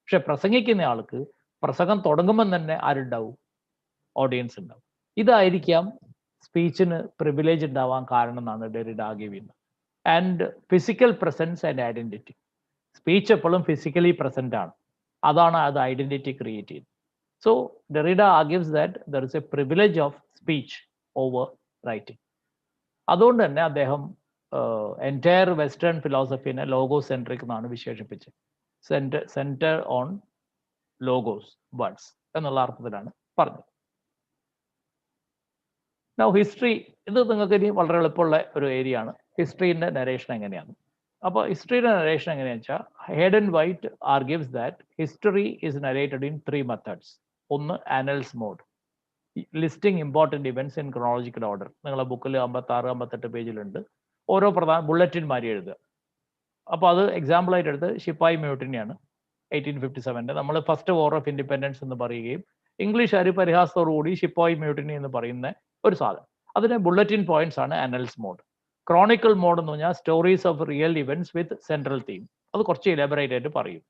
പക്ഷെ പ്രസംഗിക്കുന്ന ആൾക്ക് പ്രസംഗം തുടങ്ങുമ്പോൾ തന്നെ ആരുണ്ടാവും? ഓഡിയൻസ് ഉണ്ടാവും. ഇതായിരിക്കാം സ്പീച്ചിന് പ്രിവിലേജ് ഉണ്ടാവാൻ കാരണം എന്നാണ് ഡെറിഡ ആർഗ്യൂ ചെയ്യുന്നത്. And physical presence and identity. Speech എപ്പോഴും ഫിസിക്കലി പ്രസന്റ് ആണ്. അതാണ് അത് ഐഡന്റിറ്റി ക്രിയേറ്റ് ചെയ്യുന്നത്. So Derrida argues that there is a privilege of speech over writing. അതുകൊണ്ട് തന്നെ അദ്ദേഹം എൻറ്റയർ വെസ്റ്റേൺ ഫിലോസഫിനെ ലോഗോസെൻട്രിക് എന്നാണ് വിശേഷിപ്പിച്ചത്. സെന്റർ ഓൺ ലോഗോസ്, വേർഡ്സ് എന്നുള്ള അർത്ഥത്തിലാണ് പറഞ്ഞത്. നൗ ഹിസ്റ്ററി, ഇത് നിങ്ങൾക്ക് ഇനി വളരെ എളുപ്പമുള്ള ഒരു ഏരിയ ആണ്. ഹിസ്റ്ററിന്റെ നരേഷൻ എങ്ങനെയാണ്? അപ്പോൾ ഹിസ്റ്ററിയുടെ നരേഷൻ എങ്ങനെയാണെന്ന് വെച്ചാൽ Hayden White argues that history is narrated in 3 methods. ഒന്ന് annals mode, listing important events in chronological order. നിങ്ങളെ ബുക്കിൽ 56-58 പേജിലുണ്ട്. ഓരോ പ്രധാന ബുള്ളറ്റിൻ മാതിരി എഴുതുക. അപ്പോൾ അത് എക്സാമ്പിളായിട്ട് എടുത്ത് ഷിപ്പായി മ്യൂട്ടിനിയാണ് 1857. നമ്മൾ ഫസ്റ്റ് വാർ ഓഫ് ഇൻഡിപെൻഡൻസ് എന്ന് പറയുകയും ഇംഗ്ലീഷുകാർ പരിഹാസത്തോടുകൂടി ഷിപ്പായി മ്യൂട്ടിനി എന്ന് പറയുന്ന ഒരു സാധനം. അതിന് ബുള്ളറ്റിൻ പോയിന്റ്സ് ആണ് ആനൽസ് മോഡ്. ക്രോണിക്കൽ മോഡ് എന്ന് പറഞ്ഞാൽ stories of real events with central theme. അത് കുറച്ച് ഇലാബറേറ്റ് ആയിട്ട് പറയും.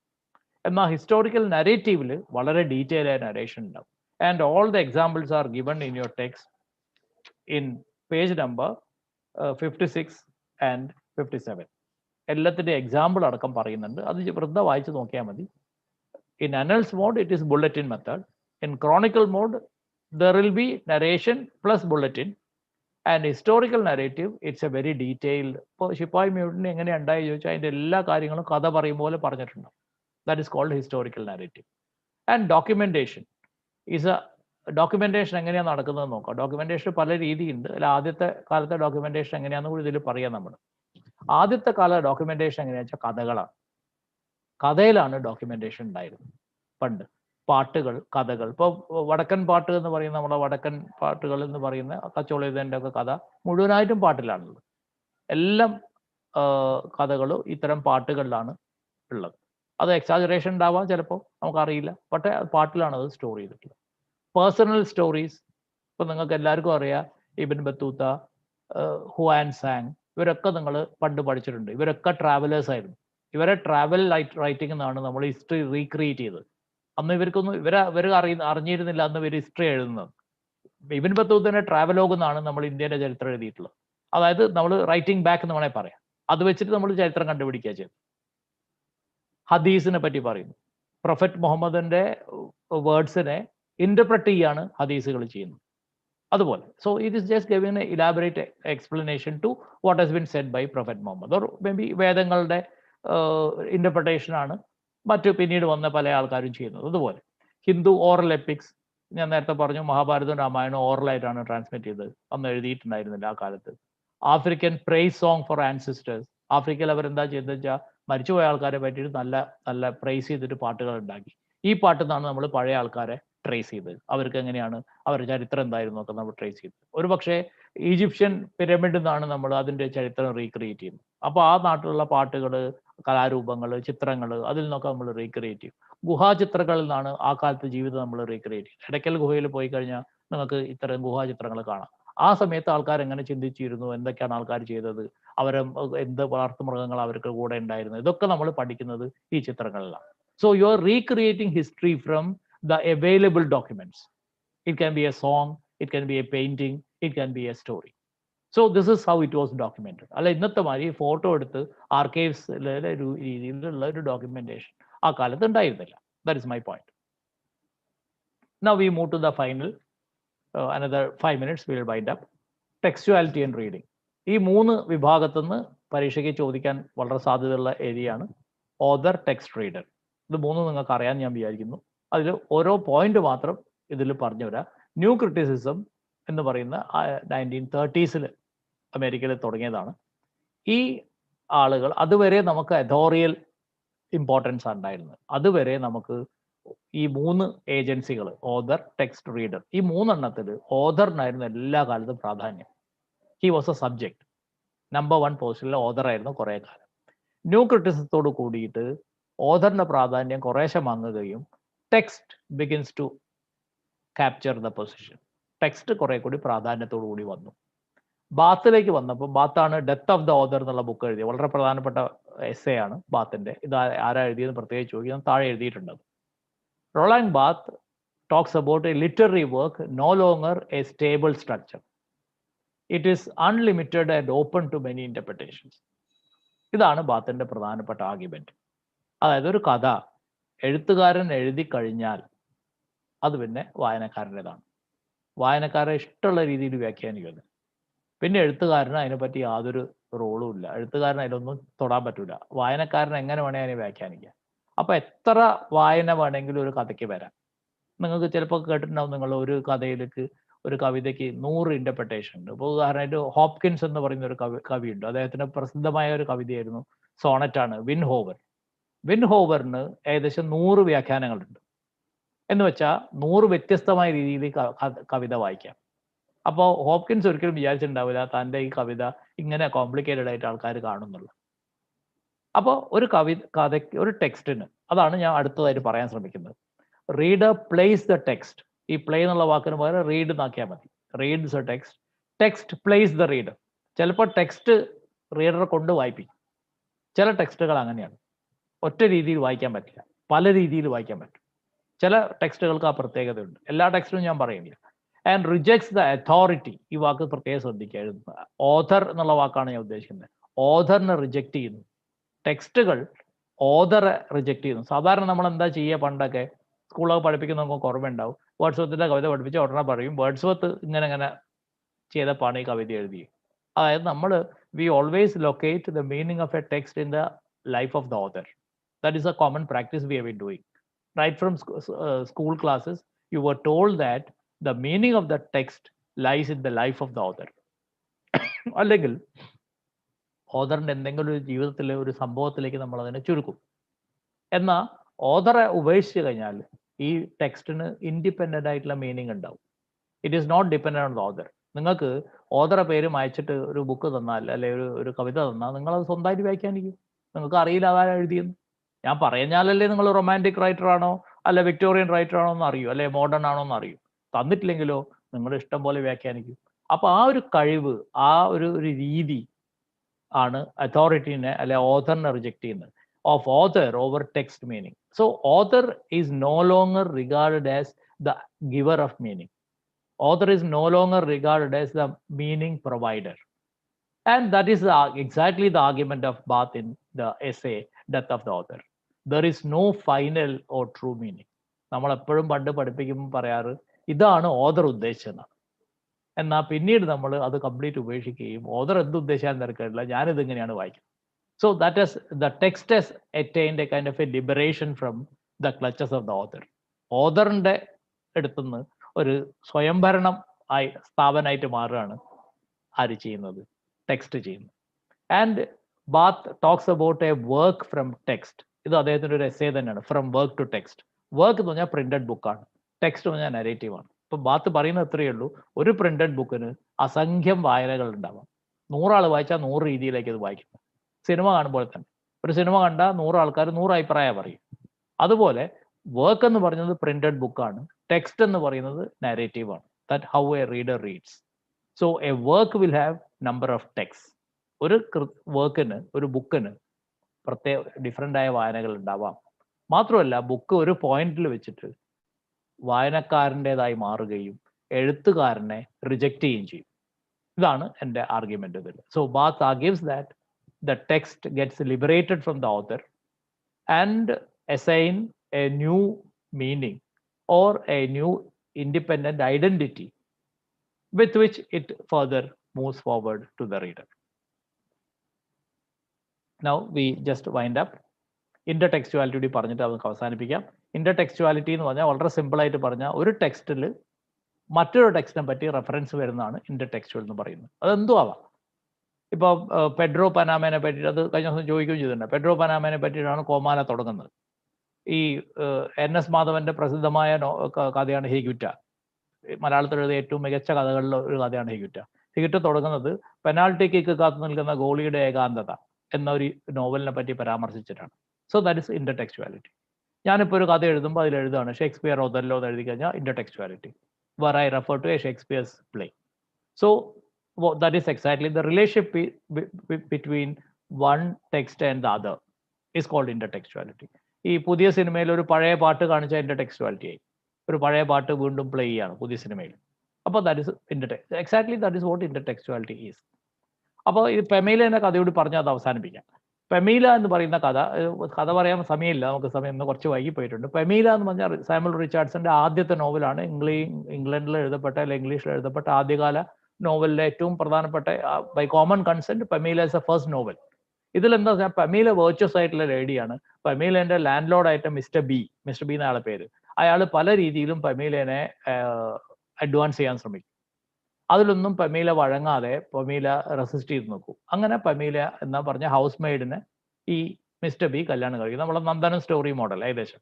എന്നാൽ ഹിസ്റ്റോറിക്കൽ നരേറ്റീവിൽ വളരെ ഡീറ്റെയിൽ ആയ നരേഷൻ ഉണ്ടാവും. And all the examples are given in your text in page number 56 and 57. എല്ലാത്തിൻ്റെ എക്സാമ്പിൾ അടക്കം പറയുന്നുണ്ട്. അത് വൃദ്ധ വായിച്ച് നോക്കിയാൽ മതി. In annals mode it is bulletin method. In chronicle mode there will be narration plus bulletin. And historical narrative it's a very detailed. ഇപ്പോൾ ഷിപ്പായി മ്യൂട്ടിനി എങ്ങനെ ഉണ്ടായി ചോദിച്ചാൽ അതിൻ്റെ എല്ലാ കാര്യങ്ങളും കഥ പറയും പോലെ പറഞ്ഞിട്ടുണ്ട്. That is called historical narrative. And documentation is a documentation എങ്ങനെയാണ് നടക്കുന്നത് നോക്കാം. ഡോക്യുമെന്റേഷൻ പല രീതിയുണ്ട്. അല്ല, ആദ്യത്തെ കാലത്തെ ഡോക്യുമെന്റേഷൻ എങ്ങനെയാണെന്ന് കൂടി ഇതിൽ പറയാം. നമ്മൾ ആദ്യത്തെ കാല ഡോക്യുമെന്റേഷൻ എങ്ങനെയാണെന്ന് വെച്ചാൽ കഥകളാണ്. കഥയിലാണ് ഡോക്യുമെന്റേഷൻ ഉണ്ടായിരുന്നത് പണ്ട്. പാട്ടുകൾ, കഥകൾ. ഇപ്പോൾ വടക്കൻ പാട്ട് എന്ന് പറയുന്ന നമ്മുടെ വടക്കൻ പാട്ടുകൾ എന്ന് പറയുന്ന കച്ചോളിതൻ്റെ ഒക്കെ കഥ മുഴുവനായിട്ടും പാട്ടിലാണുള്ളത്. എല്ലാം കഥകളും ഇത്തരം പാട്ടുകളിലാണ് ഉള്ളത്. അത് എക്സാജറേഷൻ ഉണ്ടാവാം ചിലപ്പോൾ, നമുക്കറിയില്ല. പക്ഷേ പാട്ടിലാണ് അത് സ്റ്റോർ ചെയ്തിട്ടുള്ളത്. പേഴ്സണൽ സ്റ്റോറീസ്, ഇപ്പം നിങ്ങൾക്ക് എല്ലാവർക്കും അറിയാം, ഇബിൻ ബത്തൂത്ത, ഹുവാൻ സാങ്, ഇവരൊക്കെ നിങ്ങൾ പണ്ട് പഠിച്ചിട്ടുണ്ട്. ഇവരൊക്കെ ട്രാവലേഴ്സ് ആയിരുന്നു. ഇവരെ ട്രാവൽ റൈറ്റിംഗ് എന്നാണ് നമ്മൾ ഹിസ്റ്ററി റീക്രിയേറ്റ് ചെയ്തത്. അന്ന് ഇവർക്കൊന്നും ഇവർ അറിഞ്ഞിരുന്നില്ല അന്ന് ഇവർ ഹിസ്റ്ററി എഴുതുന്നത്. ഇബിൻ ബത്തൂത്തയുടെ ട്രാവലോഗ് എന്നാണ് നമ്മൾ ഇന്ത്യയുടെ ചരിത്രം എഴുതിയിട്ടുള്ളത്. അതായത് നമ്മൾ റൈറ്റിംഗ് ബാക്ക് എന്ന് വേണേൽ പറയാം. അത് വെച്ചിട്ട് നമ്മൾ ചരിത്രം കണ്ടുപിടിക്കുക ചെയ്തത്. ഹദീസിനെ പറ്റി പറയുന്നു. പ്രൊഫറ്റ് മുഹമ്മദിന്റെ വേർഡ്സിനെ ഇന്റർപ്രറ്റ് ചെയ്യാണ് ഹദീസുകൾ ചെയ്യുന്നത്. അതുപോലെ so it is just giving a elaborate explanation to what has been said by prophet Muhammad. Or may be വേദങ്ങളുടെ ഇന്റർപ്രിട്ടേഷൻ ആണ് മറ്റു പിന്നീട് വന്ന പല ആൾക്കാരും ചെയ്യുന്നത്. അതുപോലെ ഹിന്ദു ഓറൽ എപ്പിക്സ്, ഞാൻ നേരത്തെ പറഞ്ഞു, മഹാഭാരതവും രാമായണവും ഓറലായിട്ടാണ് ട്രാൻസ്മിറ്റ് ചെയ്തത്. അന്ന് എഴുതിയിട്ടുണ്ടായിരുന്നില്ല ആ കാലത്ത്. African praise song for ancestors. ആഫ്രിക്കയിൽ അവരെന്താ ചെയ്തത് വെച്ചാൽ മരിച്ചുപോയ ആൾക്കാരെ പറ്റിയിട്ട് നല്ല നല്ല പ്രൈസ് ചെയ്തിട്ട് പാട്ടുകൾ ഉണ്ടാക്കി. ഈ പാട്ടിൽ നിന്നാണ് നമ്മൾ പഴയ ആൾക്കാരെ ട്രേസ് ചെയ്തത്. അവർക്ക് എങ്ങനെയാണ് അവരുടെ ചരിത്രം എന്തായിരുന്നു ഒക്കെ നമ്മൾ ട്രേസ് ചെയ്തത്. ഒരു പക്ഷേ ഈജിപ്ഷ്യൻ പിരമിഡിൽ നിന്നാണ് നമ്മൾ അതിൻ്റെ ചരിത്രം റീക്രിയേറ്റ് ചെയ്യുന്നത്. അപ്പോൾ ആ നാട്ടിലുള്ള പാട്ടുകൾ, കലാരൂപങ്ങൾ, ചിത്രങ്ങൾ, അതിൽ നിന്നൊക്കെ നമ്മൾ റീക്രിയേറ്റ് ചെയ്യും. ഗുഹാചിത്രങ്ങളിൽ നിന്നാണ് ആ കാലത്തെ ജീവിതം നമ്മൾ റീക്രിയേറ്റ് ചെയ്യും. ഇടയ്ക്കൽ ഗുഹയിൽ പോയി കഴിഞ്ഞാൽ നിങ്ങൾക്ക് ഇത്തരം ഗുഹാചിത്രങ്ങൾ കാണാം. ആ സമയത്ത് ആൾക്കാർ എങ്ങനെ ചിന്തിച്ചിരുന്നു, എന്തൊക്കെയാണ് ആൾക്കാർ ചെയ്തത്, അവരെ എന്ത് വളർത്തുമൃഗങ്ങൾ അവർക്ക് കൂടെ ഉണ്ടായിരുന്നു, ഇതൊക്കെ നമ്മൾ പഠിക്കുന്നത് ഈ ചിത്രങ്ങളിലാണ്. So you are recreating history from the available documents. It can be a song, it can be a painting, it can be a story. So this is how it was documented. അല്ല ഇന്നത്തെ മാതിരി photo എടുത്ത് ആർക്കൈവ്സിലെ ഒരു രീതിയിലുള്ള ഒരു documentation ആ കാലത്ത് ഉണ്ടായിരുന്നില്ല. That is my point. Now we move to the final, another 5 minutes we will wind up. Textuality and reading. ഈ 3 വിഭാഗത്തു നിന്ന് പരീക്ഷയ്ക്ക് ചോദിക്കാൻ വളരെ സാധ്യതയുള്ള ഏരിയയാണ് ഓതർ, ടെക്സ്റ്റ്, റീഡർ. ഇത് 3 നിങ്ങൾക്ക് അറിയാൻ ഞാൻ വിചാരിക്കുന്നു. അതിൽ ഓരോ പോയിന്റ് മാത്രം ഇതിൽ പറഞ്ഞു വരാം. ന്യൂ ക്രിറ്റിസിസം എന്ന് പറയുന്ന 1930s അമേരിക്കയിൽ തുടങ്ങിയതാണ്. ഈ ആളുകൾ അതുവരെ നമുക്ക് എഥോറിയൽ ഇമ്പോർട്ടൻസ് ഉണ്ടായിരുന്നത്. അതുവരെ നമുക്ക് ഈ 3 ഏജൻസികൾ ഓതർ, ടെക്സ്റ്റ്, റീഡർ, ഈ 3 എണ്ണത്തിൽ ഓതറിനായിരുന്നു എല്ലാ കാലത്തും പ്രാധാന്യം. He was a subject. Number 1 പോസ്റ്റിലെ ഓതറായിരുന്നു കുറേ കാലം. ന്യൂ ക്രിറ്റിസിസത്തോട് കൂടിയിട്ട് ഓതറിന്റെ പ്രാധാന്യം കുറേശ്ശെ മങ്ങുകയും text begins to capture the position. Text കുറെ കൂടി പ്രാധാന്യത്തോടു കൂടി വന്നു. ബാത്തിലേക്ക് വന്നപ്പോൾ, ബാത്താണ് ഡെത്ത് ഓഫ് ദ ഓതർ എന്നുള്ള ബുക്ക് എഴുതിയത്. വളരെ പ്രധാനപ്പെട്ട എസ്സേ ആണ് ബാത്തിന്റെ. ഇത് ആരാ എഴുതിയെന്ന് പ്രത്യേകിച്ച് ചോദിക്കാൻ താഴെ എഴുതിയിട്ടുണ്ട്. Roland Barthes talks about a literary work no longer a stable structure. It is unlimited and open to many interpretations. ഇതാണ് ബാത്തിന്റെ പ്രധാനപ്പെട്ട ആർഗ്യുമെന്റ്. അതായത് ഒരു കഥ എഴുത്തുകാരൻ എഴുതി കഴിഞ്ഞാൽ അത് പിന്നെ വായനക്കാരൻ്റെതാണ്. വായനക്കാരെ ഇഷ്ടമുള്ള രീതിയിൽ വ്യാഖ്യാനിക്കുന്നത്. പിന്നെ എഴുത്തുകാരന് അതിനെപ്പറ്റി യാതൊരു റോളും ഇല്ല. എഴുത്തുകാരന് അതിലൊന്നും തൊടാൻ പറ്റൂല. വായനക്കാരൻ എങ്ങനെ വേണേൽ അതിനെ വ്യാഖ്യാനിക്കാം. അപ്പൊ എത്ര വായന വേണമെങ്കിലും ഒരു കഥയ്ക്ക് വരാം. നിങ്ങൾക്ക് ചിലപ്പോൾ കേട്ടിട്ടുണ്ടാവും, നിങ്ങൾ ഒരു കഥയിലേക്ക്, ഒരു കവിതയ്ക്ക് 100 ഇന്റർപ്രിട്ടേഷൻ ഉണ്ട്. ഇപ്പോൾ ഉദാഹരണമായിട്ട് ഹോപ്കിൻസ് എന്ന് പറയുന്ന ഒരു കവിയുണ്ട്. അദ്ദേഹത്തിന്റെ പ്രസിദ്ധമായ ഒരു കവിതയായിരുന്നു സോണറ്റാണ് വിൻഹോവർ. വിൻഹോവറിന് ഏകദേശം 100 വ്യാഖ്യാനങ്ങളുണ്ട്. എന്ന് വെച്ചാൽ 100 വ്യത്യസ്തമായ രീതിയിൽ കവിത വായിക്കാം. അപ്പോൾ ഹോപ്കിൻസ് ഒരിക്കലും വിചാരിച്ചിട്ടുണ്ടാവില്ല തൻ്റെ ഈ കവിത ഇങ്ങനെ കോംപ്ലിക്കേറ്റഡ് ആയിട്ട് ആൾക്കാർ കാണുന്നുള്ളൂ. അപ്പോൾ ഒരു കഥയ്ക്ക്, ഒരു ടെക്സ്റ്റിന്, അതാണ് ഞാൻ അടുത്തതായിട്ട് പറയാൻ ശ്രമിക്കുന്നത്. Reader place the text. ഈ പ്ലേ എന്നുള്ള വാക്കിന് പകരം റീഡ് എന്നാക്കിയാൽ മതി. Reads A text, text place the reader. ചിലപ്പോൾ ടെക്സ്റ്റ് റീഡറെ കൊണ്ട് വായിപ്പിക്കും. ചില ടെക്സ്റ്റുകൾ അങ്ങനെയാണ്, ഒറ്റ രീതിയിൽ വായിക്കാൻ പറ്റില്ല, പല രീതിയിൽ വായിക്കാൻ പറ്റും. ചില ടെക്സ്റ്റുകൾക്ക് ആ പ്രത്യേകതയുണ്ട്. എല്ലാ ടെക്സ്റ്റും ഞാൻ പറയുന്നില്ല. And rejects the authority. ഈ വാക്ക് പ്രത്യേകം ശ്രദ്ധിക്കുക. ഓഥർ എന്നുള്ള വാക്കാണ് ഞാൻ ഉദ്ദേശിക്കുന്നത്. ഓഥറിനെ റിജക്റ്റ് ചെയ്യുന്നു. ടെക്സ്റ്റുകൾ ഓഥറെ റിജക്റ്റ് ചെയ്യുന്നു. സാധാരണ നമ്മൾ എന്താ ചെയ്യുക, പണ്ടൊക്കെ സ്കൂളൊക്കെ പഠിപ്പിക്കുന്ന നമുക്ക് ഓർമ്മ ഉണ്ടാവും. വേർഡ്സ്വർത്തിന്റെ കവിത പഠിപ്പിച്ച് ഉടനെ പറയും വേർഡ്സ്വർത്ത് ഇങ്ങനെ ചെയ്തപ്പാണ് ഈ കവിത എഴുതിയത്. അതായത് നമ്മൾ we always locate the meaning of A text in the life of the author. That is A common practice we have been doing. Right from school classes, you were told that the meaning of the text lies in the life of the author. അല്ലെങ്കിൽ ഓഥറിന്റെ എന്തെങ്കിലും ഒരു ജീവിതത്തിലെ ഒരു സംഭവത്തിലേക്ക് നമ്മൾ അതിനെ ചുരുക്കും. എന്നാൽ ഓഥറെ ഉപേക്ഷിച്ച് കഴിഞ്ഞാൽ ഈ ടെക്സ്റ്റിന് ഇൻഡിപെൻഡന്റ് ആയിട്ടുള്ള മീനിങ് ഉണ്ടാവും. It is not dependent on the author. നിങ്ങൾക്ക് ഓഥറെ പേര് മായച്ചിട്ട് ഒരു ബുക്ക് തന്നാൽ, അല്ലെങ്കിൽ ഒരു കവിത തന്നാൽ, നിങ്ങളത് സ്വന്തമായിട്ട് വ്യാഖ്യാനിക്കും. നിങ്ങൾക്ക് അറിയില്ല അതാരാ എഴുതിയെന്ന്. ഞാൻ പറഞ്ഞാലല്ലേ നിങ്ങൾ റൊമാൻറ്റിക് റൈറ്റർ ആണോ അല്ലെ വിക്ടോറിയൻ റൈറ്റർ ആണോ എന്ന് അറിയൂ, അല്ലെ മോഡേൺ ആണോ എന്ന് അറിയൂ. തന്നിട്ടില്ലെങ്കിലോ നിങ്ങൾ ഇഷ്ടം പോലെ വ്യാഖ്യാനിക്കും. അപ്പൊ ആ ഒരു കഴിവ്, ആ ഒരു രീതി ആണ് അതോറിറ്റീനെ അല്ലെ ഓഥറിനെ റിജക്ട് ചെയ്യുന്നത്. Of author over text meaning. So author is no longer regarded as the giver of meaning. Author is no longer regarded as the meaning provider. And that is exactly the argument of Barth in the essay Death of the Author. There is no final or true meaning. നമ്മൾ എപ്പോഴും പണ്ട് പഠിപ്പിക്കുമ്പോൾ പറയാറ് ഇതാണ് author ഉദ്ദേശിച്ചതെന്നാണ്. എന്നാൽ പിന്നീട് നമ്മൾ അത് കംപ്ലീറ്റ് ഉപേക്ഷിക്കുകയും ഓഥർ എന്ത് ഉദ്ദേശിച്ചാൽ തിരക്കില്ല, ഞാനിത് ഇങ്ങനെയാണ് വായിക്കുന്നത്. So that has the text has attained a kind of a liberation from the clutches of the author. ഓഥറിന്റെ അടുത്തുനിന്ന് ഒരു സ്വയംഭരണം ആയി സ്ഥാപനമായിട്ട് മാറുകയാണ് ആര് ചെയ്യുന്നത്, ടെക്സ്റ്റ് ചെയ്യുന്നു. And Barthes talks about a work from text. ഇത് അദ്ദേഹത്തിൻ്റെ ഒരു എസ്സേ തന്നെയാണ്, from work to text. Work എന്ന് പറഞ്ഞാൽ പ്രിന്റഡ് ബുക്കാണ്, ടെക്സ്റ്റ് എന്ന് പറഞ്ഞാൽ നരേറ്റീവാണ്. ഇപ്പം ബാത്ത് പറയുന്നത് ഇത്രയേ ഉള്ളൂ, ഒരു പ്രിന്റഡ് ബുക്കിന് അസംഖ്യം വായനകൾ ഉണ്ടാവാം. 100 ആൾ വായിച്ചാൽ 100 രീതിയിലേക്ക് അത് വായിക്കുന്നത്. സിനിമ കാണുമ്പോൾ തന്നെ ഒരു സിനിമ കണ്ടാൽ 100 ആൾക്കാർ 100 അഭിപ്രായം പറയും. അതുപോലെ വർക്ക് എന്ന് പറയുന്നത് പ്രിന്റഡ് ബുക്കാണ്, ടെക്സ്റ്റ് എന്ന് പറയുന്നത് നരേറ്റീവാണ്. That how a reader reads. So a work will have number of text. ഒരു വർക്കിന്, ഒരു ബുക്കിന് പ്രത്യേക ഡിഫറെൻ്റ് ആയ വായനകൾ ഉണ്ടാവാം. മാത്രമല്ല ബുക്ക് ഒരു പോയിന്റിൽ വെച്ചിട്ട് വായനക്കാരൻ്റെതായി മാറുകയും എഴുത്തുകാരനെ റിജക്റ്റ് ചെയ്യുകയും ചെയ്യും. ഇതാണ് എൻ്റെ ആർഗ്യുമെൻ്റ് ഇതിൽ. So Barthes argues that the text gets liberated from the author and assign a new meaning or a new independent identity with which it further moves forward to the reader. Now we just wind up. Intertextuality പറഞ്ഞിട്ട് നമുക്ക് അവസാനിപ്പിക്കാം. ഇന്റർടെക്സ്റ്റുവാലിറ്റി എന്ന് പറഞ്ഞാൽ വളരെ simple ആയിട്ട് പറഞ്ഞാൽ ഒരു ടെക്സ്റ്റിൽ മറ്റൊരു ടെക്സ്റ്റിനെ പറ്റി റെഫറൻസ് വരുന്നതാണ് ഇന്റർടെക്സ്റ്റുവൽ എന്ന് പറയുന്നത്. അതെന്തും ആവാം. ഇപ്പോൾ പെഡ്രോ പനാമേനെ പറ്റിയിട്ട് അത് കഴിഞ്ഞ ദിവസം ചോദിക്കുകയും ചെയ്തിട്ടുണ്ട്. പെഡ്രോ പനാമേനെ പറ്റിയിട്ടാണ് കോമാല തുടങ്ങുന്നത്. ഈ NS മാധവന്റെ പ്രസിദ്ധമായ കഥയാണ് ഹീഗുറ്റ. മലയാളത്തിൽ എഴുതിയ ഏറ്റവും മികച്ച കഥകളിൽ ഒരു കഥയാണ് ഹീഗുറ്റ. ഹീഗുറ്റ തുടങ്ങുന്നത് പെനാൾട്ടി കിക്ക് കാത്തു നിൽക്കുന്ന ഗോളിയുടെ ഏകാന്തത എന്ന ഒരു നോവലിനെ പറ്റി പരാമർശിച്ചിട്ടാണ്. So that is intertextuality. ഞാനിപ്പോൾ ഒരു കഥ എഴുതുമ്പോൾ അതിൽ എഴുതുകയാണ് ഷേക്സ്പിയർ ഒതല്ലോ എന്ന് എഴുതി കഴിഞ്ഞാൽ ഇന്റർടെക്സ്റ്റുവാലിറ്റി, where I refer to a Shakespeare's play. So that is exactly the relationship between one text and the other is called intertextuality. ഈ പുതിയ സിനിമയിൽ ഒരു പഴയ പാട്ട് കാണിച്ച ഇന്റർടെക്സ്റ്റുവാലിറ്റി ആയി. ഒരു പഴയ പാട്ട് വീണ്ടും പ്ലേ ചെയ്യാണ് പുതിയ സിനിമയിൽ. അപ്പോൾ that is exactly that is what intertextuality is. അപ്പോൾ ഈ പെമീലേൻ്റെ കഥയോട് പറഞ്ഞാൽ അത് അവസാനിപ്പിക്കാം. പെമീല എന്ന് പറയുന്ന കഥ പറയാൻ സമയമില്ല, നമുക്ക് സമയം ഇന്ന് കുറച്ച് വൈകി പോയിട്ടുണ്ട്. പെമീല എന്ന് പറഞ്ഞാൽ സാമുവൽ റിച്ചാർഡ്സന്റെ ആദ്യത്തെ നോവലാണ്. ഇംഗ്ലണ്ടിൽ എഴുതപ്പെട്ട അല്ലെങ്കിൽ ഇംഗ്ലീഷിൽ എഴുതപ്പെട്ട ആദ്യകാല നോവലിലെ ഏറ്റവും പ്രധാനപ്പെട്ട by common consent Pamela is a first novel. ഇതിലെന്താ വെച്ചാൽ പെമീല വേർച്വസ് ആയിട്ടുള്ള ലേഡിയാണ്. പെമീലേന്റെ ലാൻഡ് ലോർഡായിട്ട് മിസ്റ്റർ ബി എന്നയാളെ പേര്. അയാൾ പല രീതിയിലും പെമീലേനെ അഡ്വാൻസ് ചെയ്യാൻ ശ്രമിക്കും. അതിലൊന്നും പെമീല വഴങ്ങാതെ പെമീല റെസിസ്റ്റ് ചെയ്ത് നോക്കും. അങ്ങനെ പെമീല എന്നാ പറഞ്ഞ ഹൗസ് മെയ്ഡിനെ ഈ മിസ്റ്റർ ബി കല്യാണം കഴിക്കും. നമ്മളെ നന്ദനം സ്റ്റോറി മോഡൽ ഏകദേശം.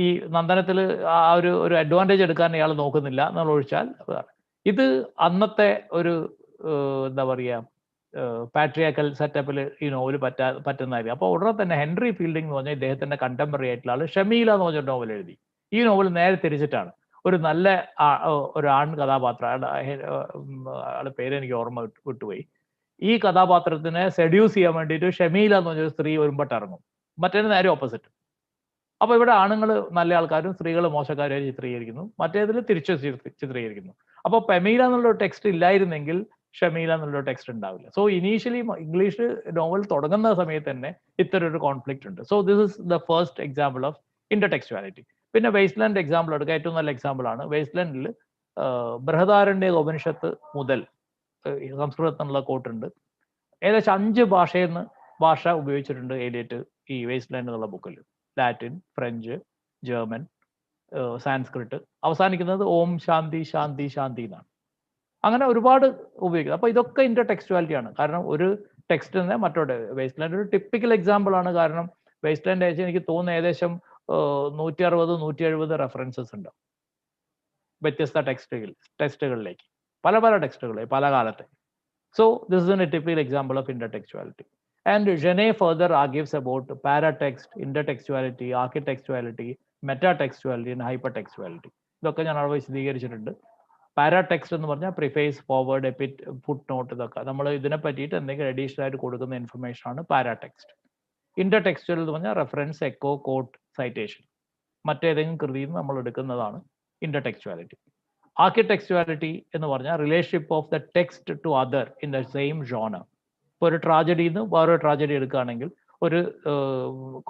ഈ നന്ദനത്തിൽ ആ ഒരു അഡ്വാൻറ്റേജ് എടുക്കാൻ ഇയാൾ നോക്കുന്നില്ല എന്നുള്ള ഒഴിച്ചാൽ ഇത് അന്നത്തെ ഒരു എന്താ പറയുക പാട്രിയാക്കൽ സെറ്റപ്പിൽ ഈ നോവൽ പറ്റുന്നതായിരിക്കും. അപ്പോൾ ഉടനെ തന്നെ ഹെൻറി ഫീൽഡിംഗ് എന്ന് പറഞ്ഞാൽ ഇദ്ദേഹത്തിന്റെ കണ്ടംപററി ആയിട്ടുള്ള ആൾ ഷമീല എന്ന് പറഞ്ഞ നോവൽ എഴുതി. ഈ നോവൽ നേരെ തിരിച്ചിട്ടാണ്. ഒരു നല്ല ഒരു ആൺ കഥാപാത്രം, ആളുടെ പേര് എനിക്ക് ഓർമ്മ വിട്ടുപോയി. ഈ കഥാപാത്രത്തിനെ സെഡ്യൂസ് ചെയ്യാൻ വേണ്ടിയിട്ട് ഷമീല എന്ന് പറഞ്ഞൊരു സ്ത്രീ ഒരുമ്പട്ട് ഇറങ്ങും. മറ്റേത് നേരെ ഓപ്പോസിറ്റ്. അപ്പൊ ഇവിടെ ആണുങ്ങൾ നല്ല ആൾക്കാരും സ്ത്രീകൾ മോശക്കാരായി ചിത്രീകരിക്കുന്നു, മറ്റേതിൽ തിരിച്ചു ചിത്രീകരിക്കുന്നു. അപ്പൊ പെമീല എന്നുള്ള ടെക്സ്റ്റ് ഇല്ലായിരുന്നെങ്കിൽ ഷമീല എന്നുള്ള ടെക്സ്റ്റ് ഉണ്ടാവില്ല. സോ ഇനീഷ്യലി ഇംഗ്ലീഷ് നോവൽ തുടങ്ങുന്ന സമയത്ത് തന്നെ ഇത്തരം ഒരു കോൺഫ്ലിക്റ്റ് ഉണ്ട്. So this is the first example of intertextuality. പിന്നെ വേസ്റ്റ്ലാൻഡ് എക്സാമ്പിൾ എടുക്കുക, ഏറ്റവും നല്ല എക്സാമ്പിൾ ആണ്. വേസ്റ്റ്ലാൻഡിൽ ബൃഹദാരണ്യ ഉപനിഷത്ത് മുതൽ സംസ്കൃതത്തിനുള്ള കോട്ടുണ്ട്. ഏകദേശം 5 ഭാഷ ഉപയോഗിച്ചിട്ടുണ്ട് എലിയറ്റ് ഈ വേസ്റ്റ്ലാൻഡ് എന്നുള്ള ബുക്കിൽ. Latin, French, German, Sanskrit. അവസാനിക്കുന്നത് ഓം ശാന്തി ശാന്തി ശാന്തി എന്നാണ്. അങ്ങനെ ഒരുപാട് ഉപയോഗിക്കുന്നത്. അപ്പൊ ഇതൊക്കെ ഇന്റർടെക്സ്റ്റുവാലിറ്റി ആണ്. കാരണം ഒരു ടെക്സ്റ്റിനെ മറ്റൊരു വേസ്റ്റ്ലാൻഡ് ഒരു ടിപ്പിക്കൽ എക്സാമ്പിൾ ആണ്. കാരണം വേസ്റ്റ്ലാൻഡ് അയച്ച് എനിക്ക് തോന്നുന്നു ഏകദേശം 160-170 റെഫറൻസസ് ഉണ്ട് വ്യത്യസ്ത ടെക്സ്റ്റുകളിലേക്ക്, പല ടെക്സ്റ്റുകളിൽ പല കാലത്തെ. So this is a typical example of intertextuality. And Genette further argues about paratext, intertextuality, architextuality, metatextuality and hyper textuality. ഇതൊക്കെ ഞാൻ അവിടെ വിശദീകരിച്ചിട്ടുണ്ട്. പാരാടെക്സ്റ്റ് എന്ന് പറഞ്ഞാൽ preface, foreword, epit, foot note, ഇതൊക്കെ നമ്മൾ ഇതിനെ പറ്റിയിട്ട് എന്തെങ്കിലും അഡീഷണൽ ആയിട്ട് കൊടുക്കുന്ന ഇൻഫർമേഷൻ ആണ് പാരാടെക്സ്റ്റ്. ഇന്റർടെക്സ്റ്റുവൽ എന്ന് പറഞ്ഞാൽ റെഫറൻസ്, എക്കോ, കോട്ട്, സൈറ്റേഷൻ, മറ്റേതെങ്കിലും കൃതിയിൽ നിന്ന് നമ്മൾ എടുക്കുന്നതാണ് ഇന്റർടെക്സ്റ്റുവാലിറ്റി. ആർക്കിടെക്സ്റ്റുവാലിറ്റി എന്ന് പറഞ്ഞാൽ relationship of the text to other in the same genre. ഇപ്പോൾ ഒരു ട്രാജഡിയിൽ നിന്ന് വേറൊരു ട്രാജഡി എടുക്കുകയാണെങ്കിൽ, ഒരു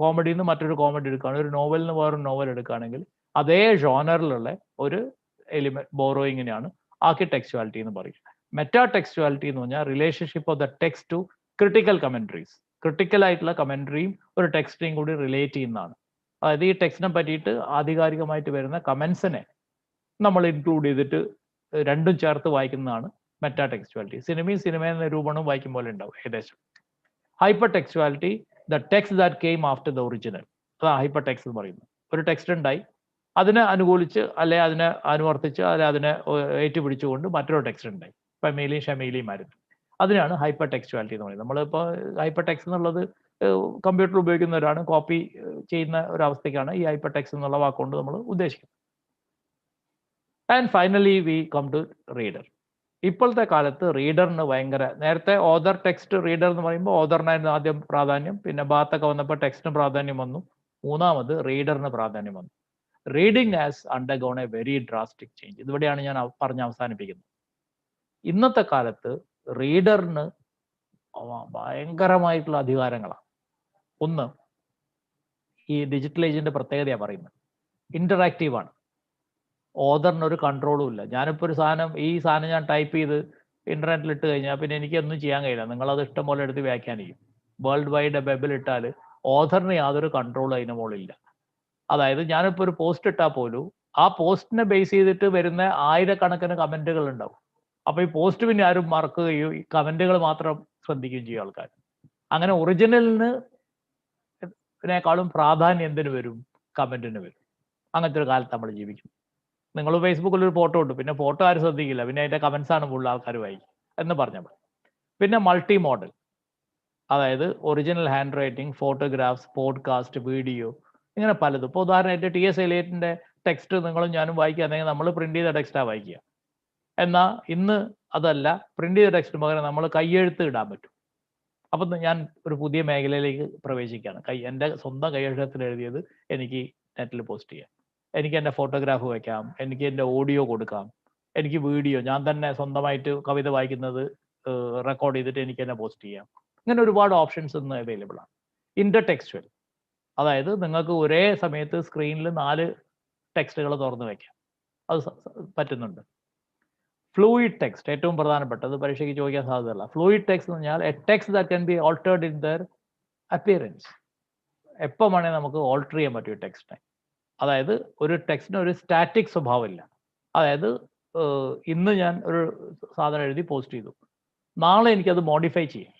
കോമഡിയിൽ നിന്ന് മറ്റൊരു കോമഡി എടുക്കുകയാണെങ്കിൽ, ഒരു നോവലിൽ നിന്ന് വേറൊരു നോവൽ എടുക്കുകയാണെങ്കിൽ അതേ ജോണറിലുള്ള ഒരു എലിമെന്റ് ബോറോയിങ്ങിനെയാണ് ആർക്കിടെക്സ്റ്റുവാലിറ്റി എന്ന് പറയുന്നത്. മെറ്റാടെക്സ്റ്റുവാലിറ്റി എന്ന് പറഞ്ഞാൽ relationship of the text to critical commentaries. Critical ആയിട്ടുള്ള കമന്ററിയും ഒരു ടെക്സ്റ്റിനെയും കൂടി റിലേറ്റ് ചെയ്യുന്നതാണ്. അതായത് ഈ ടെക്സ്റ്റിനെ പറ്റിയിട്ട് ആധികാരികമായിട്ട് വരുന്ന കമന്റ്സിനെ നമ്മൾ ഇൻക്ലൂഡ് ചെയ്തിട്ട് രണ്ടും ചേർത്ത് വായിക്കുന്നതാണ് മെറ്റാടെക്സ്റ്റുവാലിറ്റി. സിനിമയും നിരൂപണവും വായിക്കും പോലെ ഉണ്ടാവും ഏകദേശം. Hyper textuality, the text that came after the original, അതാണ് ഹൈപ്പർ ടെക്സ്റ്റ് എന്ന് പറയുന്നത്. ഒരു ടെക്സ്റ്റ് ഉണ്ടായി, അതിനെ അനുകൂലിച്ച് അല്ലെ അതിനെ അനുവർത്തിച്ച് അല്ലെ അതിനെ ഏറ്റുപിടിച്ചുകൊണ്ട് മറ്റൊരു ടെക്സ്റ്റ് ഉണ്ടായി. പെമീലിയും ഷമീലിയും ആയിരുന്നു. അതിനാണ് ഹൈപ്പർ ടെക്സ്റ്റുവാലിറ്റി എന്ന് പറയുന്നത്. നമ്മളിപ്പോൾ ഹൈപ്പർ ടെക്സ്റ്റ് എന്നുള്ളത് കമ്പ്യൂട്ടർ ഉപയോഗിക്കുന്നവരാണ്, കോപ്പി ചെയ്യുന്ന ഒരു അവസ്ഥയ്ക്കാണ് ഈ ഹൈപ്പർ ടെക്സ്റ്റ് എന്നുള്ള വാക്കുകൊണ്ട് നമ്മൾ ഉദ്ദേശിക്കുന്നത്. And finally we come to reader. ഇപ്പോഴത്തെ കാലത്ത് റീഡറിന് ഭയങ്കര, നേരത്തെ ഓതർ ടെക്സ്റ്റ് റീഡർ എന്ന് പറയുമ്പോൾ ഓതറിനായിരുന്നു ആദ്യം പ്രാധാന്യം, പിന്നെ ബാത്തൊക്കെ വന്നപ്പോൾ ടെക്സ്റ്റിന് പ്രാധാന്യം വന്നു, മൂന്നാമത് റീഡറിന് പ്രാധാന്യം വന്നു. Reading has undergone a very drastic change. ഇതുവരെയാണ് ഞാൻ പറഞ്ഞ് അവസാനിപ്പിക്കുന്നത്. ഇന്നത്തെ കാലത്ത് റീഡറിന് ഭയങ്കരമായിട്ടുള്ള അധികാരങ്ങളാണ്. ഒന്ന്, ഈ ഡിജിറ്റൽ ഏജിന്റെ പ്രത്യേകതയാണ് പറയുന്നത്, ഇന്ററാക്റ്റീവ് ആണ്. ഓതറിന് ഒരു കൺട്രോളും ഇല്ല. ഞാനിപ്പോൾ ഒരു സാധനം, ഈ സാധനം ഞാൻ ടൈപ്പ് ചെയ്ത് ഇന്റർനെറ്റിൽ ഇട്ട് കഴിഞ്ഞാൽ പിന്നെ എനിക്കൊന്നും ചെയ്യാൻ കഴിയില്ല. നിങ്ങളത് ഇഷ്ടം പോലെ എടുത്ത് വ്യാഖ്യാനിക്കും. വേൾഡ് വൈഡ് വെബിൽ ഇട്ടാൽ ഓതറിന് യാതൊരു കൺട്രോളും അതിന് മുകളിലില്ല. അതായത് ഞാനിപ്പോൾ ഒരു പോസ്റ്റ് ഇട്ടാൽ പോലും ആ പോസ്റ്റിനെ ബേസ് ചെയ്തിട്ട് വരുന്ന ആയിരക്കണക്കിന് കമന്റുകൾ ഉണ്ടാവും. അപ്പൊ ഈ പോസ്റ്റ് പിന്നെ ആരും മറക്കുകയോ ഈ കമന്റുകൾ മാത്രം ശ്രദ്ധിക്കുകയും ചെയ്യും ആൾക്കാർ. അങ്ങനെ ഒറിജിനലിനേക്കാളും പ്രാധാന്യം എന്തിനു വരും? കമന്റിന് വരും. അങ്ങനത്തെ ഒരു കാലത്ത് നമ്മൾ ജീവിക്കുന്നു. നിങ്ങൾ ഫേസ്ബുക്കിൽ ഒരു ഫോട്ടോ ഉണ്ട്, പിന്നെ ഫോട്ടോ ആരും ശ്രദ്ധിക്കില്ല, പിന്നെ അതിന്റെ കമന്റ്സ് ആണ് ഫുൾ ആൾക്കാർ വായിക്കും എന്ന് പറഞ്ഞാൽ മതി. പിന്നെ മൾട്ടി മോഡൽ, അതായത് original hand writing, photographs, podcast, video, ഇങ്ങനെ പലതും. ഇപ്പോൾ ഉദാഹരണമായിട്ട് T.S. എലിയറ്റിന്റെ ടെക്സ്റ്റ് നിങ്ങളും ഞാനും വായിക്കുകയാണെങ്കിൽ നമ്മൾ പ്രിന്റ് ചെയ്ത ടെക്സ്റ്റാണ് വായിക്കുക. എന്നാൽ ഇന്ന് അതല്ല, പ്രിന്റ് ചെയ്ത ടെക്സ്റ്റിന് പകരം നമ്മൾ കയ്യെഴുത്ത് ഇടാൻ പറ്റും. അപ്പം ഞാൻ ഒരു പുതിയ മേഖലയിലേക്ക് പ്രവേശിക്കുകയാണ്. എൻ്റെ സ്വന്തം കൈയക്ഷരത്തിൽ എഴുതിയത് എനിക്ക് നെറ്റിൽ പോസ്റ്റ് ചെയ്യാം. എനിക്ക് എൻ്റെ ഫോട്ടോഗ്രാഫ് വയ്ക്കാം, എനിക്ക് എൻ്റെ ഓഡിയോ കൊടുക്കാം, എനിക്ക് വീഡിയോ, ഞാൻ തന്നെ സ്വന്തമായിട്ട് കവിത വായിക്കുന്നത് റെക്കോർഡ് ചെയ്തിട്ട് എനിക്ക് തന്നെ പോസ്റ്റ് ചെയ്യാം. ഇങ്ങനെ ഒരുപാട് ഓപ്ഷൻസ് ഇന്ന് അവൈലബിൾ ആണ്. ഇന്റർടെക്സ്ച്വൽ, അതായത് നിങ്ങൾക്ക് ഒരേ സമയത്ത് സ്ക്രീനിൽ 4 ടെക്സ്റ്റുകൾ തുറന്നു വയ്ക്കാം, അത് പറ്റുന്നുണ്ട്. ഫ്ലൂയിഡ് ടെക്സ്റ്റ്, ഏറ്റവും പ്രധാനപ്പെട്ടത്, പരീക്ഷയ്ക്ക് ചോദിക്കാൻ സാധ്യതയല്ല. ഫ്ലൂയിഡ് ടെക്സ്റ്റ് എന്ന് പറഞ്ഞാൽ A text that can be altered in there appearance. എപ്പോൾ വേണേൽ നമുക്ക് ഓൾട്ടർ ചെയ്യാൻ പറ്റും ടെക്സ്റ്റിനെ. അതായത് ഒരു ടെക്സ്റ്റിന് ഒരു സ്റ്റാറ്റിക് സ്വഭാവമില്ല. അതായത് ഇന്ന് ഞാൻ ഒരു സാധനം എഴുതി പോസ്റ്റ് ചെയ്തു, നാളെ എനിക്കത് മോഡിഫൈ ചെയ്യാം.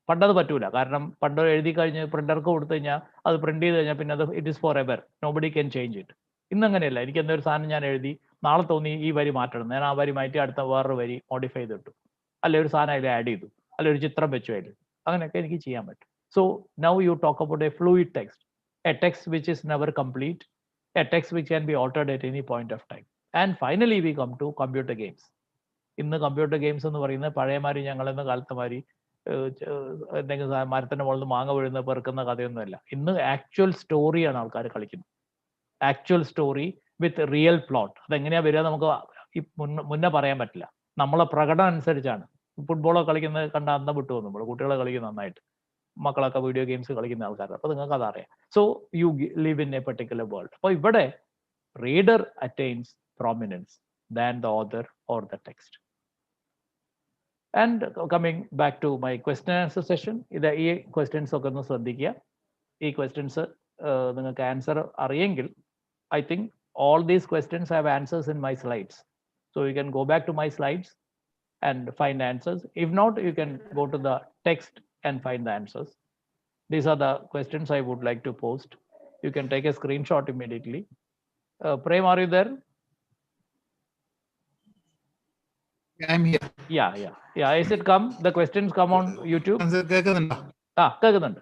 പണ്ടത് പറ്റൂല, കാരണം പണ്ട് എഴുതി കഴിഞ്ഞ് പ്രിന്റർക്ക് കൊടുത്തു കഴിഞ്ഞാൽ അത് പ്രിന്റ് ചെയ്ത് കഴിഞ്ഞാൽ പിന്നെ അത് it is for ever, nobody can change it. ഇന്ന് അങ്ങനെയല്ല. എനിക്ക് എന്തൊരു സാധനം ഞാൻ എഴുതി, നാളെ തോന്നി ഈ വരി മാറ്റണം, ഞാൻ ആ വരി മാറ്റി അടുത്ത വേറൊരു വരി മോഡിഫൈ ചെയ്തിട്ടു, അല്ലെ ഒരു സാധനം അതിൽ ആഡ് ചെയ്തു, അല്ലെ ഒരു ചിത്രം വെച്ചു അതിൽ, അങ്ങനെയൊക്കെ എനിക്ക് ചെയ്യാൻ പറ്റും. So now you talk about a fluid text, a text which is never complete, a text which can be altered at any point of time. And finally we come to computer games. ഇന്ന് computer games എന്ന് പറയുന്നത് പഴയമാരി ഞങ്ങളെന്ന കാലത്തുമാരി എന്തെങ്കിലും മരത്തിന്റെ മുകളിൽ നിന്ന് മാങ്ങ വീഴുന്ന പെറുക്കുന്ന കഥയൊന്നുമല്ല. ഇന്ന് ആക്ച്വൽ സ്റ്റോറിയാണ് ആൾക്കാർ കളിക്കുന്നത്. ആക്ച്വൽ സ്റ്റോറി വിത്ത് റിയൽ പ്ലോട്ട്. അതെങ്ങനെയാ വരിക നമുക്ക് മുന്നേ പറയാൻ പറ്റില്ല. നമ്മളെ പ്രകടനം അനുസരിച്ചാണ്. ഫുട്ബോളൊക്കെ കളിക്കുന്നത് കണ്ട അന്തം വിട്ടു പോകും നമ്മൾ. കുട്ടികളെ കളിക്കുന്ന നന്നായിട്ട്, മക്കളൊക്കെ വീഡിയോ ഗെയിംസ് കളിക്കുന്ന ആൾക്കാർ. അപ്പൊ നിങ്ങൾക്ക് അതറിയാം. So you live in A particular world. അപ്പൊ ഇവിടെ reader attains prominence than the author or the text. And coming back to my question and answer session, ഈ questions ഒക്കെ ഒന്ന് ശ്രദ്ധിക്കുക. ഈ questions നിങ്ങൾക്ക് answer അറിയെങ്കിൽ, I think all these questions have answers in my slides. So you can go back to my slides and find answers. If not, you can go to the text and find the answers. These are the questions I would like to post. You can take a screenshot immediately. Prem, are you there? I'm here. Yeah. Is it come? The questions come on YouTube. കേൾക്കുന്നുണ്ടോ? കേൾക്കുന്നുണ്ട്.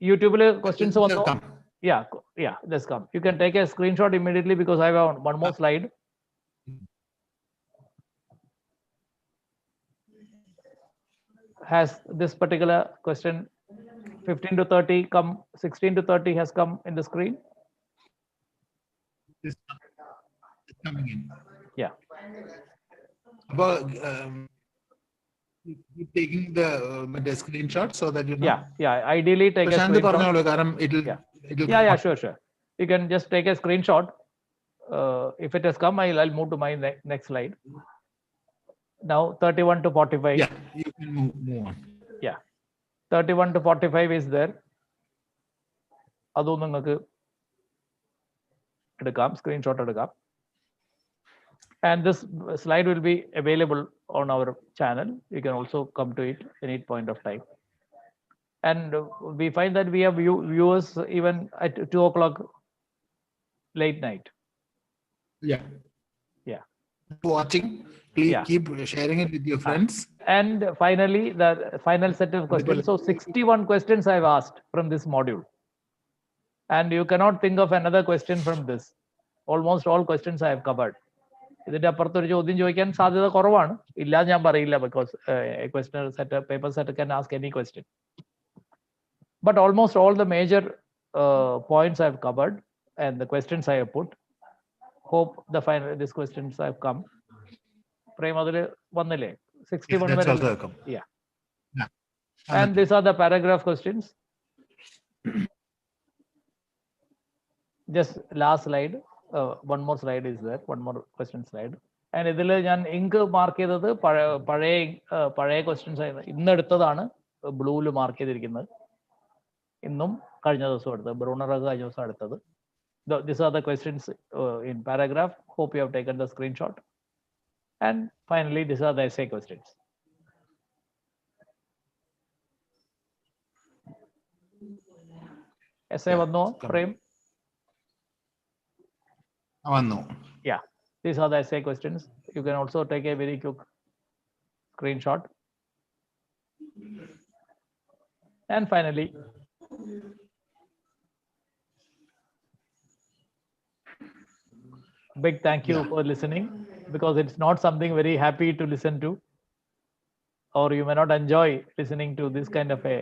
യൂട്യൂബിൽ questions വന്നോ? Yeah, let's come. You can take a screenshot immediately because I have one more slide. Has this particular question 15 to 30 come, 16 to 30 has come in the screen? It's coming in. Yeah. About keep taking the screenshot so that you know. Yeah. Ideally take a screenshot. Yeah, sure. You can just take a screenshot. If it has come, I'll move to my next slide. Now 31 to 45. Yeah, you can move on. Yeah, 31 to 45 is there. അതും നിങ്ങൾക്ക് എടുക്കാം, screenshot എടുക്കാം. And this slide will be available on our channel. You can also come to it any point of time. And we find that we have viewers even at 2 o'clock late night. Yeah. Watching. Please keep sharing it with your friends. And finally, the final set of questions. So 61 questions I've asked from this module. And you cannot think of another question from this. Almost all questions I have covered. ഇതിന്റെ അപ്പുറത്തൊരു ചോദ്യം ചോദിക്കാൻ സാധ്യത കുറവാണ്. ഇല്ലാതെ ഞാൻ പറയില്ല, because question set, paper set can ask any question. But almost all the major points I have covered. and the questions I have put. Hope these questions have come. Prem adile vannille 61 That's vare. also come. Yeah. Yeah. And these are the paragraph questions. Just last slide. One more slide is there. One more question slide. And ഇതിൽ ഞാൻ ink mark ചെയ്തത് പഴയ questions ആയിരുന്നു. ഇന്ന് എടുത്തതാണ് ബ്ലൂവിൽ mark ചെയ്തിരിക്കുന്നത്. ഇന്നും കഴിഞ്ഞ ദിവസം എടുത്തത്. ബ്രൂണറൊക്കെ കഴിഞ്ഞ ദിവസം എടുത്തത്. These are the questions in paragraph. Hope you have taken the screenshot. And finally, these are the essay questions. Essay vanno, Prem? Vanno. Yeah, these are the essay questions. You can also take a very quick screenshot. And finally, big thank you for listening, because it's not something very happy to listen to, or you may not enjoy listening to this kind of a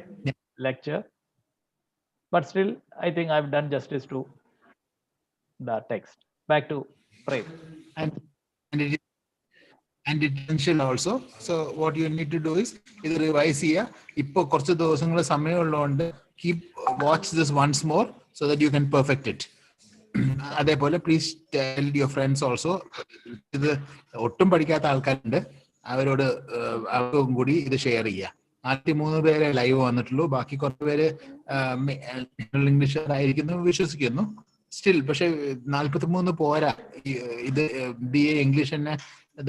lecture. But still, I think I've done justice to the text. Back to Prem. And essential also. So what you need to do is either revise here. Ippo korchu divasangala samayam ullonde keep watch this once more so that you can perfect it. അതേപോലെ please tell your friends also. ഇത് ഒട്ടും പഠിക്കാത്ത ആൾക്കാരുണ്ട്, അവർക്കും കൂടി ഇത് share ചെയ്യുക. 43 പേരെ ലൈവ് വന്നിട്ടുള്ളൂ, ബാക്കി കുറച്ച് പേര് ഇംഗ്ലീഷ് ആയിരിക്കുന്നു വിശ്വസിക്കുന്നു. സ്റ്റിൽ പക്ഷെ 43 പോരാ. ഇത് BA ഇംഗ്ലീഷ് തന്നെ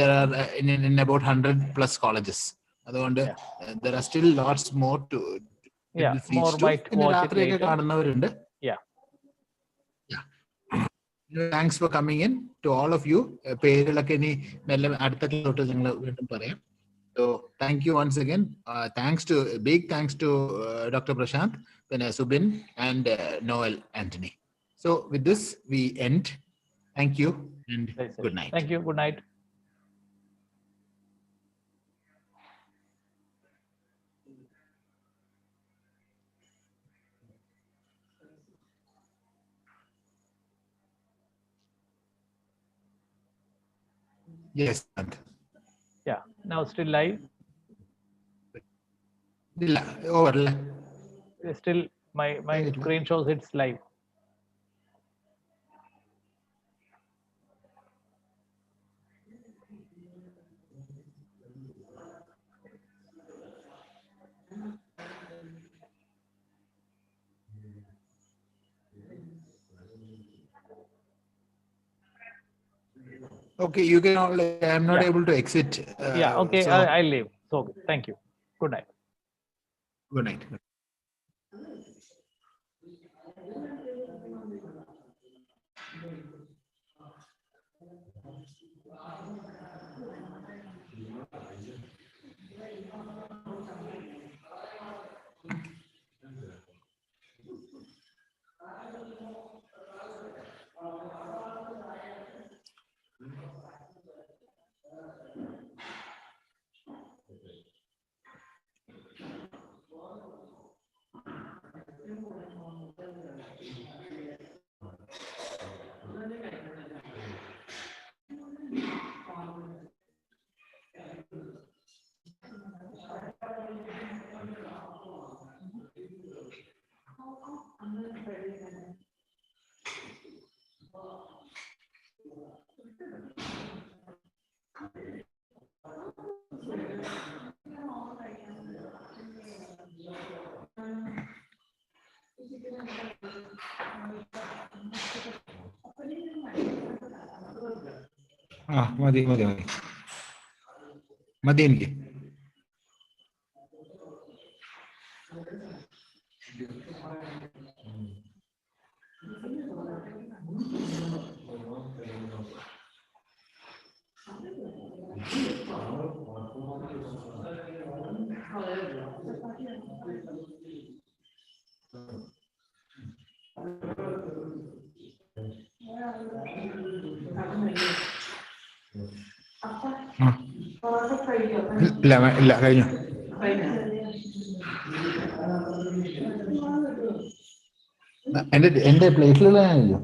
there are in about 100+ colleges. അതുകൊണ്ട് there are still lots more to more might watch it later. കാണുന്നവരുണ്ട്. Thanks for coming in to all of you. പേരുകളൊക്കെ ഇനി മെല്ലെ അടുത്ത തൊട്ട് നിങ്ങൾ വീണ്ടും പറയാം. So thank you once again. Big thanks to Dr. Prashant, Subin, and Noel Anthony. So with this we end. Thank you and good night. Thank you. Good night. Yes. Yeah. Now still live. Over. Still my screen shows it's live. Okay, you can all. I'm not able to exit. Okay, so I'll leave. So thank you. Good night. Good night. മതി എനിക്ക്. ഇല്ല കഴിഞ്ഞു. എന്റെ പ്ലേറ്റിലുള്ള ഞാനില്ലോ